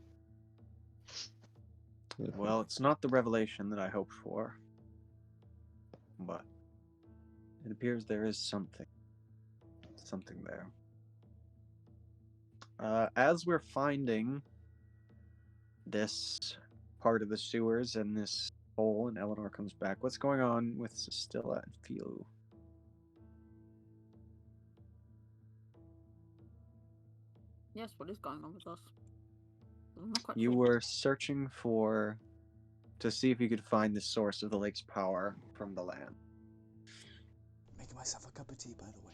Well, it's not the revelation that I hoped for. But it appears there is something there. As we're finding this part of the sewers and this hole, and Eleanor comes back, what's going on with Sestilla and Philu? Yes, what is going on with us? I'm not quite You sure. were searching to see if you could find the source of the lake's power from the land. Making myself a cup of tea, by the way.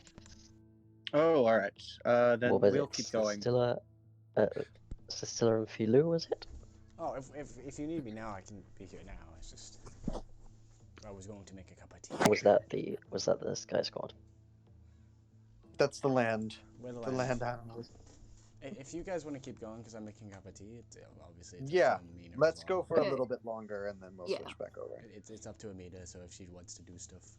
Oh, all right. Then we'll keep going. Sestilla and Philu, was it? Oh, if you need me now, I can be here now. It's just I was going to make a cup of tea. Was that the Sky Squad? That's the land. We're the land animals. If you guys want to keep going, because I'm making a cup of tea, obviously it's yeah. up to Amina. Let's go for a little bit longer, and then we'll switch back over. It's up to Amina, so if she wants to do stuff.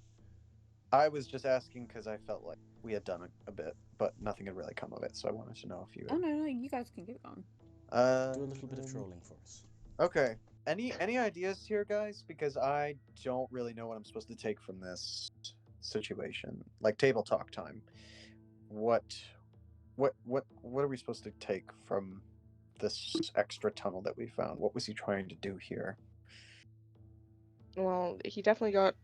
I was just asking because I felt like we had done a bit, but nothing had really come of it, so I wanted to know if you. Oh no, you guys can keep going. Do a little bit of trolling for us. Okay. Any ideas here, guys? Because I don't really know what I'm supposed to take from this situation. Like table talk time. What are we supposed to take from this extra tunnel that we found? What was he trying to do here? Well, he definitely got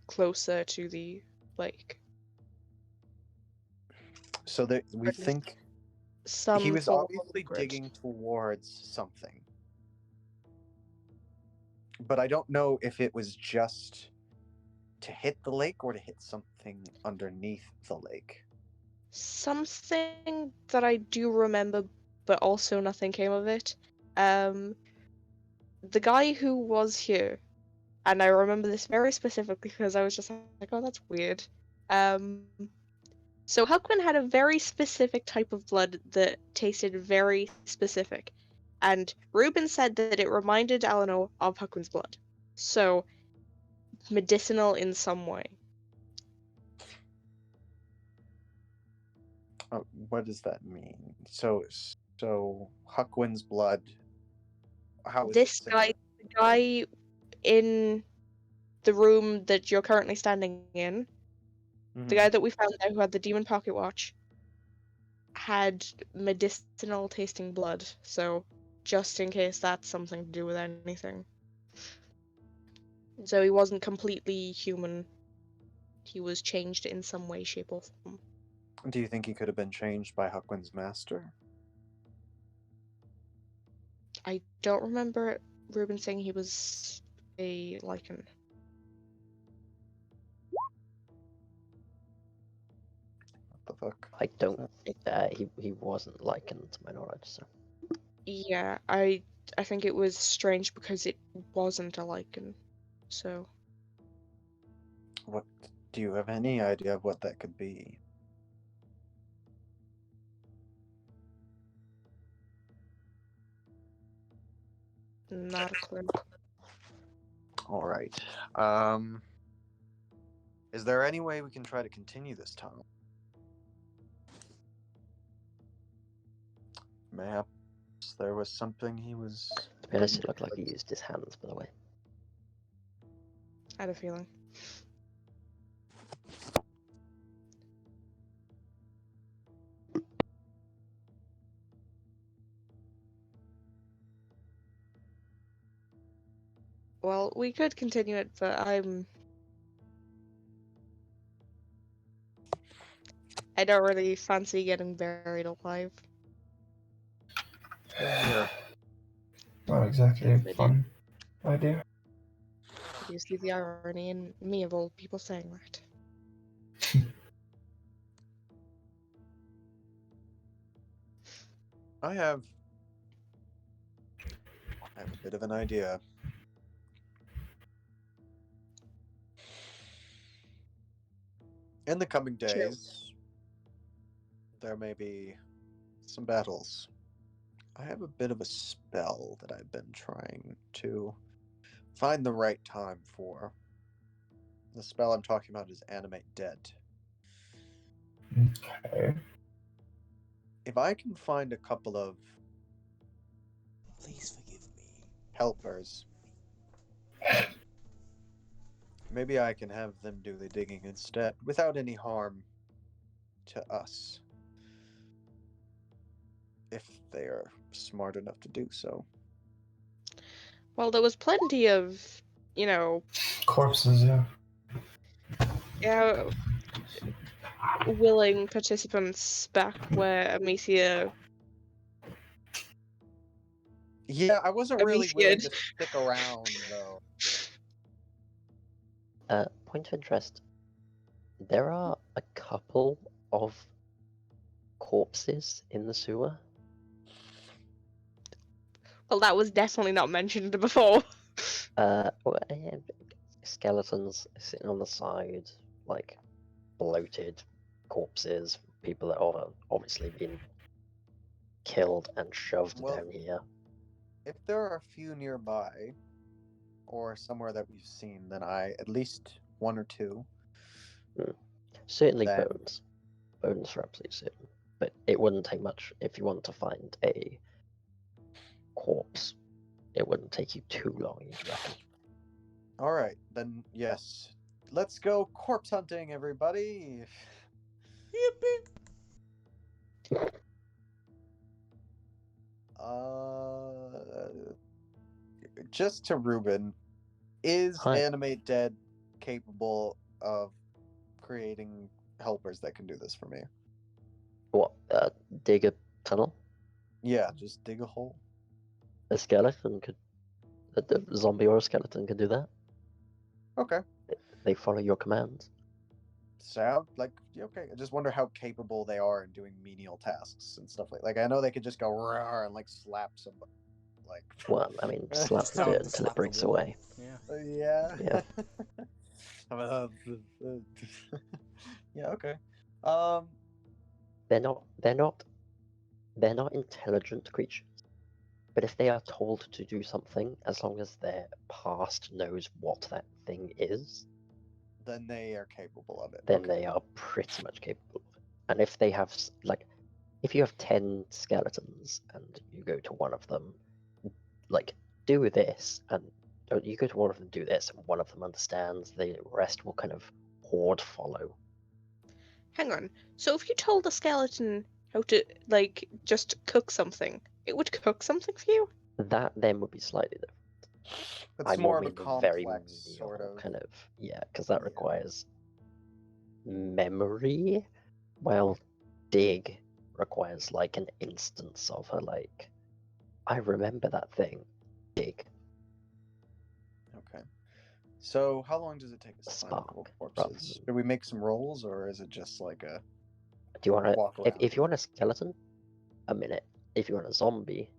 closer to the lake. So that we think he was obviously digging towards something. But I don't know if it was just to hit the lake or to hit something underneath the lake. Something that I do remember, but also nothing came of it. The guy who was here, and I remember this very specifically because I was just like, oh, that's weird. So Huckman had a very specific type of blood that tasted very specific. And Ruben said that it reminded Eleanor of Huckman's blood. So, medicinal in some way. What does that mean? So Huckwin's blood. How is this it guy, the guy in the room that you're currently standing in, the guy that we found there who had the demon pocket watch, had medicinal tasting blood. So, just in case that's something to do with anything. So he wasn't completely human. He was changed in some way, shape, or form. Do you think he could have been changed by Huckwin's master? I don't remember Ruben saying he was a Lycan. What the fuck? I don't. He wasn't Lycan to my knowledge. So. Yeah, I think it was strange because it wasn't a Lycan. So. What? Do you have any idea of what that could be? Not a clue. All right. Is there any way we can try to continue this tunnel? Perhaps there was something he was. To be honest, it looked like he used his hands, by the way. I had a feeling. Well, we could continue it, but I don't really fancy getting buried alive. Yeah. Not exactly a fun idea. Do you see the irony in me of all people saying that? I have a bit of an idea. In the coming days, there may be some battles. I have a bit of a spell that I've been trying to find the right time for. The spell I'm talking about is Animate Dead. Okay. If I can find a couple of... Please forgive me. Helpers. Maybe I can have them do the digging instead, without any harm to us. If they are smart enough to do so. Well, there was plenty of, corpses, yeah. Yeah, willing participants back where Amicia. Yeah, I wasn't really willing to stick around, though. Point of interest. There are a couple of corpses in the sewer. Well, that was definitely not mentioned before. Skeletons sitting on the side, like bloated corpses, people that are obviously been killed and shoved down here. If there are a few nearby, or somewhere that we've seen, then at least one or two. Certainly bones. Bones for absolutely certain. But it wouldn't take much if you want to find a corpse. It wouldn't take you too long, you'd reckon. Alright, then yes. Let's go corpse hunting, everybody! Yippee! Just to Ruben, is Animate Dead capable of creating helpers that can do this for me? What, dig a tunnel? Yeah, just dig a hole. A skeleton could... A zombie or a skeleton could do that. Okay. They follow your commands. Sound like okay. I just wonder how capable they are in doing menial tasks and stuff like I know they could just go roar and slap somebody. Well, I mean, slap the dirt until it breaks away. Yeah. Yeah. Yeah. Okay. They're not intelligent creatures. But if they are told to do something, as long as their past knows what that thing is, then they are capable of it. Then they are pretty much capable of it. And if they have, if you have 10 skeletons and you go to one of them, do this, and you go to one of them, do this, and one of them understands, the rest will kind of horde follow. Hang on. So if you told the skeleton how to, just cook something, it would cook something for you? That then would be slightly different. It's more of a complex sort of kind of, because that requires memory, while dig requires an instance of her, I remember that thing. Dig. Okay. So how long does it take us to find corpses? Do we make some rolls, or is it just a... Do you want to... If you want a skeleton, a minute. If you want a zombie,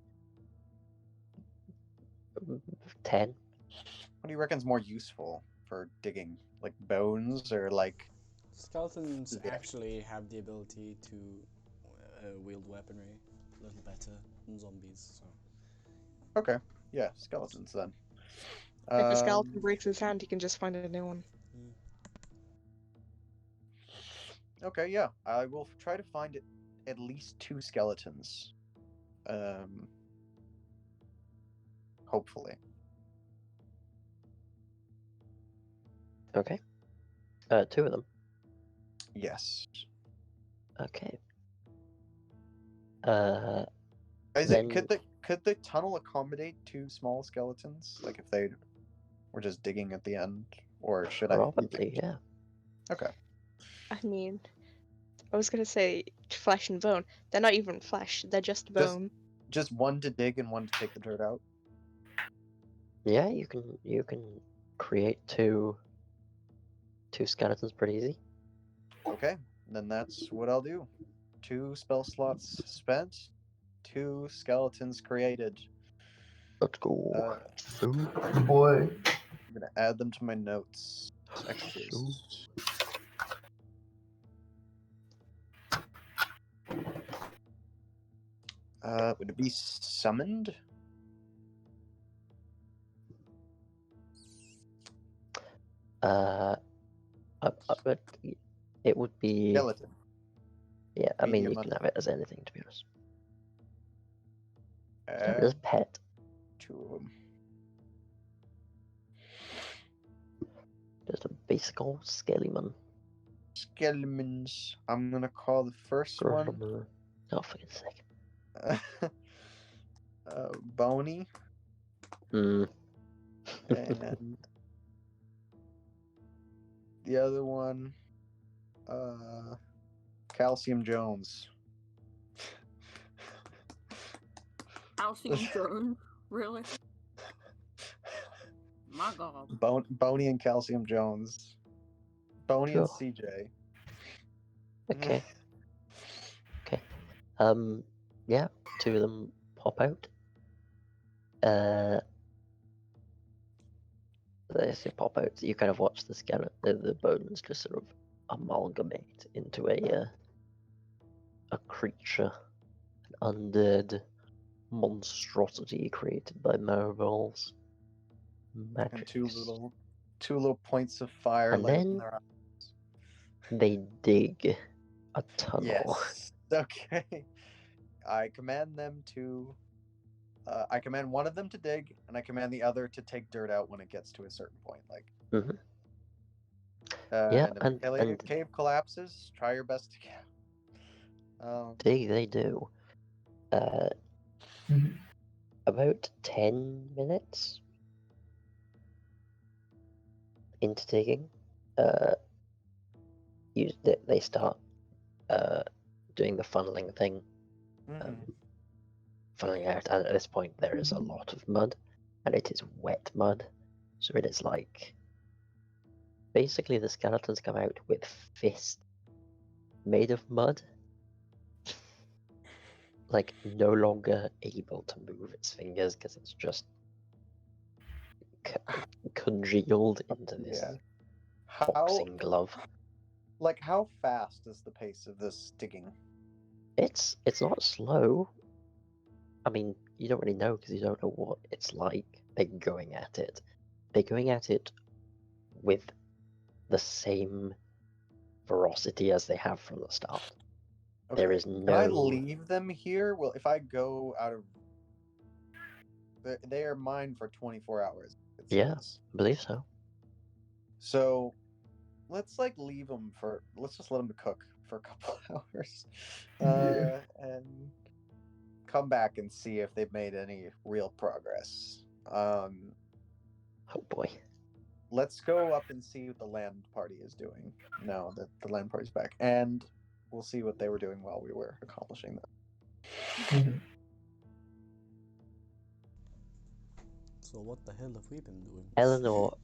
10. What do you reckon's more useful for digging? Bones, or Skeletons actually have the ability to wield weaponry a little better than zombies, so... Okay, yeah, skeletons then. If a skeleton breaks his hand, he can just find a new one. Okay, yeah, I will try to find at least 2 skeletons. Hopefully. Okay. 2 of them? Yes. Okay. Could the tunnel accommodate 2 small skeletons? If they... We're just digging at the end, or should Probably, yeah. Okay. I mean, I was gonna say flesh and bone. They're not even flesh. They're just bone. Just one to dig and one to take the dirt out. Yeah, you can create two skeletons pretty easy. Okay, then that's what I'll do. 2 spell slots spent, 2 skeletons created. Let's go. Boy. I'm gonna add them to my notes. Extras. Would it be summoned? But it would be Skeleton. Yeah, I mean, you Medium can have it as anything, to be honest. Add As pet. 2 of them. Just a basic old skellyman. Skeletons. I'm gonna call the first one. Oh, for goodness sake. Bony. Hmm. And the other one, Calcium Jones. Calcium Jones? Really? My god. Boney and Calcium Jones. Boney and Sure. CJ. Okay. Okay. Yeah, 2 of them pop out. They pop out. You kind of watch the skeleton, the bones just sort of amalgamate into a creature, an undead monstrosity created by marbles. And two little points of fire. And then they dig a tunnel. Yes. Okay. I command them to. I command one of them to dig, and I command the other to take dirt out when it gets to a certain point. Like. Mm-hmm. Yeah, and the cave collapses. Try your best to get. They do. About 10 minutes into digging, they start doing the funneling thing. Funneling out, and at this point there is a lot of mud, and it is wet mud, so it is like basically the skeletons come out with fists made of mud, like no longer able to move its fingers because it's just congealed into this boxing glove. Like, how fast is the pace of this digging? It's not slow. I mean, you don't really know because you don't know what it's like. They're going at it. They're going at it with the same ferocity as they have from the start. Okay. There is no. Can I leave them here? Well, if I go out of, they are mine for 24 hours. Yeah, I believe so. So, let's leave them for. Let's just let them cook for a couple hours, and come back and see if they've made any real progress. Oh boy. Let's go up and see what the land party is doing. No, the land party's back, and we'll see what they were doing while we were accomplishing that. So what the hell have we been doing? Eleanor,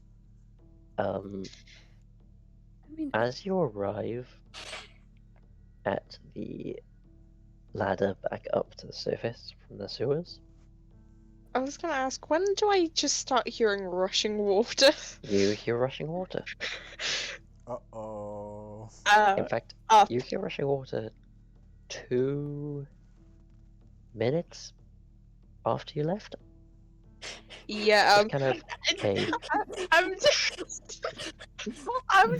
as you arrive at the ladder back up to the surface from the sewers. I was gonna ask, when do I just start hearing rushing water? You hear rushing water. Uh-oh. In fact, you hear rushing water 2 minutes after you left. Yeah, kind of. I'm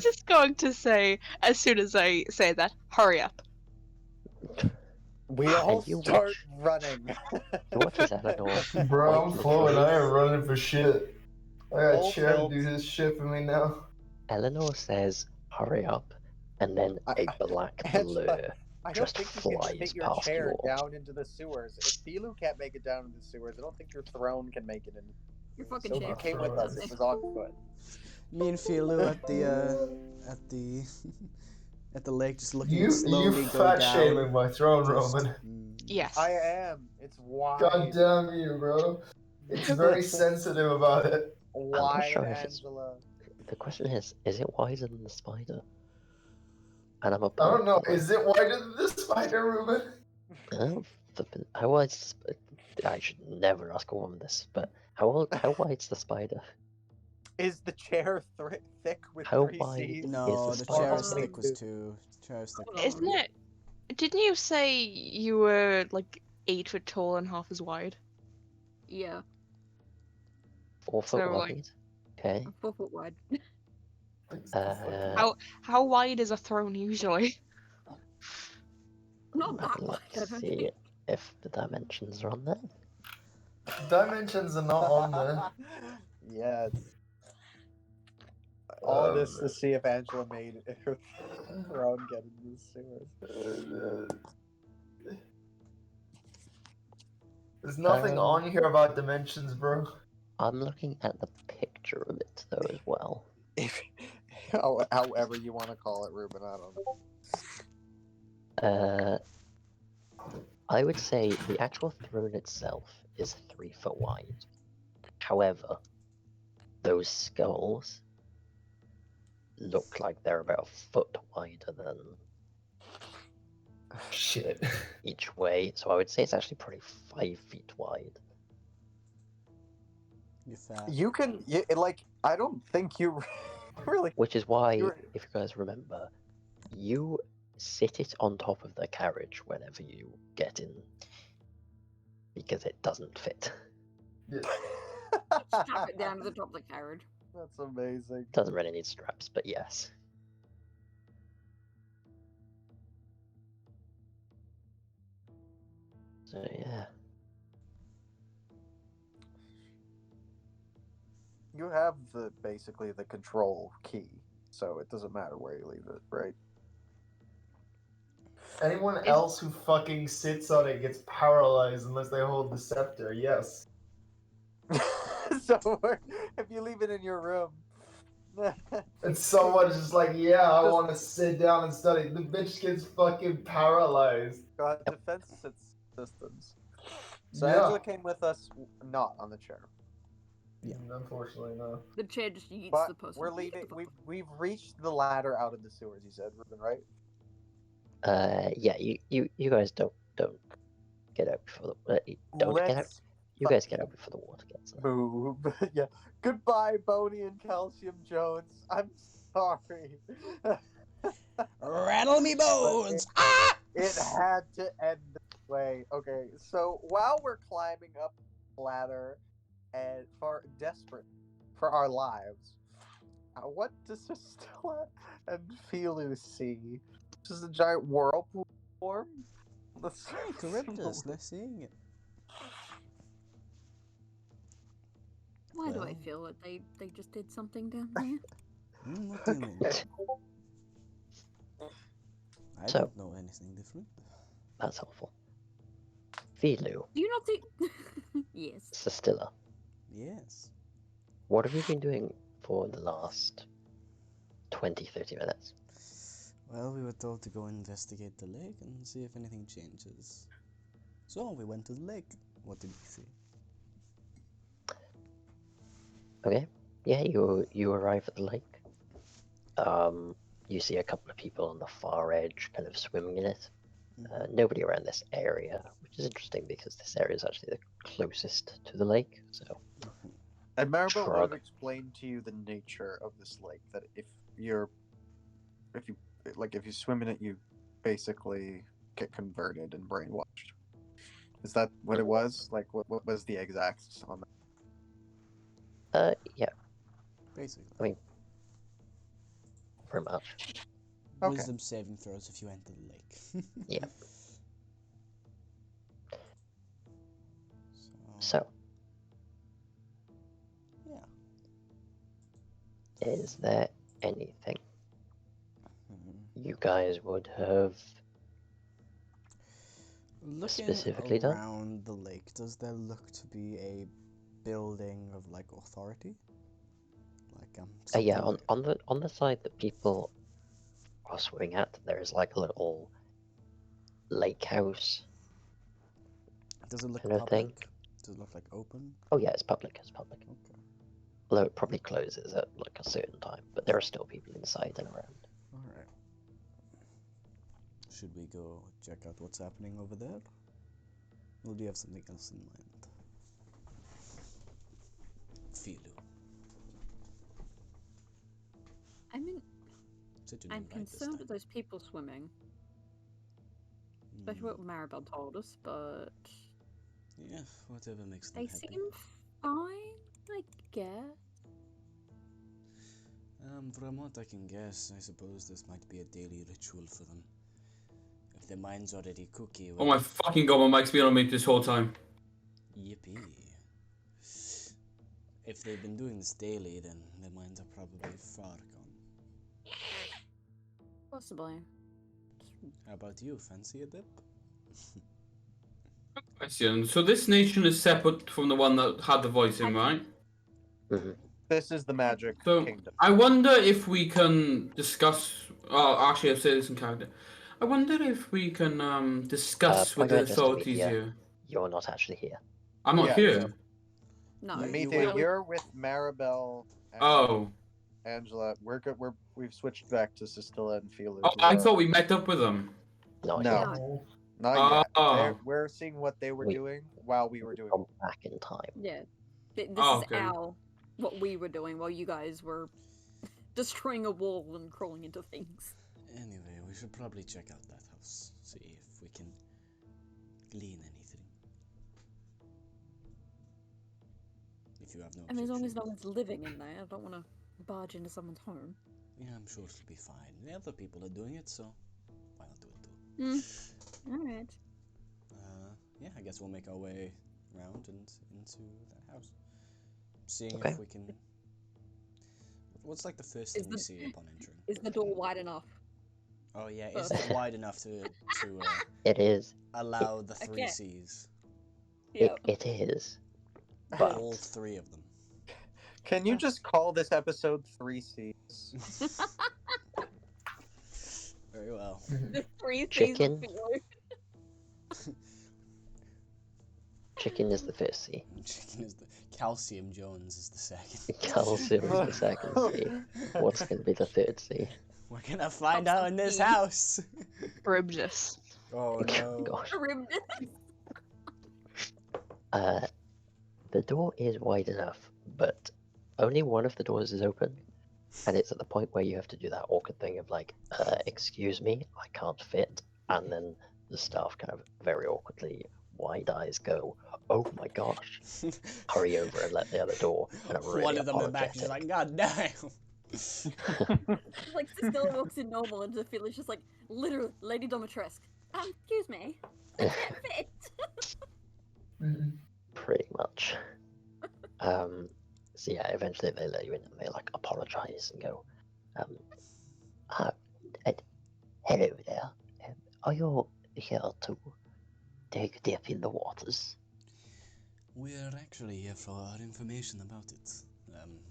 just going to say, as soon as I say that, hurry up. We all start running. What is Eleanor? Bro, I'm flowing. I ain't running for shit. I got Chad to do his shit for me now. Eleanor says, hurry up, and then a black blur just flies take your chair down into the sewers. If Philu can't make it down into the sewers, I don't think your throne can make it in. You're fucking So chick. you came with us. It was on foot. Me and Philu at the at the lake, just looking You slowly go fat down. shaming my throne, Just- Roman. Yes. I am. It's wide. God damn you, bro. It's very sensitive about it. I'm not Wide, sure if it's. Angela. The question is it wider than the spider? And I'm a. I don't know. Is it wider than the spider, Ruben? How wide's I should never ask a woman this, but how wide's the spider? Is the chair thick with How 3 wide C's? No, is the the chair spider? is thick was 2. The chair is thick. Isn't it? Didn't you say you were like 8 foot tall and half as wide? Yeah, 4 foot So, wide. like- Okay. 4 foot wide. How wide is a throne usually? Not that wide. I Let's don't see think. if the dimensions are on there. Dimensions are not on there. Yes. All this to see if Angela made her throne get in the sewers. There's nothing on here about dimensions, bro. I'm looking at the picture of it though as well. However you want to call it, Ruben, I don't know. I would say the actual throne itself is 3 foot wide. However, those skulls look like they're about a foot wider than Shit. each way, so I would say it's actually probably 5 feet wide. You're fat. You can, I don't think you really. Which is why, if you guys remember, you sit it on top of the carriage whenever you get in, because it doesn't fit. Strap it down to the top of the carriage. That's amazing. Doesn't really need straps, but yes. So yeah. You have basically the control key, so it doesn't matter where you leave it, right? Anyone else who fucking sits on it gets paralyzed unless they hold the scepter, yes. So if you leave it in your room. And someone's just like, yeah, I want to sit down and study. The bitch gets fucking paralyzed. Got defense systems. So Yeah. Angela came with us, not on the chair. Yeah, unfortunately, no. The chair just yeets But the person. we're leaving. We've reached the ladder out of the sewers. You said, Ruben, right? Yeah, you guys don't get out before the get out. You guys get out before the water gets there. Boo. Yeah. Goodbye, Boney and Calcium Jones. I'm sorry. Rattle me bones! It had to end this way. Okay, so while we're climbing up the ladder and desperate for our lives, what does Stella and Philu see? Does a giant whirlpool form? Hey, Charybdis, they're seeing it. Why do I feel that they just did something down there? What do you mean? I So- don't know anything different. That's helpful. Philu, Do you not think? Yes. Sestilla, Yes. what have you been doing for the last 20-30 minutes? Well, we were told to go investigate the lake and see if anything changes. So we went to the lake. What did we see? Okay. Yeah, you arrive at the lake. You see a couple of people on the far edge kind of swimming in it. Nobody around this area, which is interesting because this area is actually the closest to the lake. So, And Maribel would have Shrug. explained to you the nature of this lake. That if you swim in it, you basically get converted and brainwashed. Is that what it was? Like, what was the exact on that? Yeah, Basically. I mean, pretty much. Okay. Wisdom saving throws if you enter the lake. Yeah. So, So, yeah. is there anything Mhm. you guys would have Looking specifically done? around the lake, does there look to be a building of like authority? Like Yeah, something on the side that people are swimming at, there is like a little lake house. Does it look kind of public? thing. Does it look like open? Oh yeah, it's public. It's public. Okay. Although it probably closes at like a certain time, but there are still people inside and around. All right. Should we go check out what's happening over there? Or do you have something else in mind? Filu. I mean, Such a new I'm light this concerned time. with those people swimming. Especially what Maribel told us, but Yeah, whatever makes them they happy. seem fine, I guess. From what I can guess, I suppose this might be a daily ritual for them. If their mind's already cookie. Oh my fucking god, my mic's been on mute this whole time. Yippee. If they've been doing this daily, then their minds are probably far gone. Possibly. How about you? Fancy a dip? Question. So this nation is separate from the one that had the voice in, right? Mm-hmm. This is the magic So kingdom. I wonder if we can discuss. Oh, actually, I've said this in character. I wonder if we can discuss with the authorities here. You're not actually here. I'm not here. No. Amita, you're with Maribel. And Angela. We're good. We've switched back to Sistilla and Felix. Oh, I thought we met up with them. No, not yet. Oh. We're seeing what they were doing while we were doing. Back in time. Yeah. This okay. is what we were doing while you guys were destroying a wall and crawling into things. Anyway, we should probably check out that house. See if we can glean anything. If you have no I mean, as long as objection. no one's living in there, I don't want to barge into someone's home. Yeah, I'm sure it'll be fine. The other people are doing it, so why not do it too? Alright. Yeah, I guess we'll make our way around and into that house. Seeing Okay. if we can... What's like the first thing we see upon entering? Is the door wide enough? Oh yeah, is it wide enough to It is. allow the three C's? It is. But All three of them. Can you just call this episode 3 C's? Very well. The 3 C's Chicken. of Chicken is the first C. Chicken is the Calcium Jones is the second. Calcium is the second C. What's going to be the third C? We're gonna find out in this house. Ribness. Oh no. Gosh. Ribness. The door is wide enough, but only one of the doors is open, and it's at the point where you have to do that awkward thing of like, excuse me, I can't fit, and then the staff kind of very awkwardly, wide eyes go, oh my gosh, hurry over and let the other door, and I'm really One of them in the back is like, God damn. Like, Sistilla walks in normal and Felix just like, literally, Lady Domitresque. Excuse me. I can't fit. Pretty much. So yeah, eventually they let you in and they like apologize and go, hello there. Are you here to take a dip in the waters? We're actually here for our information about it.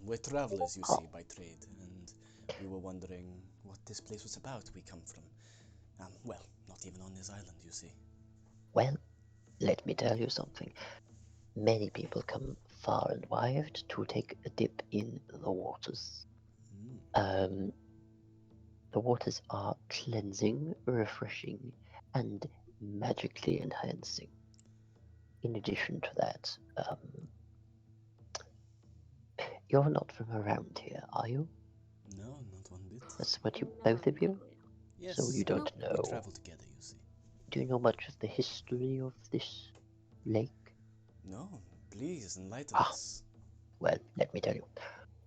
We're travelers, you see, by trade, and we were wondering what this place was about. We come from, well, not even on this island, you see. Well, let me tell you something. Many people come far and wide to take a dip in the waters. The waters are cleansing, refreshing, and magically enhancing. In addition to that, you're not from around here, are you? No, not one bit. That's what you, both of you? Yes. So you don't know. We travel together, you see. Do you know much of the history of this lake? No, please enlighten us. Well, let me tell you.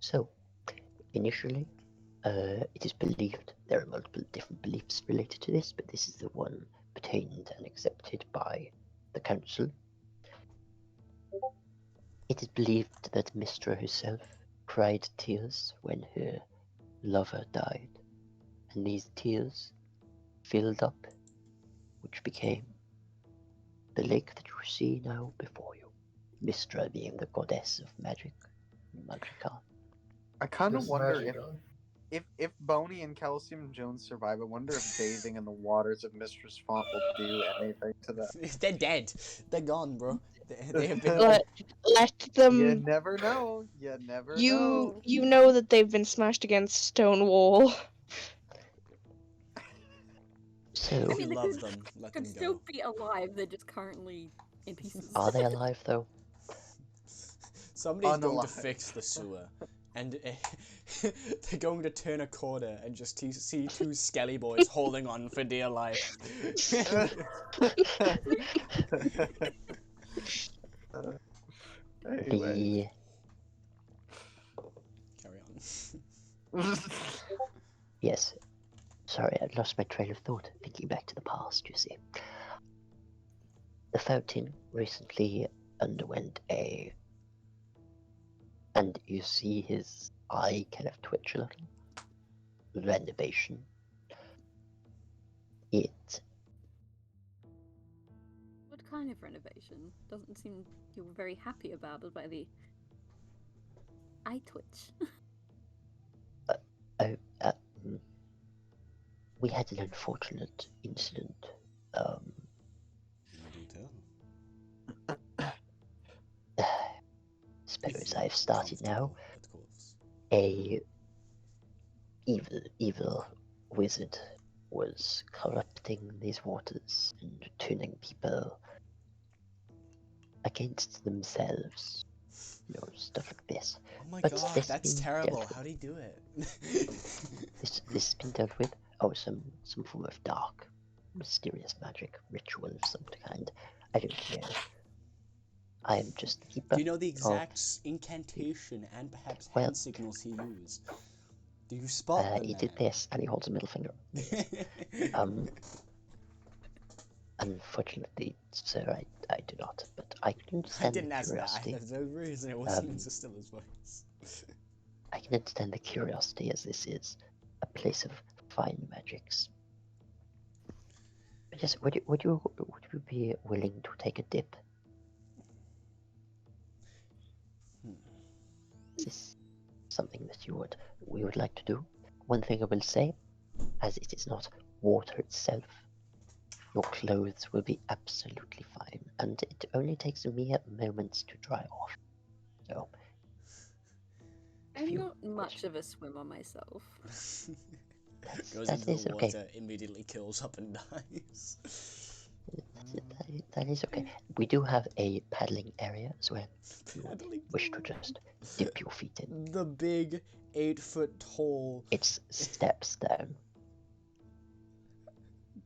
So, initially, it is believed there are multiple different beliefs related to this, but this is the one obtained and accepted by the council. It is believed that Mistra herself cried tears when her lover died, and these tears filled up, which became the lake that you see now before you. Mystra being the goddess of magic, magica. I kind of Just wonder magic, if Boney and Calcium Jones survive. I wonder if bathing in the waters of Mistress Font will do anything to them. They're dead. They're gone, bro. They have been. Let them. You never know. You never know. You know that they've been smashed against a stone wall. So, If I you mean, they love them, let them could still go. be alive. They're just currently in pieces. are they alive though? Somebody's going to Unalive. fix the sewer, and they're going to turn a corner and just see two skelly boys holding on for dear life. Anyway. Carry on. Yes. Sorry, I lost my train of thought, thinking back to the past, you see. The fountain recently underwent and you see his eye kind of twitch a little, renovation. What kind of renovation? Doesn't seem you were very happy about it by the eye twitch. We had an unfortunate incident. Suppose I've started now. A evil wizard was corrupting these waters and turning people against themselves. You know, stuff like this. Oh my But god, this that's been terrible. dealt with. How'd he do it? This has been dealt with. Oh, some form of dark, mysterious magic ritual of some kind. I don't know. I am just the keeper. Do you know the exact incantation and perhaps hand signals he used? Do you spot them? He did this, and he holds a middle finger. Unfortunately, sir, I do not. But I can understand I didn't the ask that. curiosity. There's no reason it wasn't in Sistilla's voice. I can understand the curiosity, as this is a place of fine magics. But yes, would you be willing to take a dip? Is this something that we would like to do? One thing I will say, as it is not water itself, your clothes will be absolutely fine, and it only takes mere moments to dry off. So, I'm not much of a swimmer myself. Goes into the water, immediately kills up and dies. That is okay. We do have a paddling area as well. If you wish to just dip your feet in. The big 8-foot tall. It's steps down.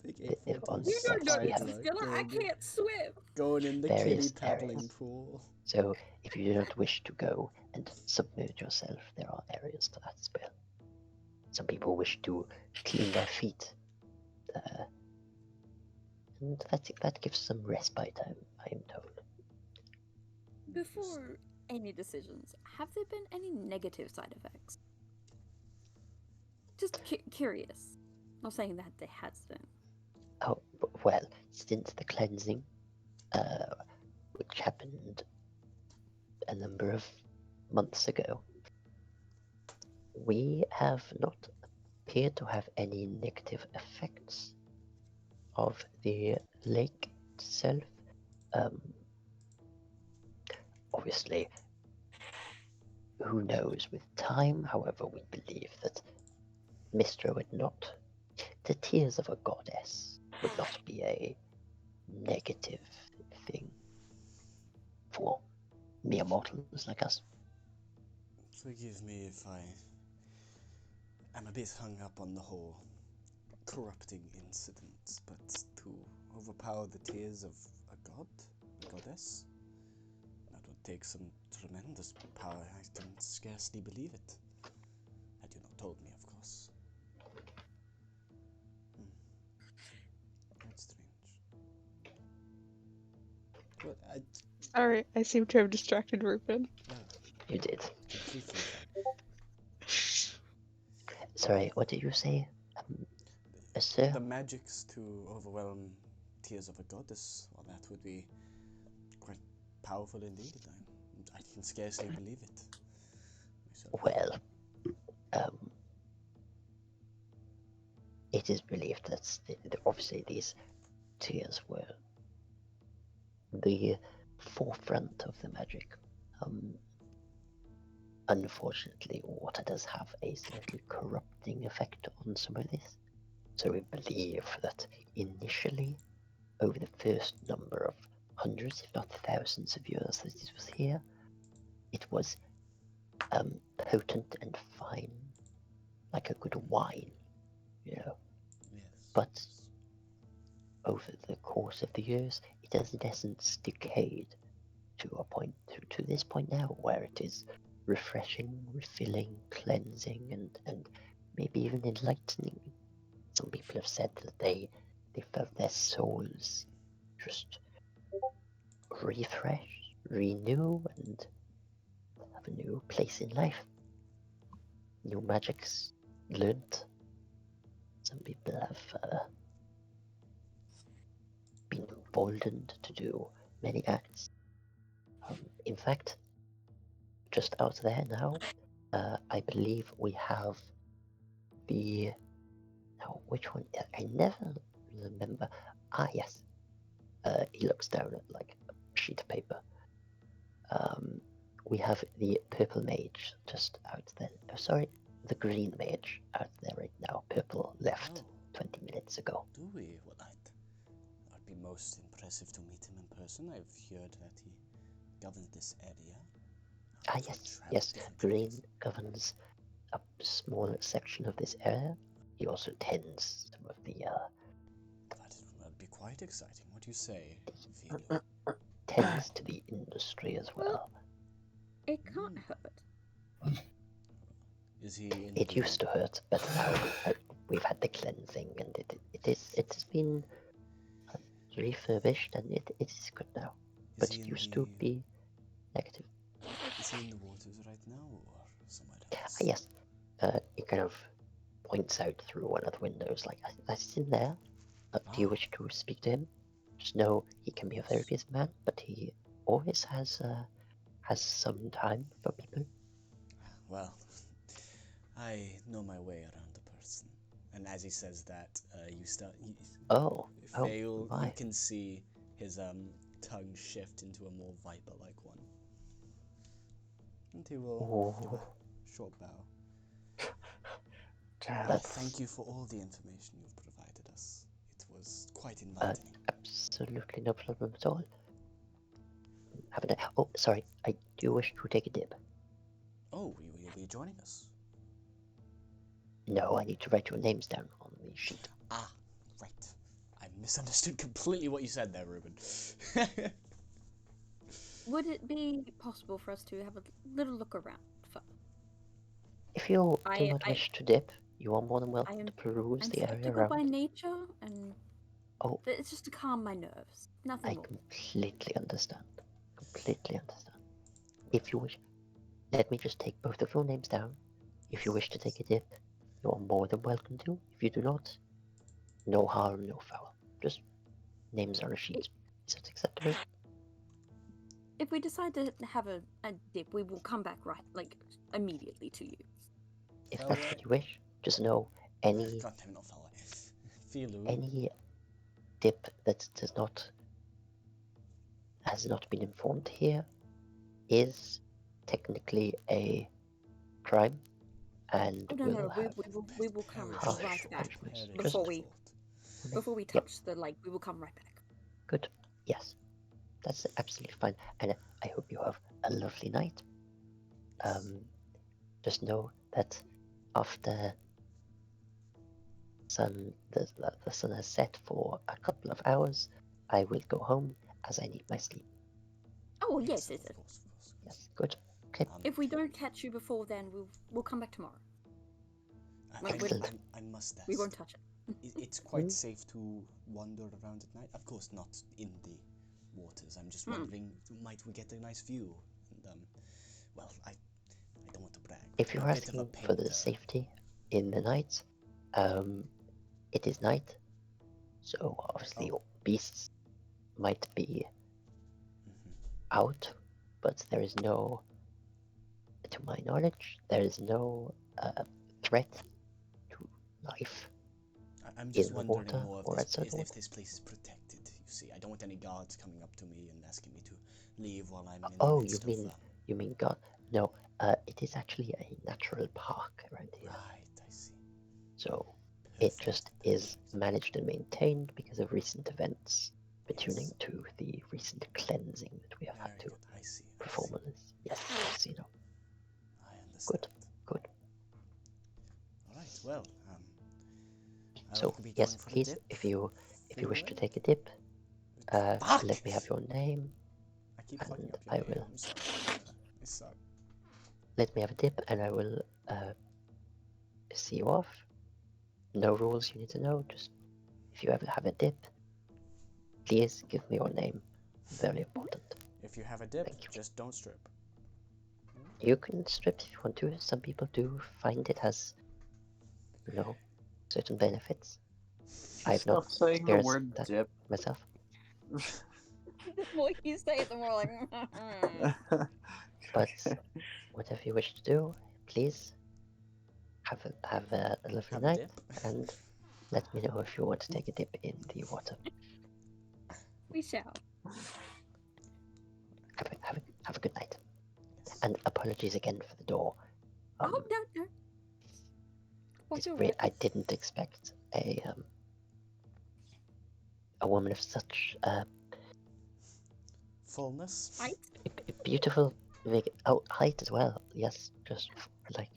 Big 8-foot tall. You don't know this, Stella. I can't swim. Going in the Various kiddie paddling areas. pool. So, if you do not wish to go and submerge yourself, there are areas for that as well. Some people wish to clean their feet. And that gives some respite, I am told. Before any decisions, have there been any negative side effects? Just curious. Not saying that there has been. Oh, well, since the cleansing, which happened a number of months ago, we have not appeared to have any negative effects of the lake itself. Obviously, who knows with time, however, we believe that Mistra would not, the tears of a goddess would not be a negative thing for mere mortals like us. Forgive me if I am a bit hung up on the whole corrupting incident, but to overpower the tears of a goddess, that would take some tremendous power. I can scarcely believe it. Had you not told me, of course. That's strange. But Sorry, I seem to have distracted Rupin. No, You did. completely fine. Sorry, what did you say? Sir? The magics to overwhelm tears of a goddess, well, that would be quite powerful indeed. I can scarcely believe it. Well, it is believed that obviously these tears were the forefront of the magic. Unfortunately, water does have a slightly corrupting effect on some of this. So we believe that initially, over the first number of hundreds, if not thousands of years that this was here, it was potent and fine, like a good wine, you know. Yes. But over the course of the years, it has in essence decayed to a point, to this point now, where it is refreshing, refilling, cleansing, and maybe even enlightening. Some people have said that they felt their souls just refresh, renew, and have a new place in life. New magics learnt. Some people have been emboldened to do many acts. In fact, just out there now, I believe we have the... Now, which one? I never remember. Ah, yes. He looks down at like a sheet of paper. We have the purple mage just out there. Oh, sorry, the green mage out there right now. Purple left 20 minutes ago. Do we? Well, I'd be most impressive to meet him in person. I've heard that he governs this area. Ah, yes. Green governs a small section of this area. He also tends some of the... That'd be quite exciting. What do you say, Philo? Tends to the industry as well. It can't hurt. Is he? It used to hurt, but now we've had the cleansing, and it has been refurbished, and it is good now. But it used to be negative. Is he in the waters right now, or somewhere else? Yes. He kind of points out through one of the windows, like, that's in there. Do you wish to speak to him? Just know he can be a very busy man, but he always has some time for people. Well, I know my way around a person, and as he says that, you start. Fail. You can see his tongue shift into a more viper-like one, and he will give a short bow. Thank you for all the information you've provided us. It was quite enlightening. Absolutely no problem at all. Oh, sorry. I do wish to take a dip. Oh, you'll be joining us? No, I need to write your names down on the sheet. Ah, right. I misunderstood completely what you said there, Ruben. Would it be possible for us to have a little look around? If you do not wish to dip, you are more than welcome to peruse the area around. By nature, and it's just to calm my nerves. Nothing more. I completely understand. If you wish, let me just take both of your names down. If you wish to take a dip, you are more than welcome to. If you do not, no harm, no foul. Just names on a sheet. Is that acceptable? If we decide to have a dip, we will come back immediately to you. If that's what you wish, just know any dip that has not been informed here is technically a crime, and we will come right back before we touch the lake. We will come right back. Good. Yes, that's absolutely fine, and I hope you have a lovely night. Just know that after the sun has set for a couple of hours, I will go home as I need my sleep. Oh yes, yes. Yes, good. Okay. If we don't catch you before then, we'll come back tomorrow. I must ask. We won't touch it. It's quite safe to wander around at night. Of course, not in the waters. I'm just wondering, might we get a nice view? And well, I don't want to brag. If you're asking for the safety in the night, it is night, so obviously beasts might be out, but there is no, to my knowledge, there is no threat to life. I'm just in the wondering water more or if outside the if water. this place is protected. You see, I don't want any guards coming up to me and asking me to leave while I'm in Oh, the midst you mean God? No, it is actually a natural park around here. Right, I see. So it just is managed and maintained because of recent events pertaining to the recent cleansing that we have had to perform on this. Yes, you know. I understand. Good. All right. Well, So be yes, going for a please, dip. if you wish to Anyway? take a dip, Fuck! let me have your name. I keep fucking up I your name. will. I'm sorry. I suck. Let me have a dip, and I will see you off. No rules you need to know. Just if you ever have a dip, please give me your name. Very important. If you have a dip, just don't strip. You can strip if you want to. Some people do find it has, certain benefits. I've not Stop saying the experienced word that dip. myself. The more you say it, the more like. But whatever you wish to do, please have a lovely night, and let me know if you want to take a dip in the water. We shall. Have a good night. And apologies again for the door. Oh no. I didn't expect a woman of such fullness. Height. Beautiful. Height as well. Yes, just like.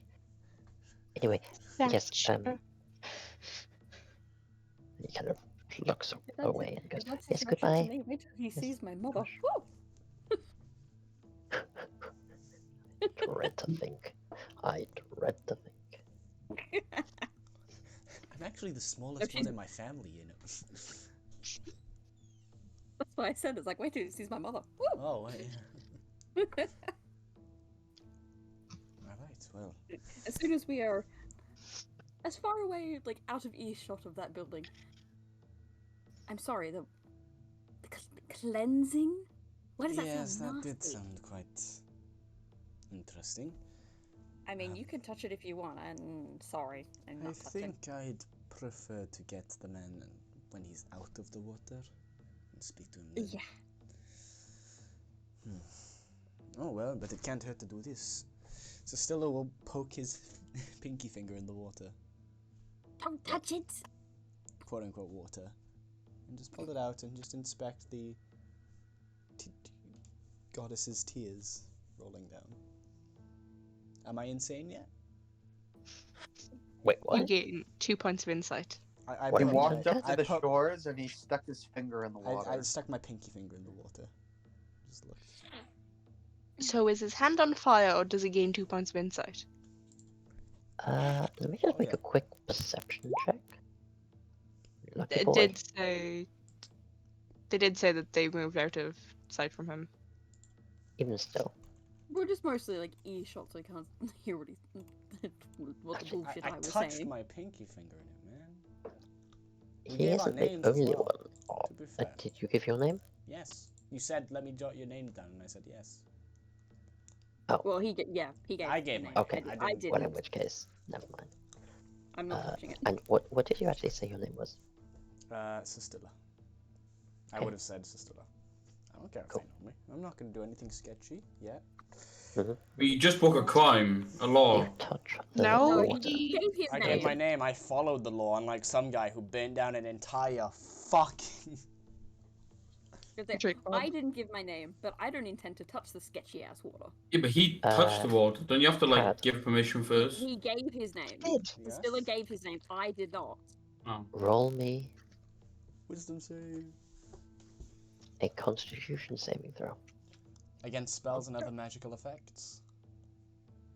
Anyway, yes. He kind of looks away and goes, "Yes, goodbye." Wait till he sees my mother. Dread to think. I dread to think. I'm actually the smallest one in my family, you know. That's why I said it's like, wait till he sees my mother. Woo! Oh, wait. Alright, well. As soon as we are as far away, like, out of earshot of that building. I'm sorry, the cleansing? Why does that sound nasty? Yes, that did sound quite interesting. I mean, you can touch it if you want, and sorry, I'm not touching. I think I'd prefer to get the man when he's out of the water and speak to him then. Yeah. Oh well, but it can't hurt to do this. So Stella will poke his pinky finger in the water. Don't touch it! Quote unquote water. And just pull it out and just inspect the goddess's tears rolling down. Am I insane yet? Wait, what? You gain 2 points of insight. He walked up to the shores and he stuck his finger in the water. I stuck my pinky finger in the water. Just looked. So is his hand on fire, or does he gain 2 points of insight? Let me just make a quick perception check. They did say that they moved out of sight from him. Even still. We're just mostly like earshot, so I can't hear what what the bullshit I was saying. I touched my pinky finger in it, man. He isn't the only one. Did you give your name? Yes. You said, let me jot your name down, and I said yes. Oh. Well, he gave. I gave my. Okay. I didn't. Well, in which case, never mind. I'm not touching it. And what did you actually say your name was? Sistilla. Okay. I would have said Sistilla. I don't care if they know me. I'm not going to do anything sketchy yet. We just broke a crime, a law. No, I gave my name. I followed the law, unlike some guy who burned down an entire fucking. I didn't give my name, but I don't intend to touch the sketchy ass water. Yeah, but he touched the water. Don't you have to give permission first? He gave his name. Stilla gave his name. I did not. Oh. Roll me Wisdom save. a Constitution saving throw. Against spells and other magical effects.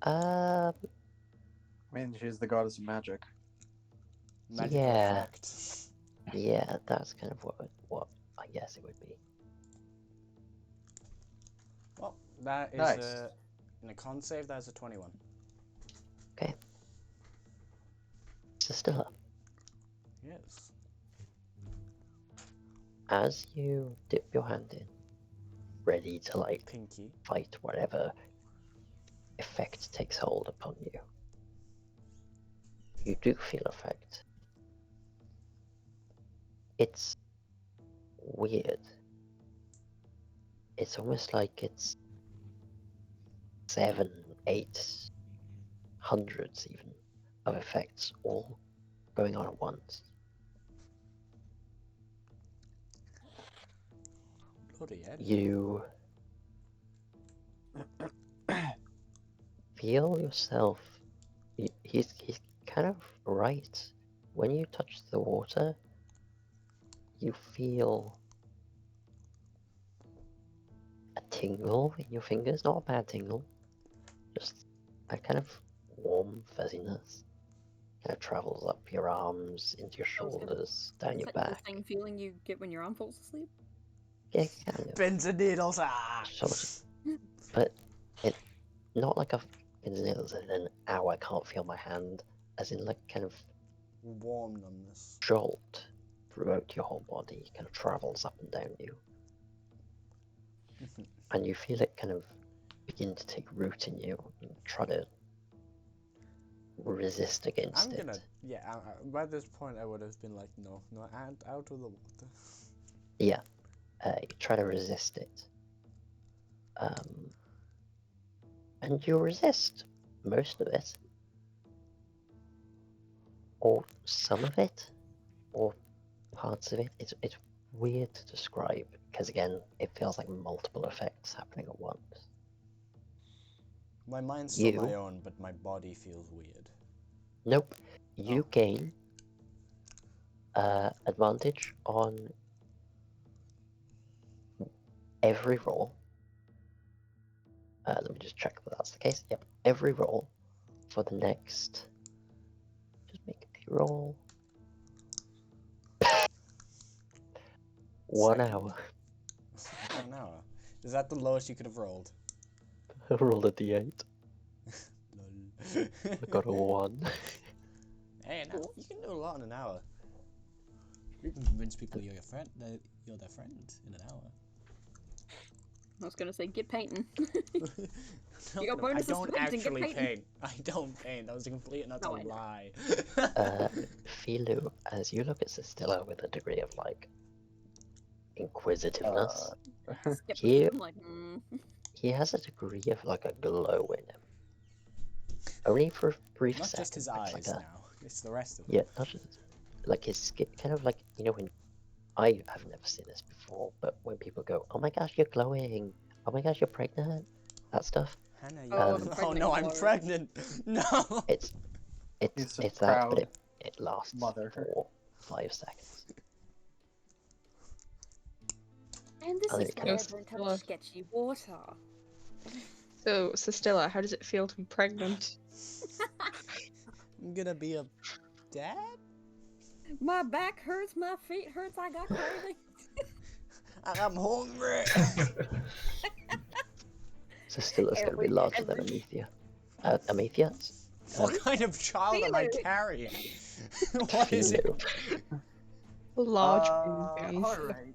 I mean, she's the goddess of magic. Magical effect. Yeah, that's kind of what I guess it would be. Well, that is in a con save. That is a 21. Okay. Sistilla. Yes. As you dip your hand in, ready to like Pinky. fight whatever effect takes hold upon you. You do feel effect. It's weird. It's almost like it's 7, 8, hundreds even of effects all going on at once. You feel yourself. He's kind of right. When you touch the water, you feel a tingle in your fingers. Not a bad tingle, just a kind of warm fuzziness. Kind of travels up your arms, into your shoulders, down your back. The same feeling you get when your arm falls asleep? Yeah, kind of. Pins and needles, ah! But it, not like a pins and needles in an ow, I can't feel my hand, as in like kind of warm numbness. Jolt throughout your whole body, kind of travels up and down you. And you feel it kind of begin to take root in you and try to resist against it. By this point I would have been like, no, out of the water. Yeah. You try to resist it. And you resist most of it. Or some of it. Or parts of it. It's weird to describe, because again, it feels like multiple effects happening at once. My mind's still my own, but my body feels weird. Nope. You gain advantage on every roll. Let me just check that that's the case. Yep, every roll for the next. Just make a roll. 1 hour. 1 hour. Is that the lowest you could have rolled? I rolled a d8. I got a 1. Hey, now you can do a lot in an hour. You can convince people you're your friend, that you're their friend in an hour. I was gonna say, get painting. You got bonuses I don't for painting, actually get painting. paint. I don't paint. That was a complete and utter lie. Philu, as you look at Sistilla with a degree of like inquisitiveness, he has a degree of like a glow in him. Only for a brief Not second. just his eyes like now. It's the rest of him. Yeah, not just like his skin, kind of like, you know, when I have never seen this before, but when people go, "Oh my gosh, you're glowing! Oh my gosh, you're pregnant!" That stuff. Hannah, oh no, I'm pregnant! No. It's that, but it lasts for 5 seconds. And this is why everyone touches sketchy water. So, Stella, how does it feel to be pregnant? I'm gonna be a dad? My back hurts, my feet hurts, I got cravings. I'm hungry. Sistilla's gonna be larger than Amethea. Amethea? What kind of child am I carrying? What is it? Large. Alright.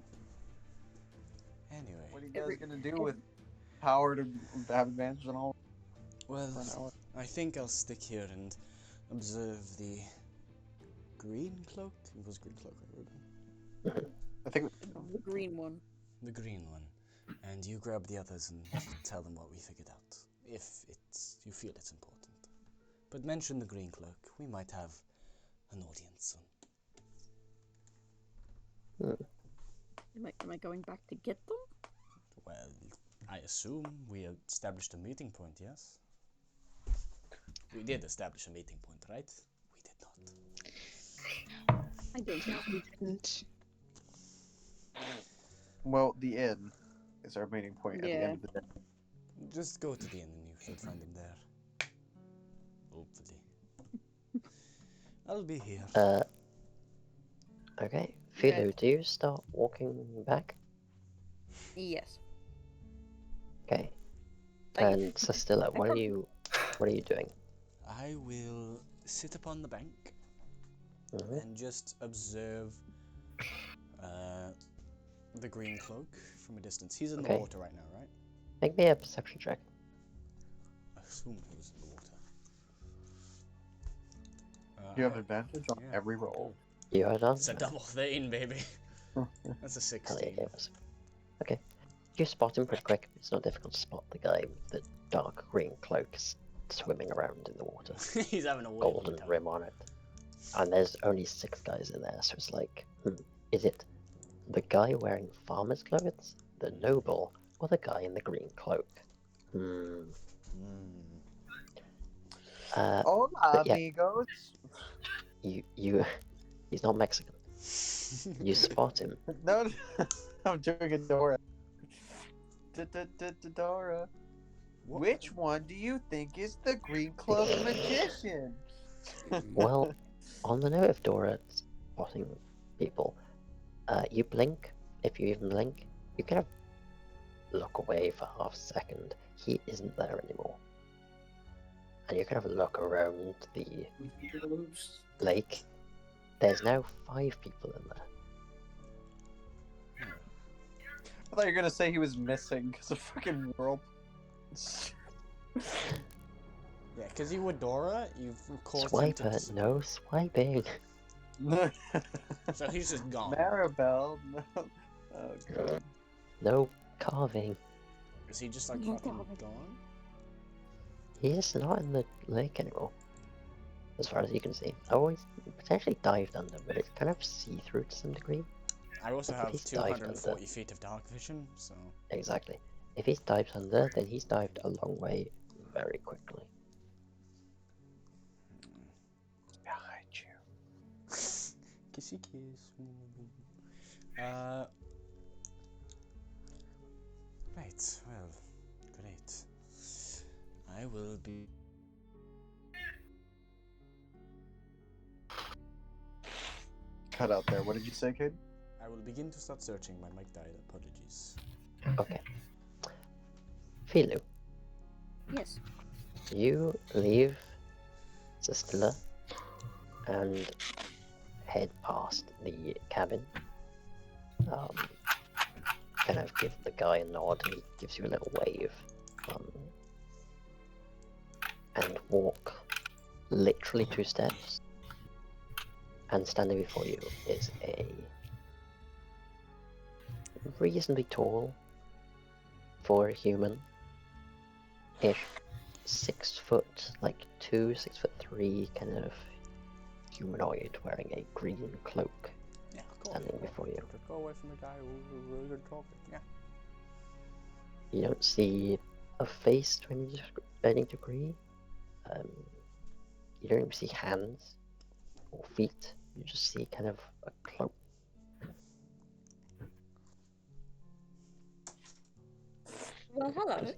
Anyway. What are you guys gonna do with power to have advantage on all? Well, I think I'll stick here and observe the green cloak. It was green cloak, right? I think the green one. The green one. And you grab the others and tell them what we figured out. If you feel it's important. But mention the green cloak. We might have an audience soon. Am I going back to get them? Well, I assume we established a meeting point, yes? We did establish a meeting point, right? We did not. I don't know. We didn't. Well, the inn is our meeting point at the end of the day. Just go to the inn and you should find him there. Hopefully. I'll be here. Okay. Philu, do you start walking back? Yes. Okay. And Sistilla, what are you doing? I will sit upon the bank and just observe the green cloak from a distance. He's in the Okay. water right now, right? Make me a perception check. I assume he was in the water. You have advantage on every roll. You are done? It's a double 13, baby. That's a 16. Okay. You spot him pretty quick. It's not difficult to spot the guy with the dark green cloak swimming around in the water. He's having a golden rim on it. And there's only 6 guys in there, so it's like, is it the guy wearing farmer's clothes, the noble, or the guy in the green cloak? Hola, amigos. He's not Mexican. You spot him. No, I'm doing a Dora. Dora. Which one do you think is the green cloak magician? Well, on the note of Dora spotting people, you blink. If you even blink, you kind of look away for half a second. He isn't there anymore. And you kind of look around the lake. There's now 5 people in there. I thought you were gonna say he was missing because of fucking whirlpool. Yeah, because you were Dora, you've caused Swipe it, no swiping. So he's just gone. Maribel, no. Oh god. No carving. Is he just like fucking gone? He's not in the lake anymore. As far as you can see. Oh, he's potentially dived under, but it's kind of see-through to some degree. I also If have he's dived 240 under- feet of dark vision, so... Exactly. If he's dived under, then he's dived a long way very quickly. Behind you. Kissy kiss. Right, well, great. I will be... Cut out there. What did you say, kid? I will begin to start searching. My mic died. Apologies. Okay. Philu, Yes. you leave Sistilla and head past the cabin. Kind of give the guy a nod, and he gives you a little wave. And walk literally 2 steps. And standing before you is a reasonably tall, for a human-ish, 6 foot, like 6'3", kind of humanoid wearing a green cloak, standing before you. Go away from the guy who's really good talking. Yeah. You don't see a face to any degree. You don't even see hands or feet. You just see kind of a cloak. Well, hello.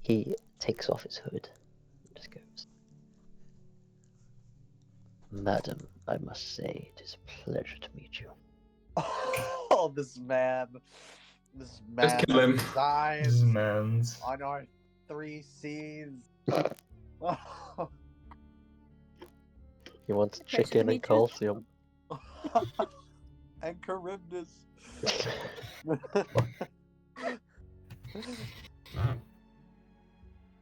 He takes off his hood and just goes, "Madam, I must say it is a pleasure to meet you." Oh, this man. This man. Just kill him. Dies This man's. on our 3 C's. He wants chicken and calcium. And Charybdis.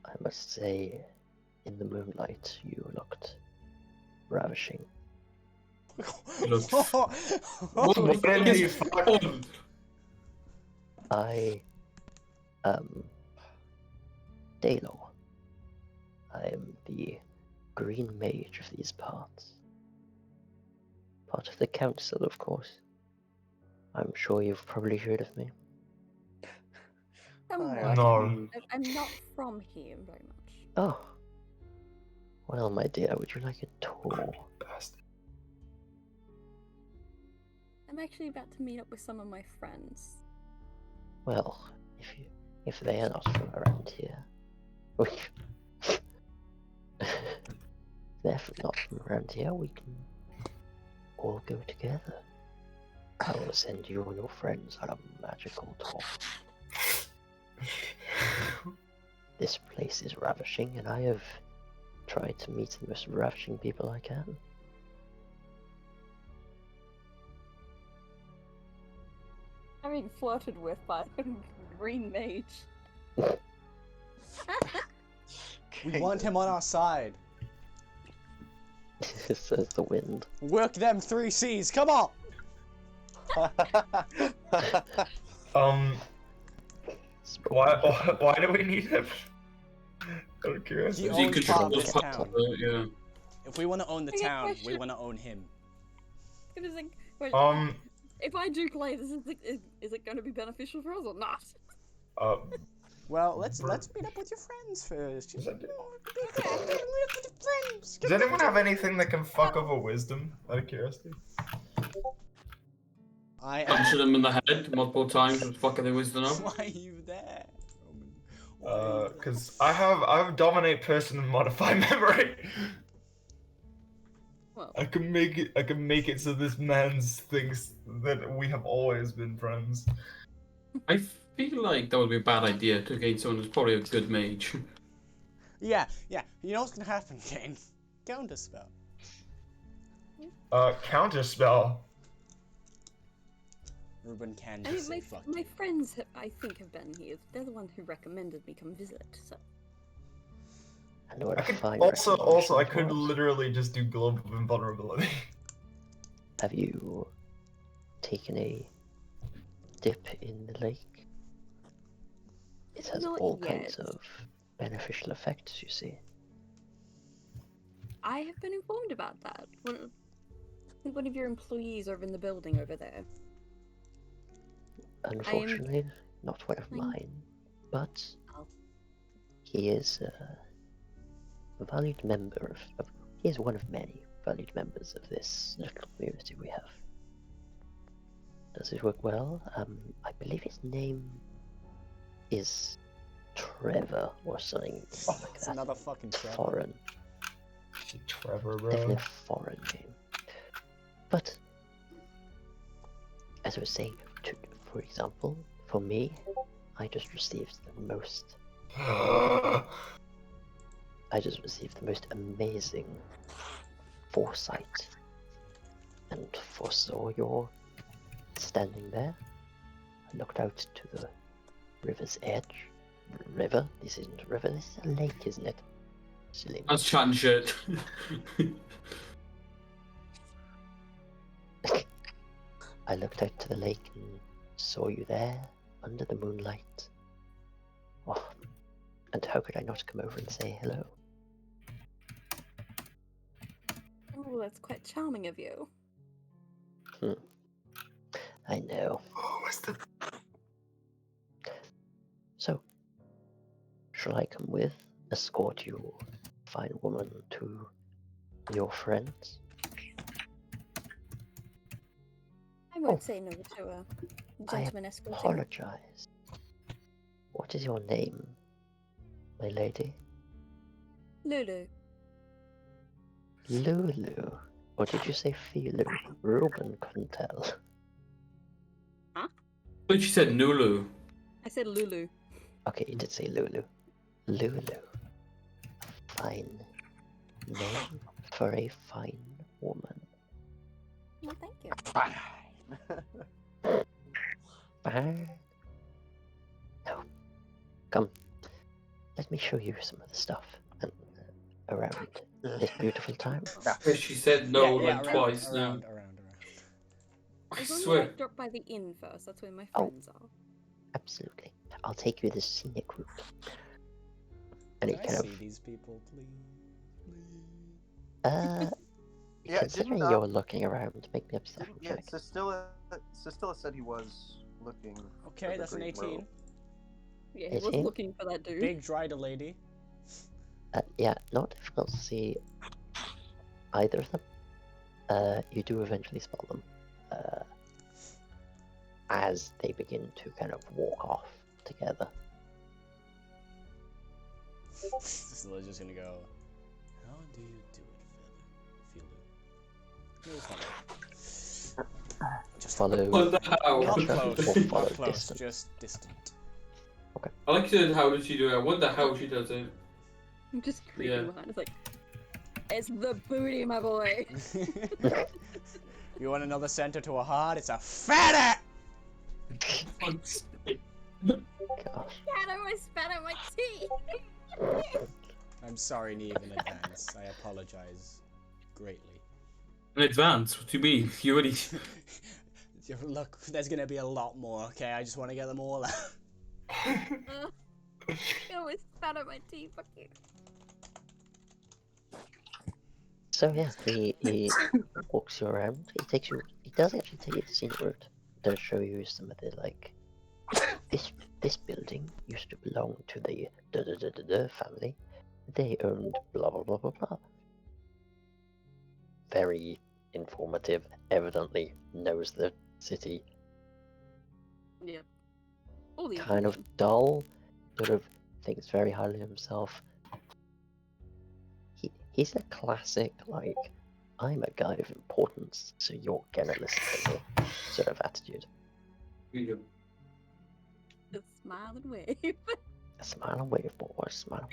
I must say, in the moonlight, you looked ravishing. I am Dalo. I am the green mage of these parts. Part of the council, of course. I'm sure you've probably heard of me. No. I'm not from here very much. Oh. Well, my dear, would you like a tour? I'm actually about to meet up with some of my friends. Well, if they are not from around here, they're not from around here, we can all go together. I will send you and your friends on a magical tour. This place is ravishing, and I have tried to meet the most ravishing people I can. I'm being flirted with by a green mage. We want him on our side. Says the wind. Work them 3 C's, come on! Why do we need him? Out of curiosity. He owns part of this part town. of it, yeah. If we want to own the Okay, town, we question. want to own him. It is like, wait, if I do play this, is it going to be beneficial for us or not? Well, let's meet up with your friends first. Just, meet up with your friends. Does anyone have anything that can fuck over wisdom? Out of curiosity. Punch them in the head multiple times with fucking their wisdom up. Why are you there? Because I have dominate person and modify memory. Well, I can make it so this man thinks that we have always been friends. I feel like that would be a bad idea to gain someone who's probably a good mage. Yeah. You know what's gonna happen, Kane? Counterspell. Counterspell. Ruben can I just mean, say fuck. my friends, I think, have been here. They're the ones who recommended me come visit, so... And what I a could fine also I recommendation could it was. literally just do global invulnerability. Have you taken a dip in the lake? It has Not all yet. kinds of beneficial effects, you see. I have been informed about that. I think one of your employees over in the building over there. Unfortunately, not one of mine, but he is a valued member of he is one of many valued members of this little community we have. Does it work well? I believe his name is Trevor or something like It's that. another fucking Trevor. Foreign. Trevor, bro. Definitely a foreign name. But as I was saying, for example, for me, I just received the most amazing foresight and foresaw your standing there. I looked out to the river's edge. River? This isn't a river, this is a lake, isn't it? Silly. That's chatting shit. I looked out to the lake and saw you there, under the moonlight. Oh, and how could I not come over and say hello? Oh, that's quite charming of you. I know. Oh, what's the... So, shall I come with, escort you, fine woman, to your friends? I won't say no to a gentleman escorting. I apologize. What is your name, my lady? Lulu. Lulu. Or did you say Philu? Ruben couldn't tell. Huh? But she said Nulu. I said Lulu. Okay, you did say Lulu. Lulu. Fine name for a fine woman. Well, thank you. Fine. No. Come. Let me show you some of the stuff around this beautiful time. She said no like around, twice now. around. I As long as I swear. drop by the inn first, that's where my friends are. Absolutely. I'll take you this scenic route. And Can it I kind see of these people, please? Yeah, considering didn't, you're looking around, make me a perception Yeah, check. Cistilla said he was looking. Okay, for the that's an green 18. robe. Yeah, he was 18? looking for that dude. Big Drider lady. Yeah, not difficult to see either of them. You do eventually spot them as they begin to kind of walk off together. Stilla's just gonna go, how do you do it, Philly? Just Follow. What the hell? not Or close, follow not close, distant. just distant. I like to how did she do it? I wonder how she does it. I'm just creeping Yeah. behind. It's like, it's the booty, my boy. You want another center to a heart? It's a fatty! Gosh. Shadow, I spat out my tea! I'm sorry, Neve, in advance. I apologize greatly. In advance? What do you mean? You already... Look, there's gonna be a lot more, okay? I just want to get them all out. I always spat out my tea, fuck you. So yeah, he walks you around. He does actually take you to scenic route. Does show you some of the like. This building used to belong to the family. They owned blah blah blah blah blah. Very informative. Evidently knows the city. Yep. Kind of dull. Sort of thinks very highly of himself. He's a classic, like, I'm a guy of importance, so you're gonna listen to me sort of attitude. A smile and wave. A smile and wave, boy. Smile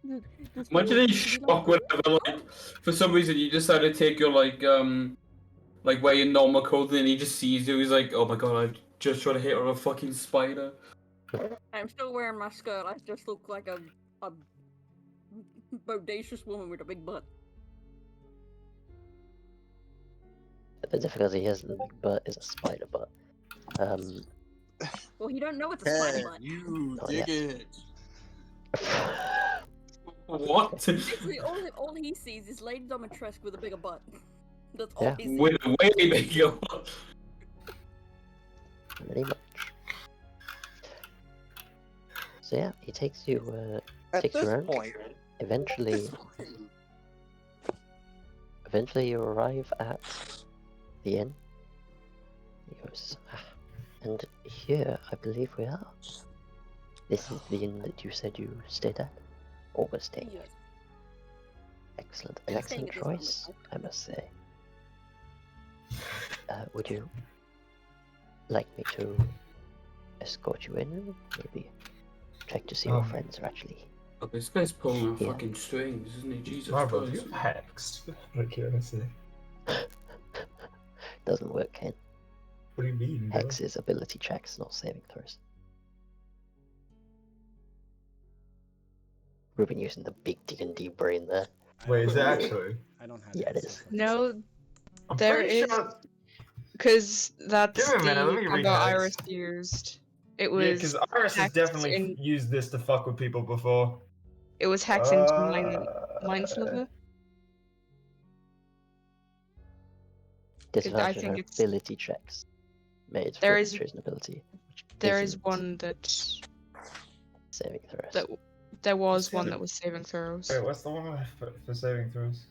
and wave. Imagine in shock whenever, like, for some reason you decided to take your, like wear your normal clothing and he just sees you, he's like, oh my god, I just tried to hit her a fucking spider. I'm still wearing my skirt, I just look like a bodacious woman with a big butt. The difficulty is the big butt is a spider butt. Well, you don't know it's a spider butt. You dig it. What? Basically, all he sees is Lady Domitrescu with a bigger butt. That's all he sees. With a way bigger butt. Pretty much. So yeah, he takes you around. Point. Eventually you arrive at the inn. He goes, and here I believe we are. This is the inn that you said you stayed at, or were staying at. Yes. Excellent, an excellent choice, I must say. Would you like me to escort you in? Maybe check to see your friends are actually. Oh, this guy's pulling on fucking strings, isn't he? Jesus Marvel, Christ. you hexed. Like, honestly. Doesn't work, Ken. What do you mean? Hex is ability checks, not saving throws. We've been using the big D&D brain there. Wait, is it actually? I don't have Yeah, it is. No, I'm there pretty is. sure- Because that's Give me a minute, let me the read combo Hex. Iris used. It Yeah, was. because Iris has Hex definitely in- used this to fuck with people before. It was Hex into Mindsliver. Disadvantage think on it's- ability checks made There for is- the chosen ability. Which There is isn't one that. saving throws. There was one that was saving throws. Wait, what's the one for saving throws?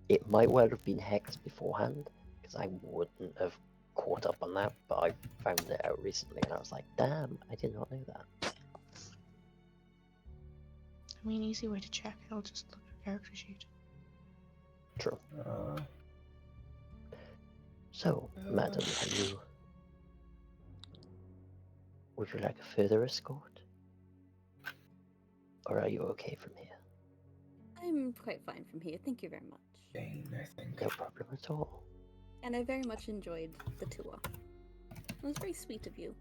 It might well have been Hex beforehand, because I wouldn't have caught up on that, but I found it out recently and I was like, damn, I did not know that. I mean, easy way to check. I'll just look at the character sheet. True. So, madam, would you like a further escort? Or are you okay from here? I'm quite fine from here, thank you very much. I think. No problem at all. And I very much enjoyed the tour. It was very sweet of you.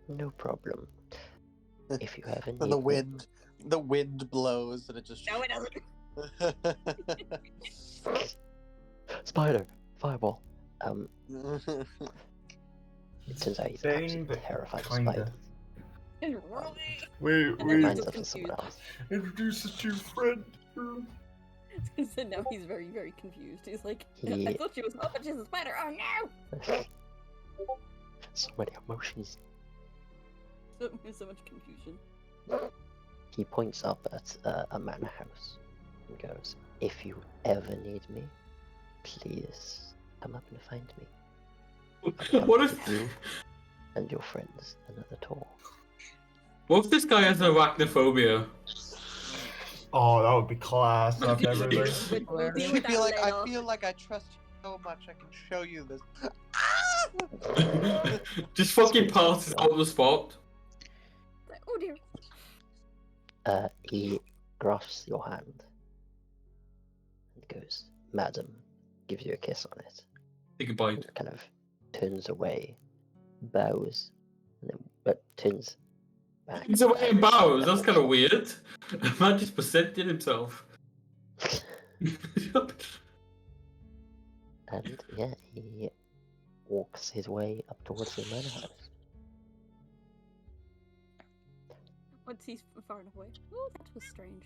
No problem. If you have any... And the wind blows and it just... No, it doesn't. Spider! Fireball! It turns out he's absolutely terrified of spiders. Wait, Finds up in someone else. Introduce us to your friend. So now he's very, very confused. He's like, He- I thought she was hot, but she's a spider. Oh no! So many emotions. So much confusion. He points up at a manor house and goes, if you ever need me, please come up and find me. What if... You and your friends another tour. What if this guy has arachnophobia? Oh, that would be class. Fuck everything. You'd be like, I feel like I trust you so much, I can show you this. Just fucking passes on the spot. Oh dear. He grasps your hand and goes, Madam, gives you a kiss on it. Take a bite. Kind of turns away, bows, and then but turns back. He's away and bows. That's kind of weird. The man just presented himself. And yeah, he walks his way up towards the manor house. Once he's far enough away. Oh, that was strange.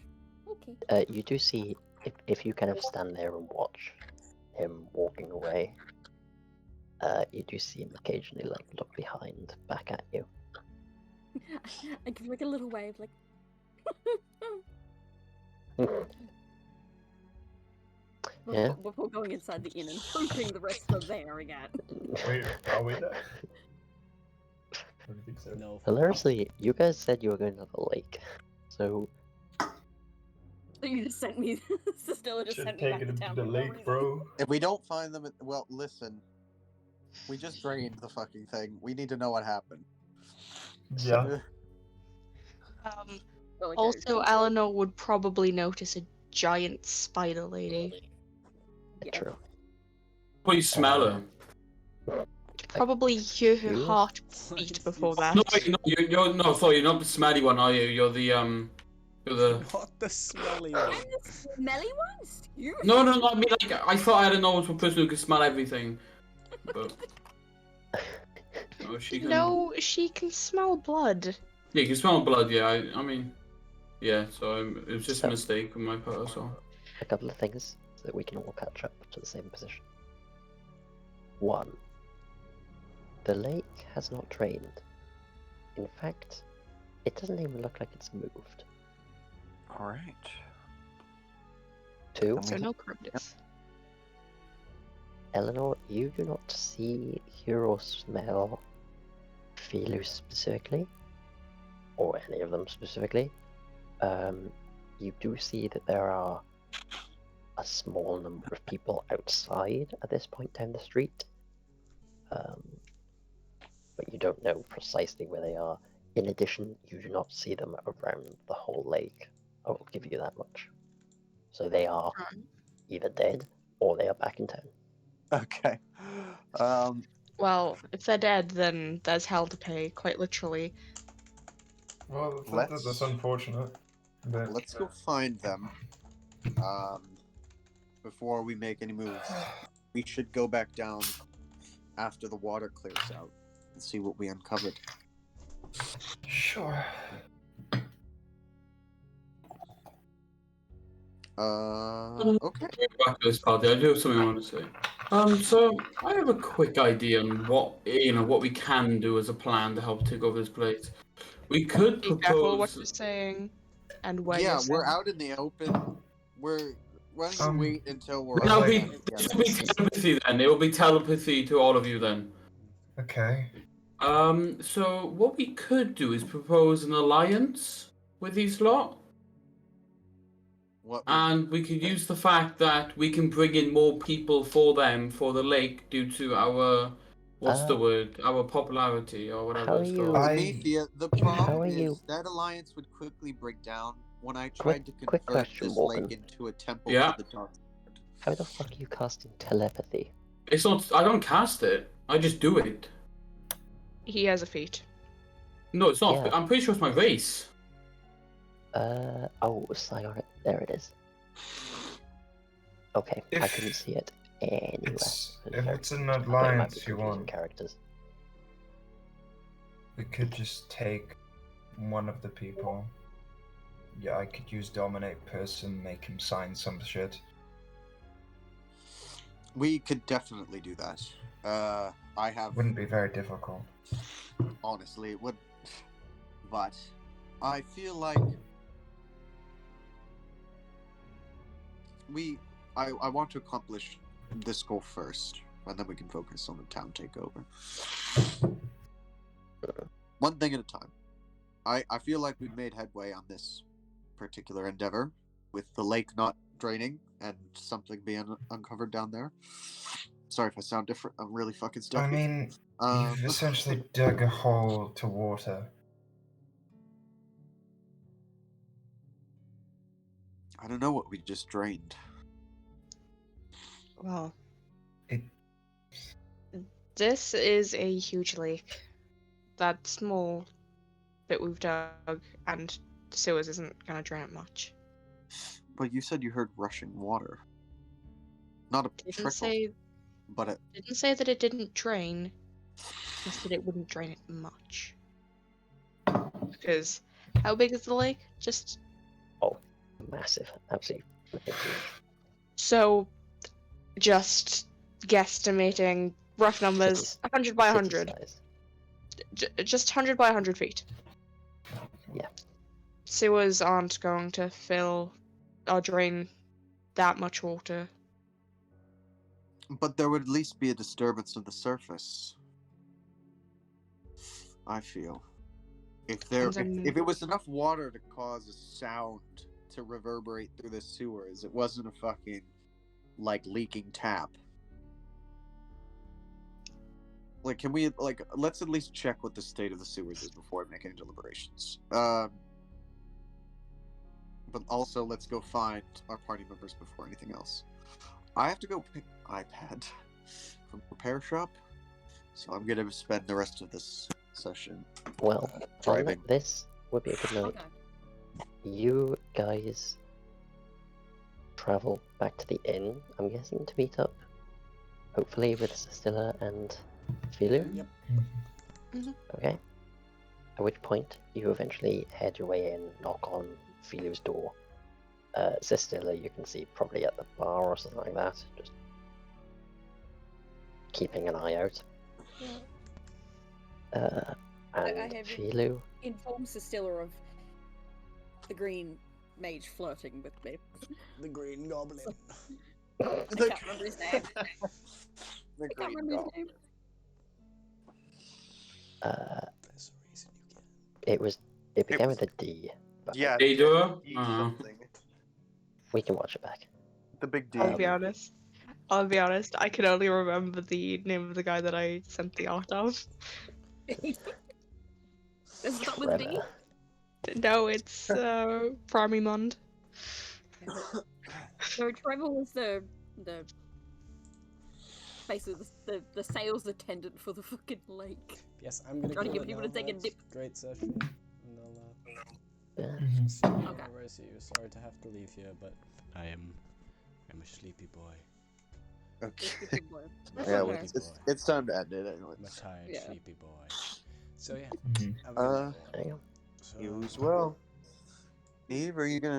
Okay. You do see, if you kind of stand there and watch him walking away, you do see him occasionally like look behind, back at you. I give like a little wave, like. Yeah. Before going inside the inn and hoping the rest are there again. Wait, are we there? I don't think so. No. Hilariously, you guys said you were going to the lake, so. So you just sent me. Stella just sent me back to town. The lake, bro. If we don't find them, well, listen. We just drained the fucking thing. We need to know what happened. Yeah. Also, Eleanor would probably notice a giant spider lady. Yeah. True. But you smell her. Probably hear her heart beat before that. No, wait, no, you're sorry, you're not the smelly one, are you? You're the Not the smelly one. I'm the smelly ones? No, I mean, like, I thought Eleanor was a person who could smell everything. But... Oh, she can... No, she can smell blood. Yeah, you can smell blood, yeah, I mean... Yeah, so it was just a mistake on my part, so... A couple of things so that we can all catch up to the same position. 1. The lake has not drained. In fact, it doesn't even look like it's moved. Alright. 2. So no cryptids. Eleanor, you do not see, hear, or smell Philu specifically, or any of them specifically. You do see that there are a small number of people outside at this point down the street, but you don't know precisely where they are. In addition, you do not see them around the whole lake. I will give you that much. So they are either dead or they are back in town. Okay. Well, if they're dead, then there's hell to pay, quite literally. Well, that's unfortunate. But... Let's go find them. Before we make any moves, we should go back down after the water clears out and see what we uncovered. Sure. Okay. Back to this party, I do have something I want to say. So I have a quick idea on what we can do as a plan to help take over this place. We could Be propose. careful what you're saying, and where Yeah, you're we're saying. out in the open. Why don't you wait until we're. This will be telepathy then. It will be telepathy to all of you then. Okay. So what we could do is propose an alliance with these lot. And we could use the fact that we can bring in more people for them for the lake due to our our popularity or whatever it's called. The problem is that alliance would quickly break down when I tried to convert this lake into a temple for the dark. How the fuck are you casting telepathy? It's not. I don't cast it. I just do it. He has a feat. No, it's not. Yeah. I'm pretty sure it's my race. Oh, psionic. There it is. Okay, I couldn't see it anywhere. If it's an alliance you want, characters. we could just take one of the people. Yeah, I could use dominate person, make him sign some shit. We could definitely do that. I have. Wouldn't be very difficult. Honestly, it would. But I feel like I want to accomplish this goal first, and then we can focus on the town takeover. One thing at a time. I feel like we've made headway on this particular endeavor, with the lake not draining and something being uncovered down there. Sorry if I sound different. I'm really fucking stuck. I mean, you've essentially dug a hole to water. I don't know what we just drained. Well, This is a huge lake. That small bit we've dug and sewers isn't gonna drain it much. But you said you heard rushing water. Not a trickle, but it didn't say that it didn't drain. It said it wouldn't drain it much. Because how big is the lake? Just massive, absolutely ridiculous. So, just guesstimating rough numbers, 100 by 100. Just 100 by 100 feet. Yeah. Sewers aren't going to fill or drain that much water. But there would at least be a disturbance of the surface. I feel. If it was enough water to cause a sound to reverberate through the sewers, it wasn't a fucking leaking tap. Can we let's at least check what the state of the sewers is before making any deliberations. But also let's go find our party members before anything else. I have to go pick iPad from repair shop, so I'm gonna spend the rest of this session. Well, driving. This would be a good note. You guys travel back to the inn, I'm guessing, to meet up. Hopefully with Scylla and Philu. Yep. Okay. At which point you eventually head your way in, knock on Philu's door. Scylla, you can see probably at the bar or something like that, just keeping an eye out. And I have Philu informed Scylla of the green mage flirting with me. The green goblin. I can't remember his name. The I can't remember his name. it began with a D. But Yeah. Ador? Something. we can watch it back. The big D. I'll be honest, I can only remember the name of the guy that I sent the art of. Does it start with B? No, it's Primimond. So Trevor was the basically the sales attendant for the fucking lake. Yes, I'm gonna trying to go get people now, to take a lads. dip. Great session. And Okay. I'll see you. Sorry to have to leave here, but I'm a sleepy boy. Okay. That's Yeah, okay. it's time to end it anyway. I'm a tired, Yeah. sleepy boy. So yeah. There you go. So, You as well. Eve, are you gonna